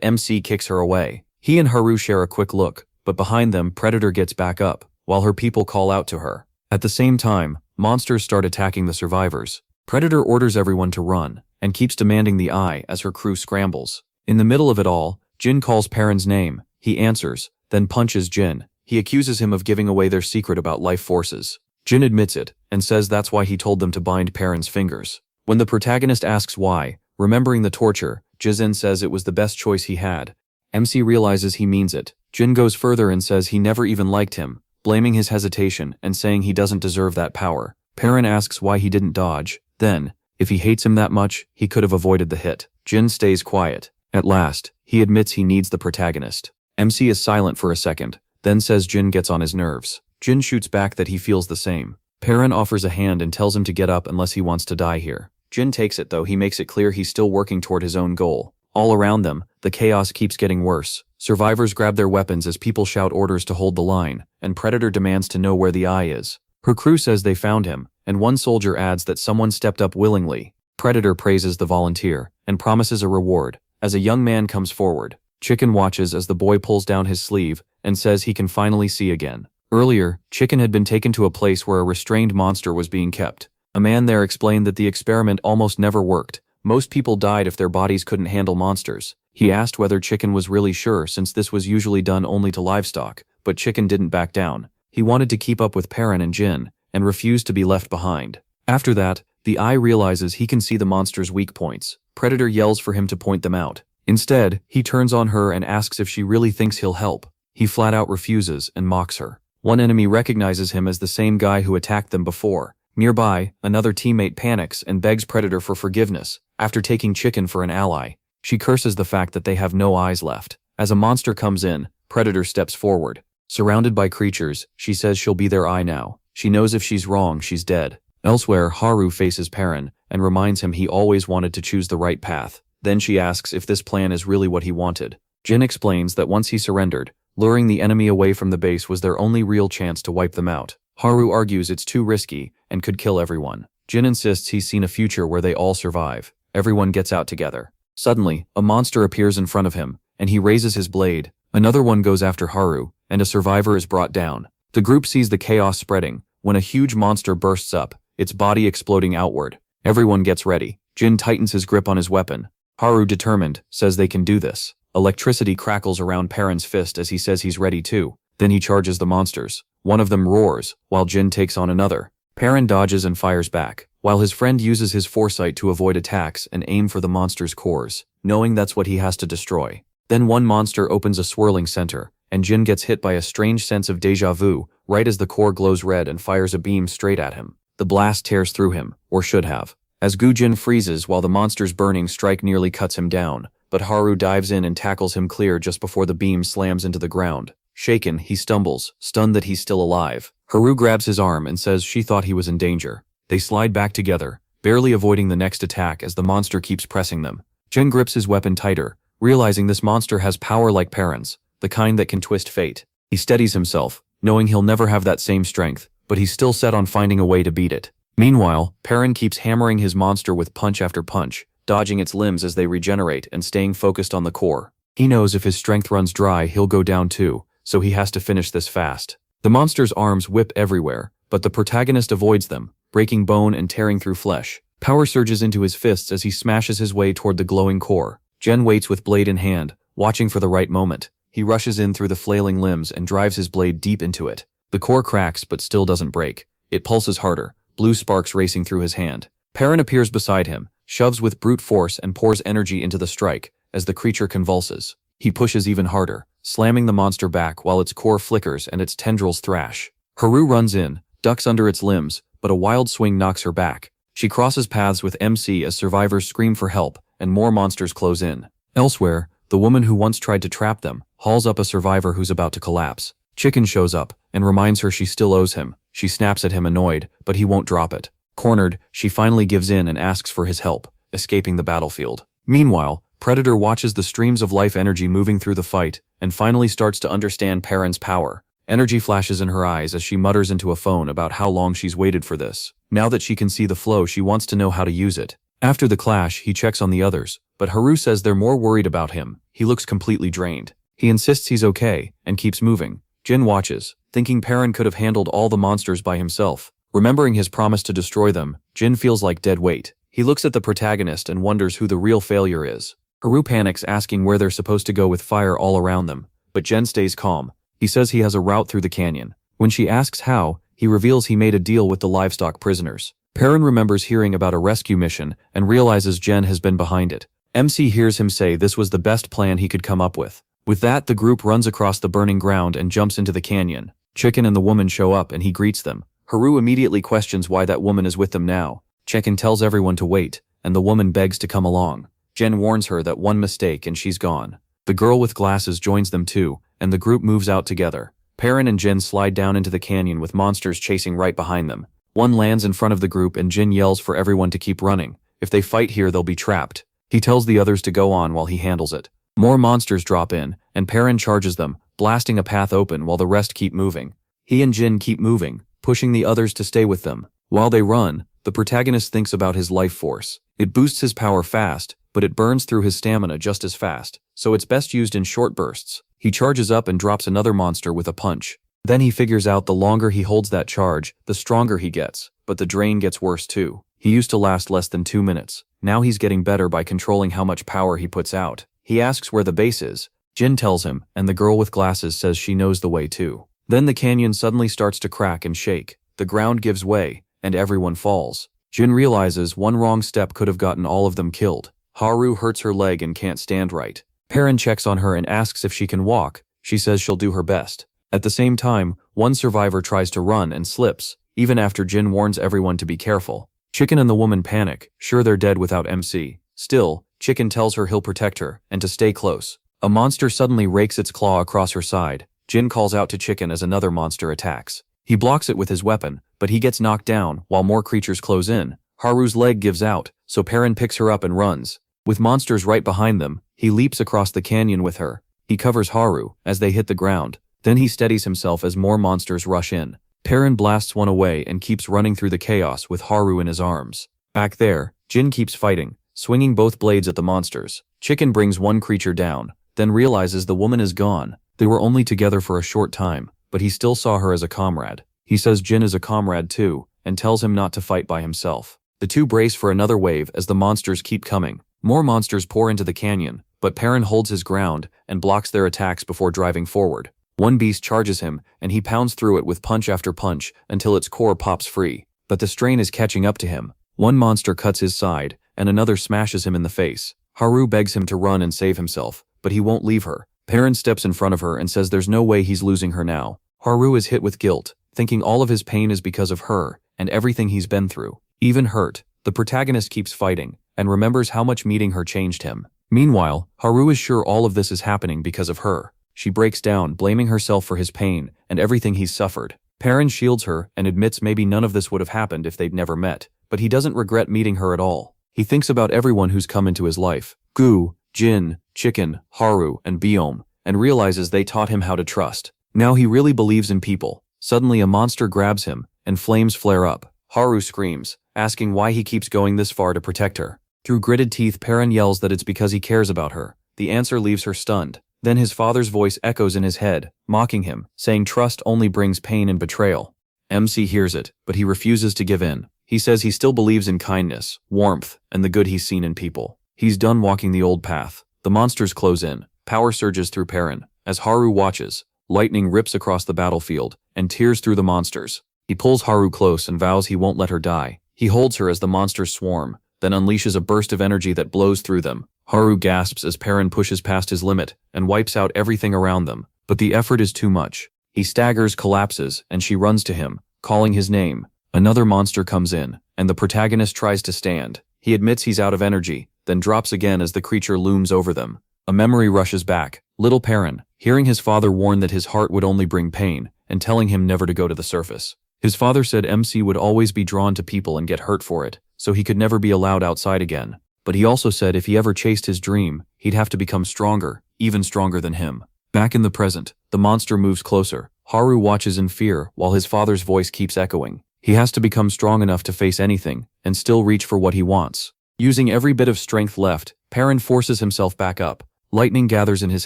MC kicks her away. He and Haru share a quick look, but behind them Predator gets back up, while her people call out to her. At the same time, monsters start attacking the survivors. Predator orders everyone to run, and keeps demanding the eye as her crew scrambles. In the middle of it all, Jin calls Perrin's name. He answers, then punches Jin. He accuses him of giving away their secret about life forces. Jin admits it, and says that's why he told them to bind Perrin's fingers. When the protagonist asks why, remembering the torture, Jin says it was the best choice he had. MC realizes he means it. Jin goes further and says he never even liked him, blaming his hesitation and saying he doesn't deserve that power. Perrin asks why he didn't dodge. Then, if he hates him that much, he could have avoided the hit. Jin stays quiet. At last, he admits he needs the protagonist. MC is silent for a second, then says Jin gets on his nerves. Jin shoots back that he feels the same. Perrin offers a hand and tells him to get up unless he wants to die here. Jin takes it though he makes it clear he's still working toward his own goal. All around them, the chaos keeps getting worse. Survivors grab their weapons as people shout orders to hold the line, and Predator demands to know where the eye is. Her crew says they found him, and one soldier adds that someone stepped up willingly. Predator praises the volunteer, and promises a reward, as a young man comes forward. Chicken watches as the boy pulls down his sleeve, and says he can finally see again. Earlier, Chicken had been taken to a place where a restrained monster was being kept. A man there explained that the experiment almost never worked. Most people died if their bodies couldn't handle monsters. He asked whether Chicken was really sure since this was usually done only to livestock, but Chicken didn't back down. He wanted to keep up with Perrin and Jin, and refused to be left behind. After that, the eye realizes he can see the monster's weak points. Predator yells for him to point them out. Instead, he turns on her and asks if she really thinks he'll help. He flat out refuses and mocks her. One enemy recognizes him as the same guy who attacked them before. Nearby, another teammate panics and begs Predator for forgiveness, after taking Chicken for an ally. She curses the fact that they have no eyes left. As a monster comes in, Predator steps forward. Surrounded by creatures, she says she'll be their eye now. She knows if she's wrong, she's dead. Elsewhere, Haru faces Perrin, and reminds him he always wanted to choose the right path. Then she asks if this plan is really what he wanted. Jin explains that once he surrendered, luring the enemy away from the base was their only real chance to wipe them out. Haru argues it's too risky, and could kill everyone. Jin insists he's seen a future where they all survive. Everyone gets out together. Suddenly, a monster appears in front of him, and he raises his blade. Another one goes after Haru, and a survivor is brought down. The group sees the chaos spreading, when a huge monster bursts up, its body exploding outward. Everyone gets ready. Jin tightens his grip on his weapon. Haru, determined, says they can do this. Electricity crackles around Perrin's fist as he says he's ready too. Then he charges the monsters. One of them roars, while Jin takes on another. Perrin dodges and fires back, while his friend uses his foresight to avoid attacks and aim for the monster's cores, knowing that's what he has to destroy. Then one monster opens a swirling center, and Jin gets hit by a strange sense of deja vu, right as the core glows red and fires a beam straight at him. The blast tears through him, or should have. As Jin freezes while the monster's burning strike nearly cuts him down, but Haru dives in and tackles him clear just before the beam slams into the ground. Shaken, he stumbles, stunned that he's still alive. Haru grabs his arm and says she thought he was in danger. They slide back together, barely avoiding the next attack as the monster keeps pressing them. Jin grips his weapon tighter, realizing this monster has power like Perrin's, the kind that can twist fate. He steadies himself, knowing he'll never have that same strength, but he's still set on finding a way to beat it. Meanwhile, Perrin keeps hammering his monster with punch after punch, dodging its limbs as they regenerate and staying focused on the core. He knows if his strength runs dry, he'll go down too, so he has to finish this fast. The monster's arms whip everywhere, but the protagonist avoids them, breaking bone and tearing through flesh. Power surges into his fists as he smashes his way toward the glowing core. Jin waits with blade in hand, watching for the right moment. He rushes in through the flailing limbs and drives his blade deep into it. The core cracks but still doesn't break. It pulses harder, blue sparks racing through his hand. Perrin appears beside him, shoves with brute force and pours energy into the strike, as the creature convulses. He pushes even harder, slamming the monster back while its core flickers and its tendrils thrash. Haru runs in, ducks under its limbs, but a wild swing knocks her back. She crosses paths with MC as survivors scream for help, and more monsters close in. Elsewhere, the woman who once tried to trap them hauls up a survivor who's about to collapse. Chicken shows up and reminds her she still owes him. She snaps at him annoyed, but he won't drop it. Cornered, she finally gives in and asks for his help, escaping the battlefield. Meanwhile, Predator watches the streams of life energy moving through the fight and finally starts to understand Perrin's power. Energy flashes in her eyes as she mutters into a phone about how long she's waited for this. Now that she can see the flow, she wants to know how to use it. After the clash, he checks on the others, but Haru says they're more worried about him. He looks completely drained. He insists he's okay and keeps moving. Jin watches, thinking Perrin could have handled all the monsters by himself. Remembering his promise to destroy them, Jin feels like dead weight. He looks at the protagonist and wonders who the real failure is. Haru panics, asking where they're supposed to go with fire all around them, but Jin stays calm. He says he has a route through the canyon. When she asks how, he reveals he made a deal with the livestock prisoners. Perrin remembers hearing about a rescue mission and realizes Jen has been behind it. MC hears him say this was the best plan he could come up with. With that, the group runs across the burning ground and jumps into the canyon. Chicken and the woman show up and he greets them. Haru immediately questions why that woman is with them now. Chicken tells everyone to wait, and the woman begs to come along. Jen warns her that one mistake and she's gone. The girl with glasses joins them too, and the group moves out together. Perrin and Jin slide down into the canyon with monsters chasing right behind them. One lands in front of the group and Jin yells for everyone to keep running. If they fight here, they'll be trapped. He tells the others to go on while he handles it. More monsters drop in, and Perrin charges them, blasting a path open while the rest keep moving. He and Jin keep moving, pushing the others to stay with them. While they run, the protagonist thinks about his life force. It boosts his power fast, but it burns through his stamina just as fast, so it's best used in short bursts. He charges up and drops another monster with a punch. Then he figures out the longer he holds that charge, the stronger he gets, but the drain gets worse too. He used to last less than 2 minutes. Now he's getting better by controlling how much power he puts out. He asks where the base is. Jin tells him, and the girl with glasses says she knows the way too. Then the canyon suddenly starts to crack and shake. The ground gives way, and everyone falls. Jin realizes one wrong step could have gotten all of them killed. Haru hurts her leg and can't stand right. Perrin checks on her and asks if she can walk. She says she'll do her best. At the same time, one survivor tries to run and slips, even after Jin warns everyone to be careful. Chicken and the woman panic, sure they're dead without MC. Still, Chicken tells her he'll protect her, and to stay close. A monster suddenly rakes its claw across her side. Jin calls out to Chicken as another monster attacks. He blocks it with his weapon, but he gets knocked down while more creatures close in. Haru's leg gives out, so Perrin picks her up and runs. With monsters right behind them, he leaps across the canyon with her. He covers Haru as they hit the ground. Then he steadies himself as more monsters rush in. Perrin blasts one away and keeps running through the chaos with Haru in his arms. Back there, Jin keeps fighting, swinging both blades at the monsters. Chicken brings one creature down, then realizes the woman is gone. They were only together for a short time, but he still saw her as a comrade. He says Jin is a comrade too, and tells him not to fight by himself. The two brace for another wave as the monsters keep coming. More monsters pour into the canyon, but Perrin holds his ground and blocks their attacks before driving forward. One beast charges him, and he pounds through it with punch after punch until its core pops free. But the strain is catching up to him. One monster cuts his side, and another smashes him in the face. Haru begs him to run and save himself, but he won't leave her. Perrin steps in front of her and says there's no way he's losing her now. Haru is hit with guilt, thinking all of his pain is because of her and everything he's been through. Even hurt, the protagonist keeps fighting and remembers how much meeting her changed him. Meanwhile, Haru is sure all of this is happening because of her. She breaks down, blaming herself for his pain and everything he's suffered. Perrin shields her and admits maybe none of this would have happened if they'd never met, but he doesn't regret meeting her at all. He thinks about everyone who's come into his life. Gu, Jin, Chicken, Haru, and Biome, and realizes they taught him how to trust. Now he really believes in people. Suddenly a monster grabs him, and flames flare up. Haru screams, asking why he keeps going this far to protect her. Through gritted teeth, Perrin yells that it's because he cares about her. The answer leaves her stunned. Then his father's voice echoes in his head, mocking him, saying trust only brings pain and betrayal. MC hears it, but he refuses to give in. He says he still believes in kindness, warmth, and the good he's seen in people. He's done walking the old path. The monsters close in. Power surges through Perrin. As Haru watches, lightning rips across the battlefield and tears through the monsters. He pulls Haru close and vows he won't let her die. He holds her as the monsters swarm, then unleashes a burst of energy that blows through them. Haru gasps as Perrin pushes past his limit and wipes out everything around them, but the effort is too much. He staggers, collapses, and she runs to him, calling his name. Another monster comes in, and the protagonist tries to stand. He admits he's out of energy, then drops again as the creature looms over them. A memory rushes back. Little Perrin, hearing his father warn that his heart would only bring pain, and telling him never to go to the surface. His father said MC would always be drawn to people and get hurt for it, so he could never be allowed outside again. But he also said if he ever chased his dream, he'd have to become stronger, even stronger than him. Back in the present, the monster moves closer. Haru watches in fear while his father's voice keeps echoing. He has to become strong enough to face anything, and still reach for what he wants. Using every bit of strength left, Perrin forces himself back up. Lightning gathers in his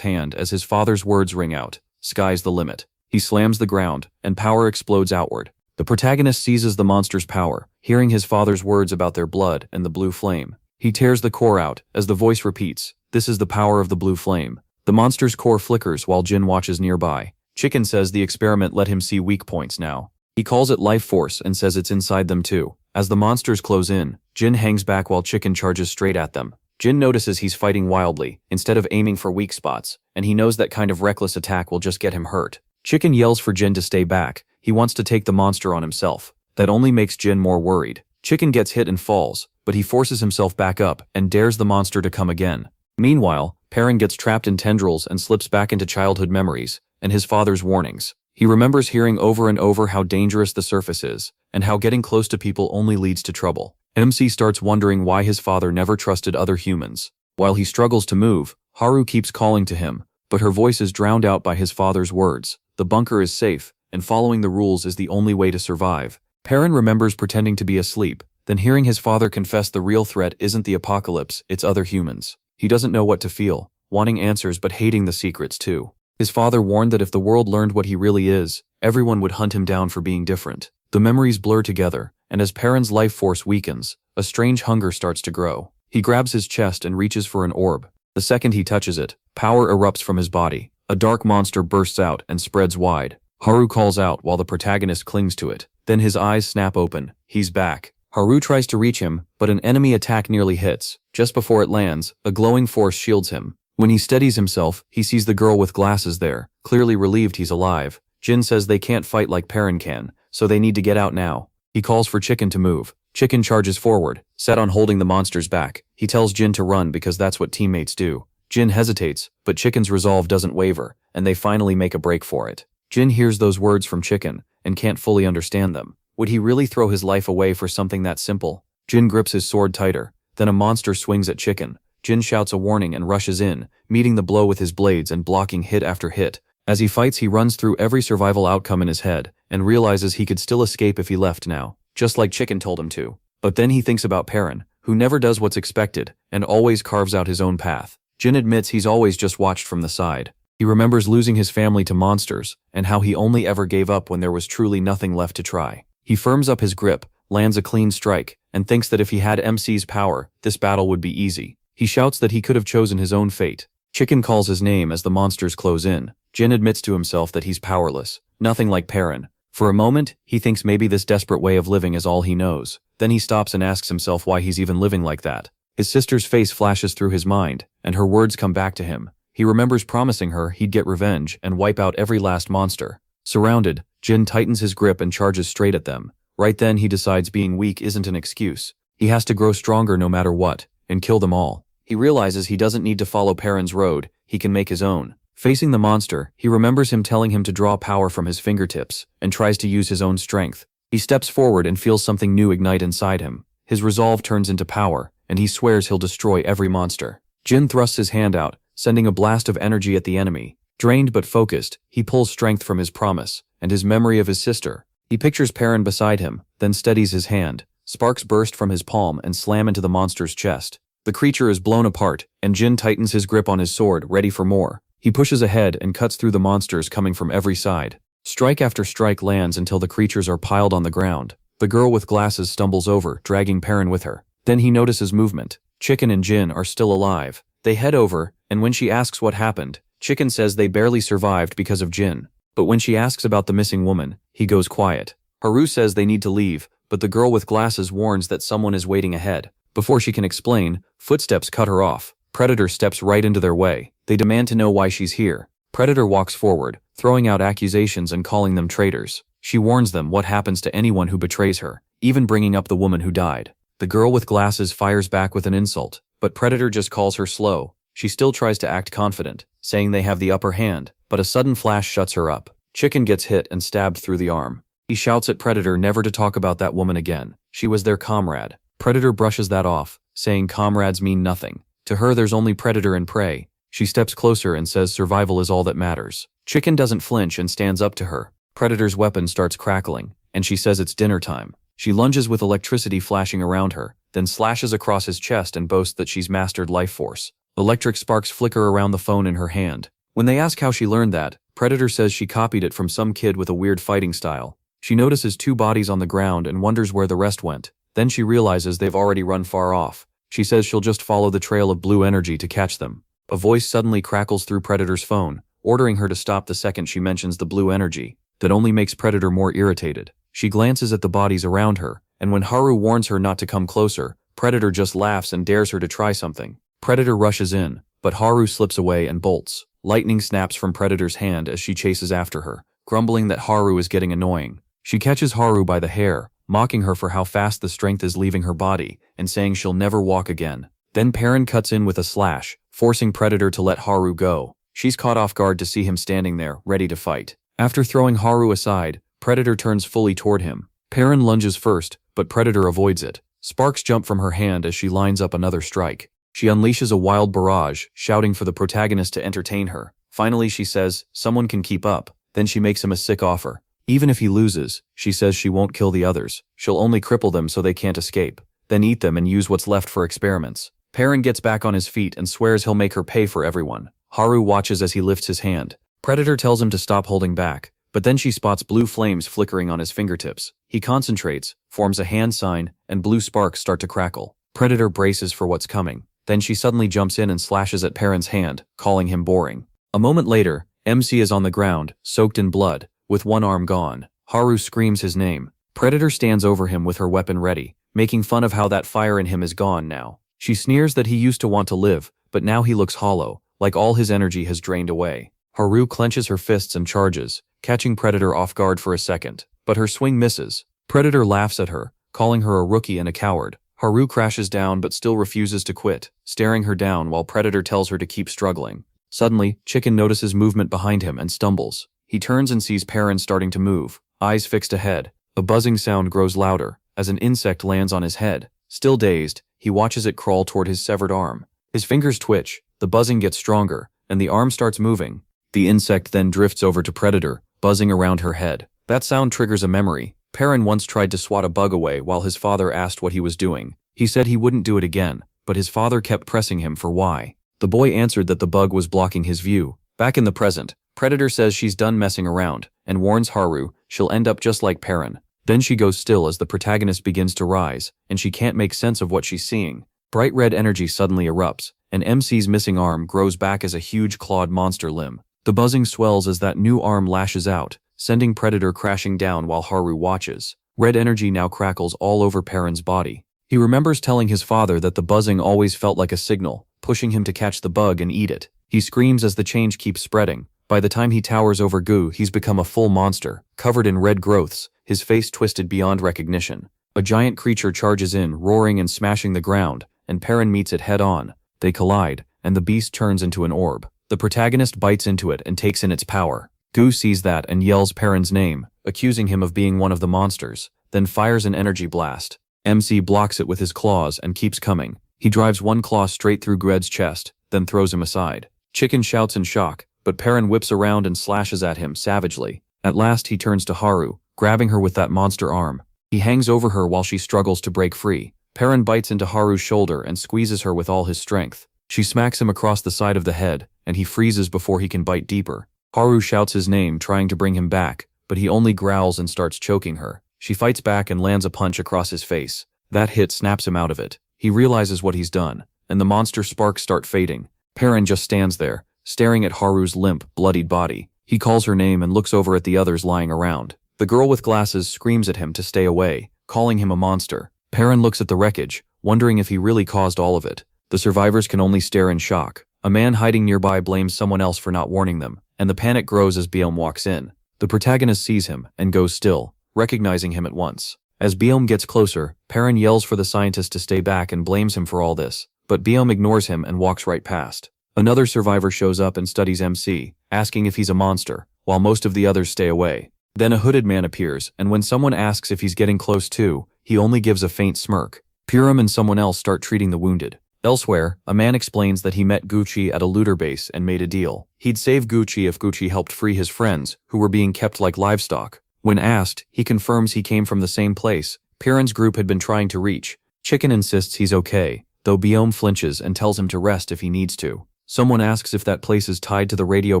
hand as his father's words ring out. Sky's the limit. He slams the ground, and power explodes outward. The protagonist seizes the monster's power, hearing his father's words about their blood and the blue flame. He tears the core out, as the voice repeats, "This is the power of the blue flame." The monster's core flickers while Jin watches nearby. Chicken says the experiment let him see weak points now. He calls it life force and says it's inside them too. As the monsters close in, Jin hangs back while Chicken charges straight at them. Jin notices he's fighting wildly, instead of aiming for weak spots, and he knows that kind of reckless attack will just get him hurt. Chicken yells for Jin to stay back. He wants to take the monster on himself. That only makes Jin more worried. Chicken gets hit and falls, but he forces himself back up and dares the monster to come again. Meanwhile, Perrin gets trapped in tendrils and slips back into childhood memories, and his father's warnings. He remembers hearing over and over how dangerous the surface is, and how getting close to people only leads to trouble. MC starts wondering why his father never trusted other humans. While he struggles to move, Haru keeps calling to him, but her voice is drowned out by his father's words. The bunker is safe, and following the rules is the only way to survive. Perrin remembers pretending to be asleep, then hearing his father confess the real threat isn't the apocalypse, it's other humans. He doesn't know what to feel, wanting answers but hating the secrets too. His father warned that if the world learned what he really is, everyone would hunt him down for being different. The memories blur together, and as Perrin's life force weakens, a strange hunger starts to grow. He grabs his chest and reaches for an orb. The second he touches it, power erupts from his body. A dark monster bursts out and spreads wide. Haru calls out while the protagonist clings to it. Then his eyes snap open. He's back. Haru tries to reach him, but an enemy attack nearly hits. Just before it lands, a glowing force shields him. When he steadies himself, he sees the girl with glasses there, clearly relieved he's alive. Jin says they can't fight like Perrin can, so they need to get out now. He calls for Chicken to move. Chicken charges forward, set on holding the monsters back. He tells Jin to run because that's what teammates do. Jin hesitates, but Chicken's resolve doesn't waver, and they finally make a break for it. Jin hears those words from Chicken, and can't fully understand them. Would he really throw his life away for something that simple? Jin grips his sword tighter. Then a monster swings at Chicken. Jin shouts a warning and rushes in, meeting the blow with his blades and blocking hit after hit. As he fights, he runs through every survival outcome in his head, and realizes he could still escape if he left now, just like Chicken told him to. But then he thinks about Perrin, who never does what's expected, and always carves out his own path. Jin admits he's always just watched from the side. He remembers losing his family to monsters, and how he only ever gave up when there was truly nothing left to try. He firms up his grip, lands a clean strike, and thinks that if he had MC's power, this battle would be easy. He shouts that he could have chosen his own fate. Chicken calls his name as the monsters close in. Jin admits to himself that he's powerless, nothing like Perrin. For a moment, he thinks maybe this desperate way of living is all he knows. Then he stops and asks himself why he's even living like that. His sister's face flashes through his mind, and her words come back to him. He remembers promising her he'd get revenge and wipe out every last monster. Surrounded, Jin tightens his grip and charges straight at them. Right then he decides being weak isn't an excuse. He has to grow stronger no matter what, and kill them all. He realizes he doesn't need to follow Perrin's road, he can make his own. Facing the monster, he remembers him telling him to draw power from his fingertips, and tries to use his own strength. He steps forward and feels something new ignite inside him. His resolve turns into power, and he swears he'll destroy every monster. Jin thrusts his hand out, sending a blast of energy at the enemy. Drained but focused, he pulls strength from his promise, and his memory of his sister. He pictures Perrin beside him, then steadies his hand. Sparks burst from his palm and slam into the monster's chest. The creature is blown apart, and Jin tightens his grip on his sword, ready for more. He pushes ahead and cuts through the monsters coming from every side. Strike after strike lands until the creatures are piled on the ground. The girl with glasses stumbles over, dragging Perrin with her. Then he notices movement. Chicken and Jin are still alive. They head over, and when she asks what happened, Chicken says they barely survived because of Jin. But when she asks about the missing woman, he goes quiet. Haru says they need to leave, but the girl with glasses warns that someone is waiting ahead. Before she can explain, footsteps cut her off. Predator steps right into their way. They demand to know why she's here. Predator walks forward, throwing out accusations and calling them traitors. She warns them what happens to anyone who betrays her, even bringing up the woman who died. The girl with glasses fires back with an insult, but Predator just calls her slow. She still tries to act confident, saying they have the upper hand, but a sudden flash shuts her up. Chicken gets hit and stabbed through the arm. He shouts at Predator never to talk about that woman again. She was their comrade. Predator brushes that off, saying comrades mean nothing. To her there's only predator and prey. She steps closer and says survival is all that matters. Chicken doesn't flinch and stands up to her. Predator's weapon starts crackling, and she says it's dinner time. She lunges with electricity flashing around her, then slashes across his chest and boasts that she's mastered life force. Electric sparks flicker around the phone in her hand. When they ask how she learned that, Predator says she copied it from some kid with a weird fighting style. She notices 2 bodies on the ground and wonders where the rest went. Then she realizes they've already run far off. She says she'll just follow the trail of blue energy to catch them. A voice suddenly crackles through Predator's phone, ordering her to stop the second she mentions the blue energy. That only makes Predator more irritated. She glances at the bodies around her, and when Haru warns her not to come closer, Predator just laughs and dares her to try something. Predator rushes in, but Haru slips away and bolts. Lightning snaps from Predator's hand as she chases after her, grumbling that Haru is getting annoying. She catches Haru by the hair, mocking her for how fast the strength is leaving her body, and saying she'll never walk again. Then Perrin cuts in with a slash, forcing Predator to let Haru go. She's caught off guard to see him standing there, ready to fight. After throwing Haru aside, Predator turns fully toward him. Perrin lunges first, but Predator avoids it. Sparks jump from her hand as she lines up another strike. She unleashes a wild barrage, shouting for the protagonist to entertain her. Finally she says, someone can keep up. Then she makes him a sick offer. Even if he loses, she says she won't kill the others. She'll only cripple them so they can't escape. Then eat them and use what's left for experiments. Perrin gets back on his feet and swears he'll make her pay for everyone. Haru watches as he lifts his hand. Predator tells him to stop holding back, but then she spots blue flames flickering on his fingertips. He concentrates, forms a hand sign, and blue sparks start to crackle. Predator braces for what's coming. Then she suddenly jumps in and slashes at Perrin's hand, calling him boring. A moment later, MC is on the ground, soaked in blood, with one arm gone. Haru screams his name. Predator stands over him with her weapon ready, making fun of how that fire in him is gone now. She sneers that he used to want to live, but now he looks hollow, like all his energy has drained away. Haru clenches her fists and charges, catching Predator off guard for a second, but her swing misses. Predator laughs at her, calling her a rookie and a coward. Haru crashes down but still refuses to quit, staring her down while Predator tells her to keep struggling. Suddenly, Chicken notices movement behind him and stumbles. He turns and sees Perrin starting to move, eyes fixed ahead. A buzzing sound grows louder, as an insect lands on his head. Still dazed, he watches it crawl toward his severed arm. His fingers twitch, the buzzing gets stronger, and the arm starts moving. The insect then drifts over to Predator, buzzing around her head. That sound triggers a memory. Perrin once tried to swat a bug away while his father asked what he was doing. He said he wouldn't do it again, but his father kept pressing him for why. The boy answered that the bug was blocking his view. Back in the present, Predator says she's done messing around, and warns Haru she'll end up just like Perrin. Then she goes still as the protagonist begins to rise, and she can't make sense of what she's seeing. Bright red energy suddenly erupts, and MC's missing arm grows back as a huge clawed monster limb. The buzzing swells as that new arm lashes out, sending Predator crashing down while Haru watches. Red energy now crackles all over Perrin's body. He remembers telling his father that the buzzing always felt like a signal, pushing him to catch the bug and eat it. He screams as the change keeps spreading. By the time he towers over Gu, he's become a full monster, covered in red growths, his face twisted beyond recognition. A giant creature charges in, roaring and smashing the ground, and Perrin meets it head-on. They collide, and the beast turns into an orb. The protagonist bites into it and takes in its power. Gu sees that and yells Perrin's name, accusing him of being one of the monsters, then fires an energy blast. MC blocks it with his claws and keeps coming. He drives one claw straight through Gred's chest, then throws him aside. Chicken shouts in shock, but Perrin whips around and slashes at him savagely. At last he turns to Haru, grabbing her with that monster arm. He hangs over her while she struggles to break free. Perrin bites into Haru's shoulder and squeezes her with all his strength. She smacks him across the side of the head, and he freezes before he can bite deeper. Haru shouts his name, trying to bring him back, but he only growls and starts choking her. She fights back and lands a punch across his face. That hit snaps him out of it. He realizes what he's done, and the monster sparks start fading. Perrin just stands there, staring at Haru's limp, bloodied body. He calls her name and looks over at the others lying around. The girl with glasses screams at him to stay away, calling him a monster. Perrin looks at the wreckage, wondering if he really caused all of it. The survivors can only stare in shock. A man hiding nearby blames someone else for not warning them, and the panic grows as Biom walks in. The protagonist sees him and goes still, recognizing him at once. As Biom gets closer, Perrin yells for the scientist to stay back and blames him for all this, but Biom ignores him and walks right past. Another survivor shows up and studies MC, asking if he's a monster, while most of the others stay away. Then a hooded man appears, and when someone asks if he's getting close too, he only gives a faint smirk. Purim and someone else start treating the wounded. Elsewhere, a man explains that he met Gucci at a looter base and made a deal. He'd save Gucci if Gucci helped free his friends, who were being kept like livestock. When asked, he confirms he came from the same place Purim's group had been trying to reach. Chicken insists he's okay, though Biome flinches and tells him to rest if he needs to. Someone asks if that place is tied to the radio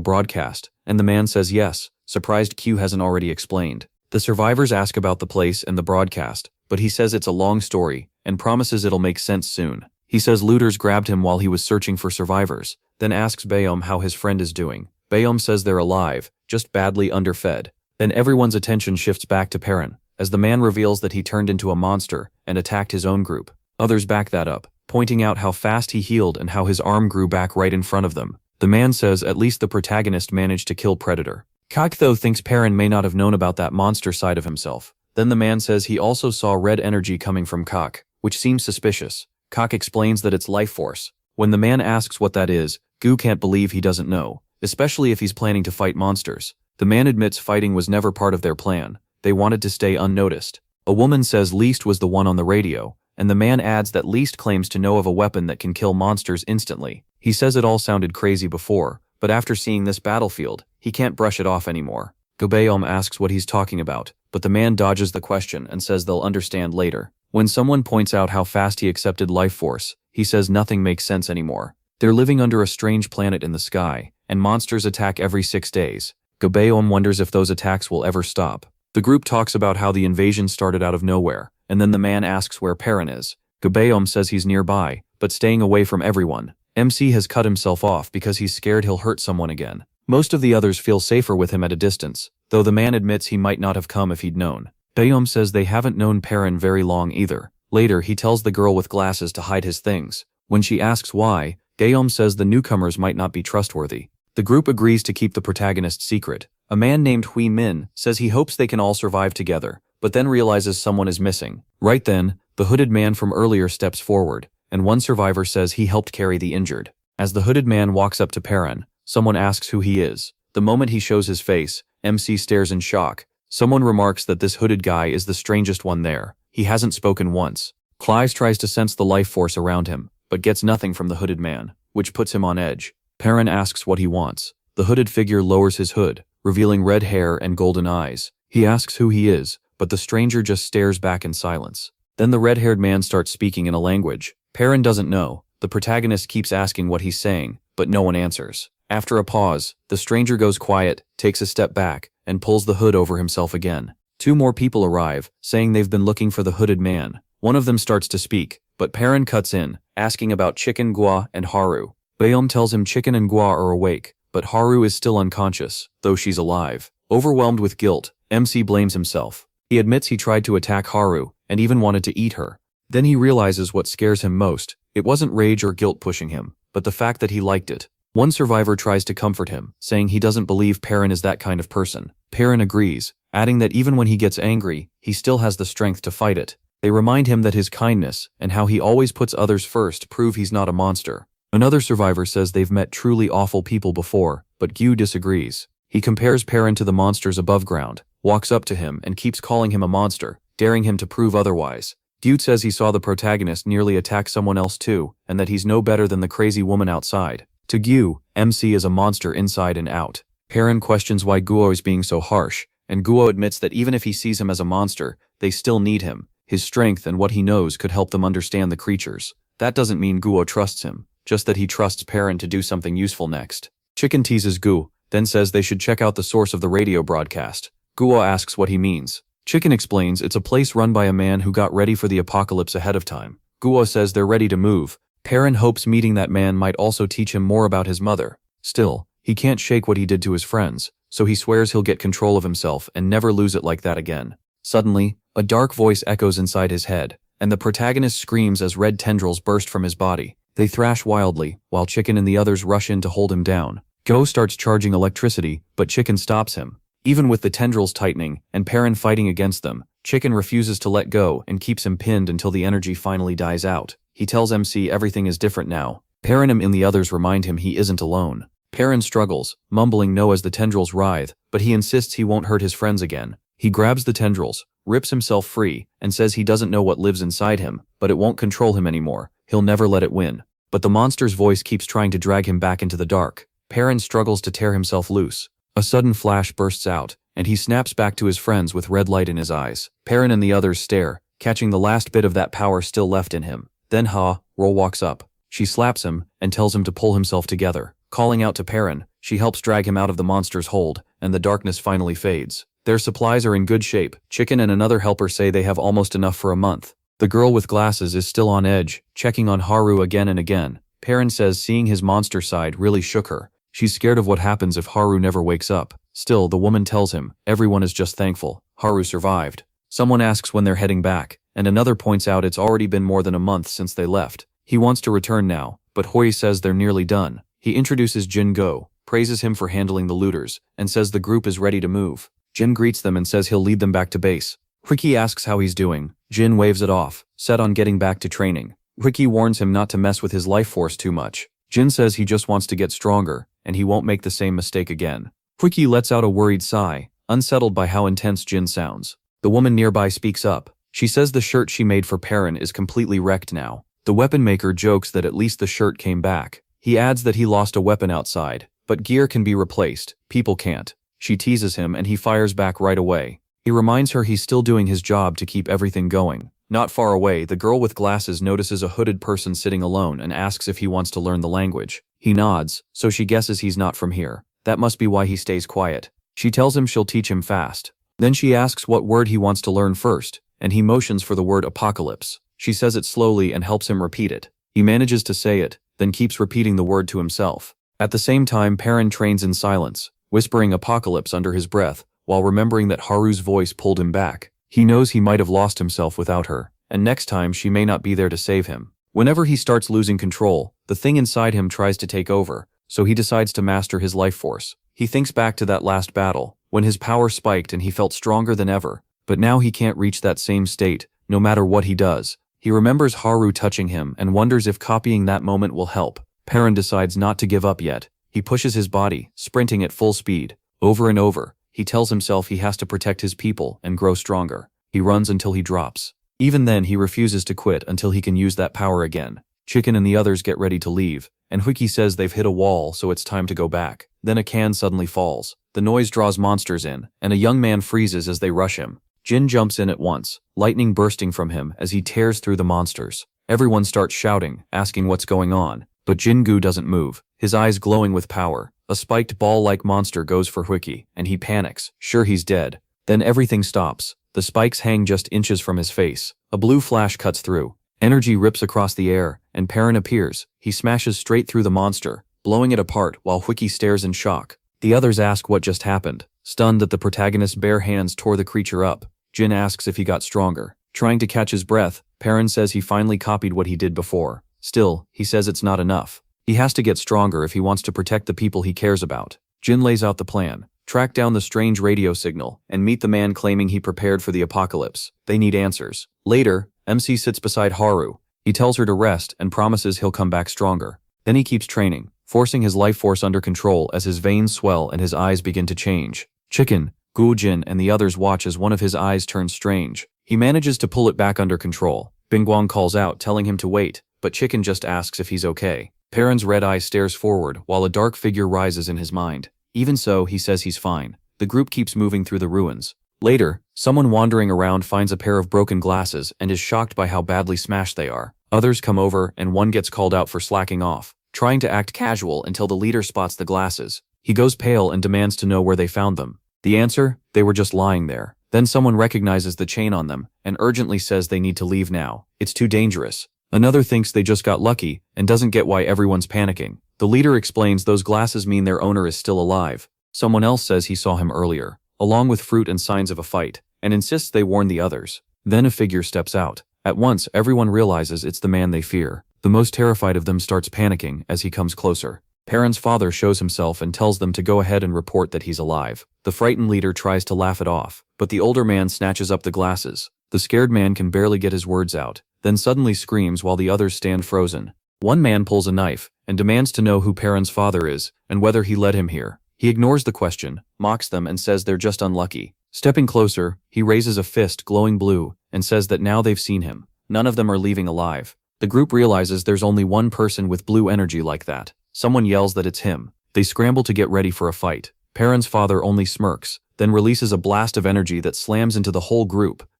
broadcast, and the man says yes, surprised Q hasn't already explained. The survivors ask about the place and the broadcast, but he says it's a long story, and promises it'll make sense soon. He says looters grabbed him while he was searching for survivors, then asks Biome how his friend is doing. Biome says they're alive, just badly underfed. Then everyone's attention shifts back to Perrin, as the man reveals that he turned into a monster and attacked his own group. Others back that up, pointing out how fast he healed and how his arm grew back right in front of them. The man says at least the protagonist managed to kill Predator. Kak though thinks Perrin may not have known about that monster side of himself. Then the man says he also saw red energy coming from Kak, which seems suspicious. Kak explains that it's life force. When the man asks what that is, Gu can't believe he doesn't know, especially if he's planning to fight monsters. The man admits fighting was never part of their plan. They wanted to stay unnoticed. A woman says Least was the one on the radio, and the man adds that Least claims to know of a weapon that can kill monsters instantly. He says it all sounded crazy before, but after seeing this battlefield, he can't brush it off anymore. Gobeom asks what he's talking about, but the man dodges the question and says they'll understand later. When someone points out how fast he accepted life force, he says nothing makes sense anymore. They're living under a strange planet in the sky, and monsters attack every 6 days. Gobeom wonders if those attacks will ever stop. The group talks about how the invasion started out of nowhere, and then the man asks where Perrin is. Gobeom says he's nearby, but staying away from everyone. MC has cut himself off because he's scared he'll hurt someone again. Most of the others feel safer with him at a distance, though the man admits he might not have come if he'd known. Bayom says they haven't known Perrin very long either. Later, he tells the girl with glasses to hide his things. When she asks why, Gayom says the newcomers might not be trustworthy. The group agrees to keep the protagonist secret. A man named Hui Min says he hopes they can all survive together, but then realizes someone is missing. Right then, the hooded man from earlier steps forward, and one survivor says he helped carry the injured. As the hooded man walks up to Perrin, someone asks who he is. The moment he shows his face, MC stares in shock. Someone remarks that this hooded guy is the strangest one there. He hasn't spoken once. Clives tries to sense the life force around him, but gets nothing from the hooded man, which puts him on edge. Perrin asks what he wants. The hooded figure lowers his hood, revealing red hair and golden eyes. He asks who he is, but the stranger just stares back in silence. Then the red-haired man starts speaking in a language Perrin doesn't know. The protagonist keeps asking what he's saying, but no one answers. After a pause, the stranger goes quiet, takes a step back, and pulls the hood over himself again. 2 more people arrive, saying they've been looking for the hooded man. One of them starts to speak, but Perrin cuts in, asking about Chicken, Gua, and Haru. Bayom tells him Chicken and Gua are awake, but Haru is still unconscious, though she's alive. Overwhelmed with guilt, MC blames himself. He admits he tried to attack Haru, and even wanted to eat her. Then he realizes what scares him most. It wasn't rage or guilt pushing him, but the fact that he liked it. One survivor tries to comfort him, saying he doesn't believe Perrin is that kind of person. Perrin agrees, adding that even when he gets angry, he still has the strength to fight it. They remind him that his kindness and how he always puts others first prove he's not a monster. Another survivor says they've met truly awful people before, but Gyu disagrees. He compares Perrin to the monsters above ground, walks up to him and keeps calling him a monster, daring him to prove otherwise. Gyu says he saw the protagonist nearly attack someone else too, and that he's no better than the crazy woman outside. To Gyu, MC is a monster inside and out. Perrin questions why Guo is being so harsh, and Guo admits that even if he sees him as a monster, they still need him. His strength and what he knows could help them understand the creatures. That doesn't mean Guo trusts him, just that he trusts Perrin to do something useful next. Chicken teases Gu, then says they should check out the source of the radio broadcast. Guo asks what he means. Chicken explains it's a place run by a man who got ready for the apocalypse ahead of time. Guo says they're ready to move. Perrin hopes meeting that man might also teach him more about his mother. Still, he can't shake what he did to his friends, so he swears he'll get control of himself and never lose it like that again. Suddenly, a dark voice echoes inside his head, and the protagonist screams as red tendrils burst from his body. They thrash wildly, while Chicken and the others rush in to hold him down. Go starts charging electricity, but Chicken stops him. Even with the tendrils tightening and Perrin fighting against them, Chicken refuses to let go and keeps him pinned until the energy finally dies out. He tells MC everything is different now. Perrin and the others remind him he isn't alone. Perrin struggles, mumbling no as the tendrils writhe, but he insists he won't hurt his friends again. He grabs the tendrils, rips himself free, and says he doesn't know what lives inside him, but it won't control him anymore. He'll never let it win. But the monster's voice keeps trying to drag him back into the dark. Perrin struggles to tear himself loose. A sudden flash bursts out, and he snaps back to his friends with red light in his eyes. Perrin and the others stare, catching the last bit of that power still left in him. Then Roll walks up. She slaps him and tells him to pull himself together. Calling out to Perrin, she helps drag him out of the monster's hold, and the darkness finally fades. Their supplies are in good shape. Chicken and another helper say they have almost enough for a month. The girl with glasses is still on edge, checking on Haru again and again. Perrin says seeing his monster side really shook her. She's scared of what happens if Haru never wakes up. Still, the woman tells him, everyone is just thankful. Haru survived. Someone asks when they're heading back, and another points out it's already been more than a month since they left. He wants to return now, but Hoi says they're nearly done. He introduces Jin Go, praises him for handling the looters, and says the group is ready to move. Jin greets them and says he'll lead them back to base. Ricky asks how he's doing. Jin waves it off, set on getting back to training. Ricky warns him not to mess with his life force too much. Jin says he just wants to get stronger, and he won't make the same mistake again. Ricky lets out a worried sigh, unsettled by how intense Jin sounds. The woman nearby speaks up. She says the shirt she made for Perrin is completely wrecked now. The weapon maker jokes that at least the shirt came back. He adds that he lost a weapon outside, but gear can be replaced, people can't. She teases him and he fires back right away. He reminds her he's still doing his job to keep everything going. Not far away, the girl with glasses notices a hooded person sitting alone and asks if he wants to learn the language. He nods, so she guesses he's not from here. That must be why he stays quiet. She tells him she'll teach him fast. Then she asks what word he wants to learn first, and he motions for the word apocalypse. She says it slowly and helps him repeat it. He manages to say it, then keeps repeating the word to himself. At the same time, Perrin trains in silence, whispering apocalypse under his breath, while remembering that Haru's voice pulled him back. He knows he might have lost himself without her, and next time she may not be there to save him. Whenever he starts losing control, the thing inside him tries to take over, so he decides to master his life force. He thinks back to that last battle, when his power spiked and he felt stronger than ever, but now he can't reach that same state, no matter what he does. He remembers Haru touching him and wonders if copying that moment will help. Perrin decides not to give up yet. He pushes his body, sprinting at full speed. Over and over, he tells himself he has to protect his people and grow stronger. He runs until he drops. Even then, he refuses to quit until he can use that power again. Chicken and the others get ready to leave, and Huiki says they've hit a wall, so it's time to go back. Then a can suddenly falls. The noise draws monsters in, and a young man freezes as they rush him. Jin jumps in at once, lightning bursting from him as he tears through the monsters. Everyone starts shouting, asking what's going on, but Jingu doesn't move, his eyes glowing with power. A spiked ball-like monster goes for Huiki, and he panics, sure he's dead. Then everything stops. The spikes hang just inches from his face. A blue flash cuts through. Energy rips across the air, and Perrin appears. He smashes straight through the monster, blowing it apart while Huiki stares in shock. The others ask what just happened, stunned that the protagonist's bare hands tore the creature up. Jin asks if he got stronger. Trying to catch his breath, Perrin says he finally copied what he did before. Still, he says it's not enough. He has to get stronger if he wants to protect the people he cares about. Jin lays out the plan. Track down the strange radio signal, and meet the man claiming he prepared for the apocalypse. They need answers. Later, MC sits beside Haru. He tells her to rest and promises he'll come back stronger. Then he keeps training, forcing his life force under control as his veins swell and his eyes begin to change. Chicken, Gu-jin and the others watch as one of his eyes turns strange. He manages to pull it back under control. Bingguang calls out, telling him to wait, but Chicken just asks if he's okay. Perrin's red eye stares forward while a dark figure rises in his mind. Even so, he says he's fine. The group keeps moving through the ruins. Later, someone wandering around finds a pair of broken glasses and is shocked by how badly smashed they are. Others come over and one gets called out for slacking off, trying to act casual until the leader spots the glasses. He goes pale and demands to know where they found them. The answer? They were just lying there. Then someone recognizes the chain on them and urgently says they need to leave now. It's too dangerous. Another thinks they just got lucky and doesn't get why everyone's panicking. The leader explains those glasses mean their owner is still alive. Someone else says he saw him earlier, along with fruit and signs of a fight, and insists they warn the others. Then a figure steps out. At once, everyone realizes it's the man they fear. The most terrified of them starts panicking as he comes closer. Perrin's father shows himself and tells them to go ahead and report that he's alive. The frightened leader tries to laugh it off, but the older man snatches up the glasses. The scared man can barely get his words out, then suddenly screams while the others stand frozen. One man pulls a knife and demands to know who Perrin's father is and whether he led him here. He ignores the question, mocks them and says they're just unlucky. Stepping closer, he raises a fist glowing blue and says that now they've seen him. None of them are leaving alive. The group realizes there's only one person with blue energy like that. Someone yells that it's him. They scramble to get ready for a fight. Perrin's father only smirks, then releases a blast of energy that slams into the whole group.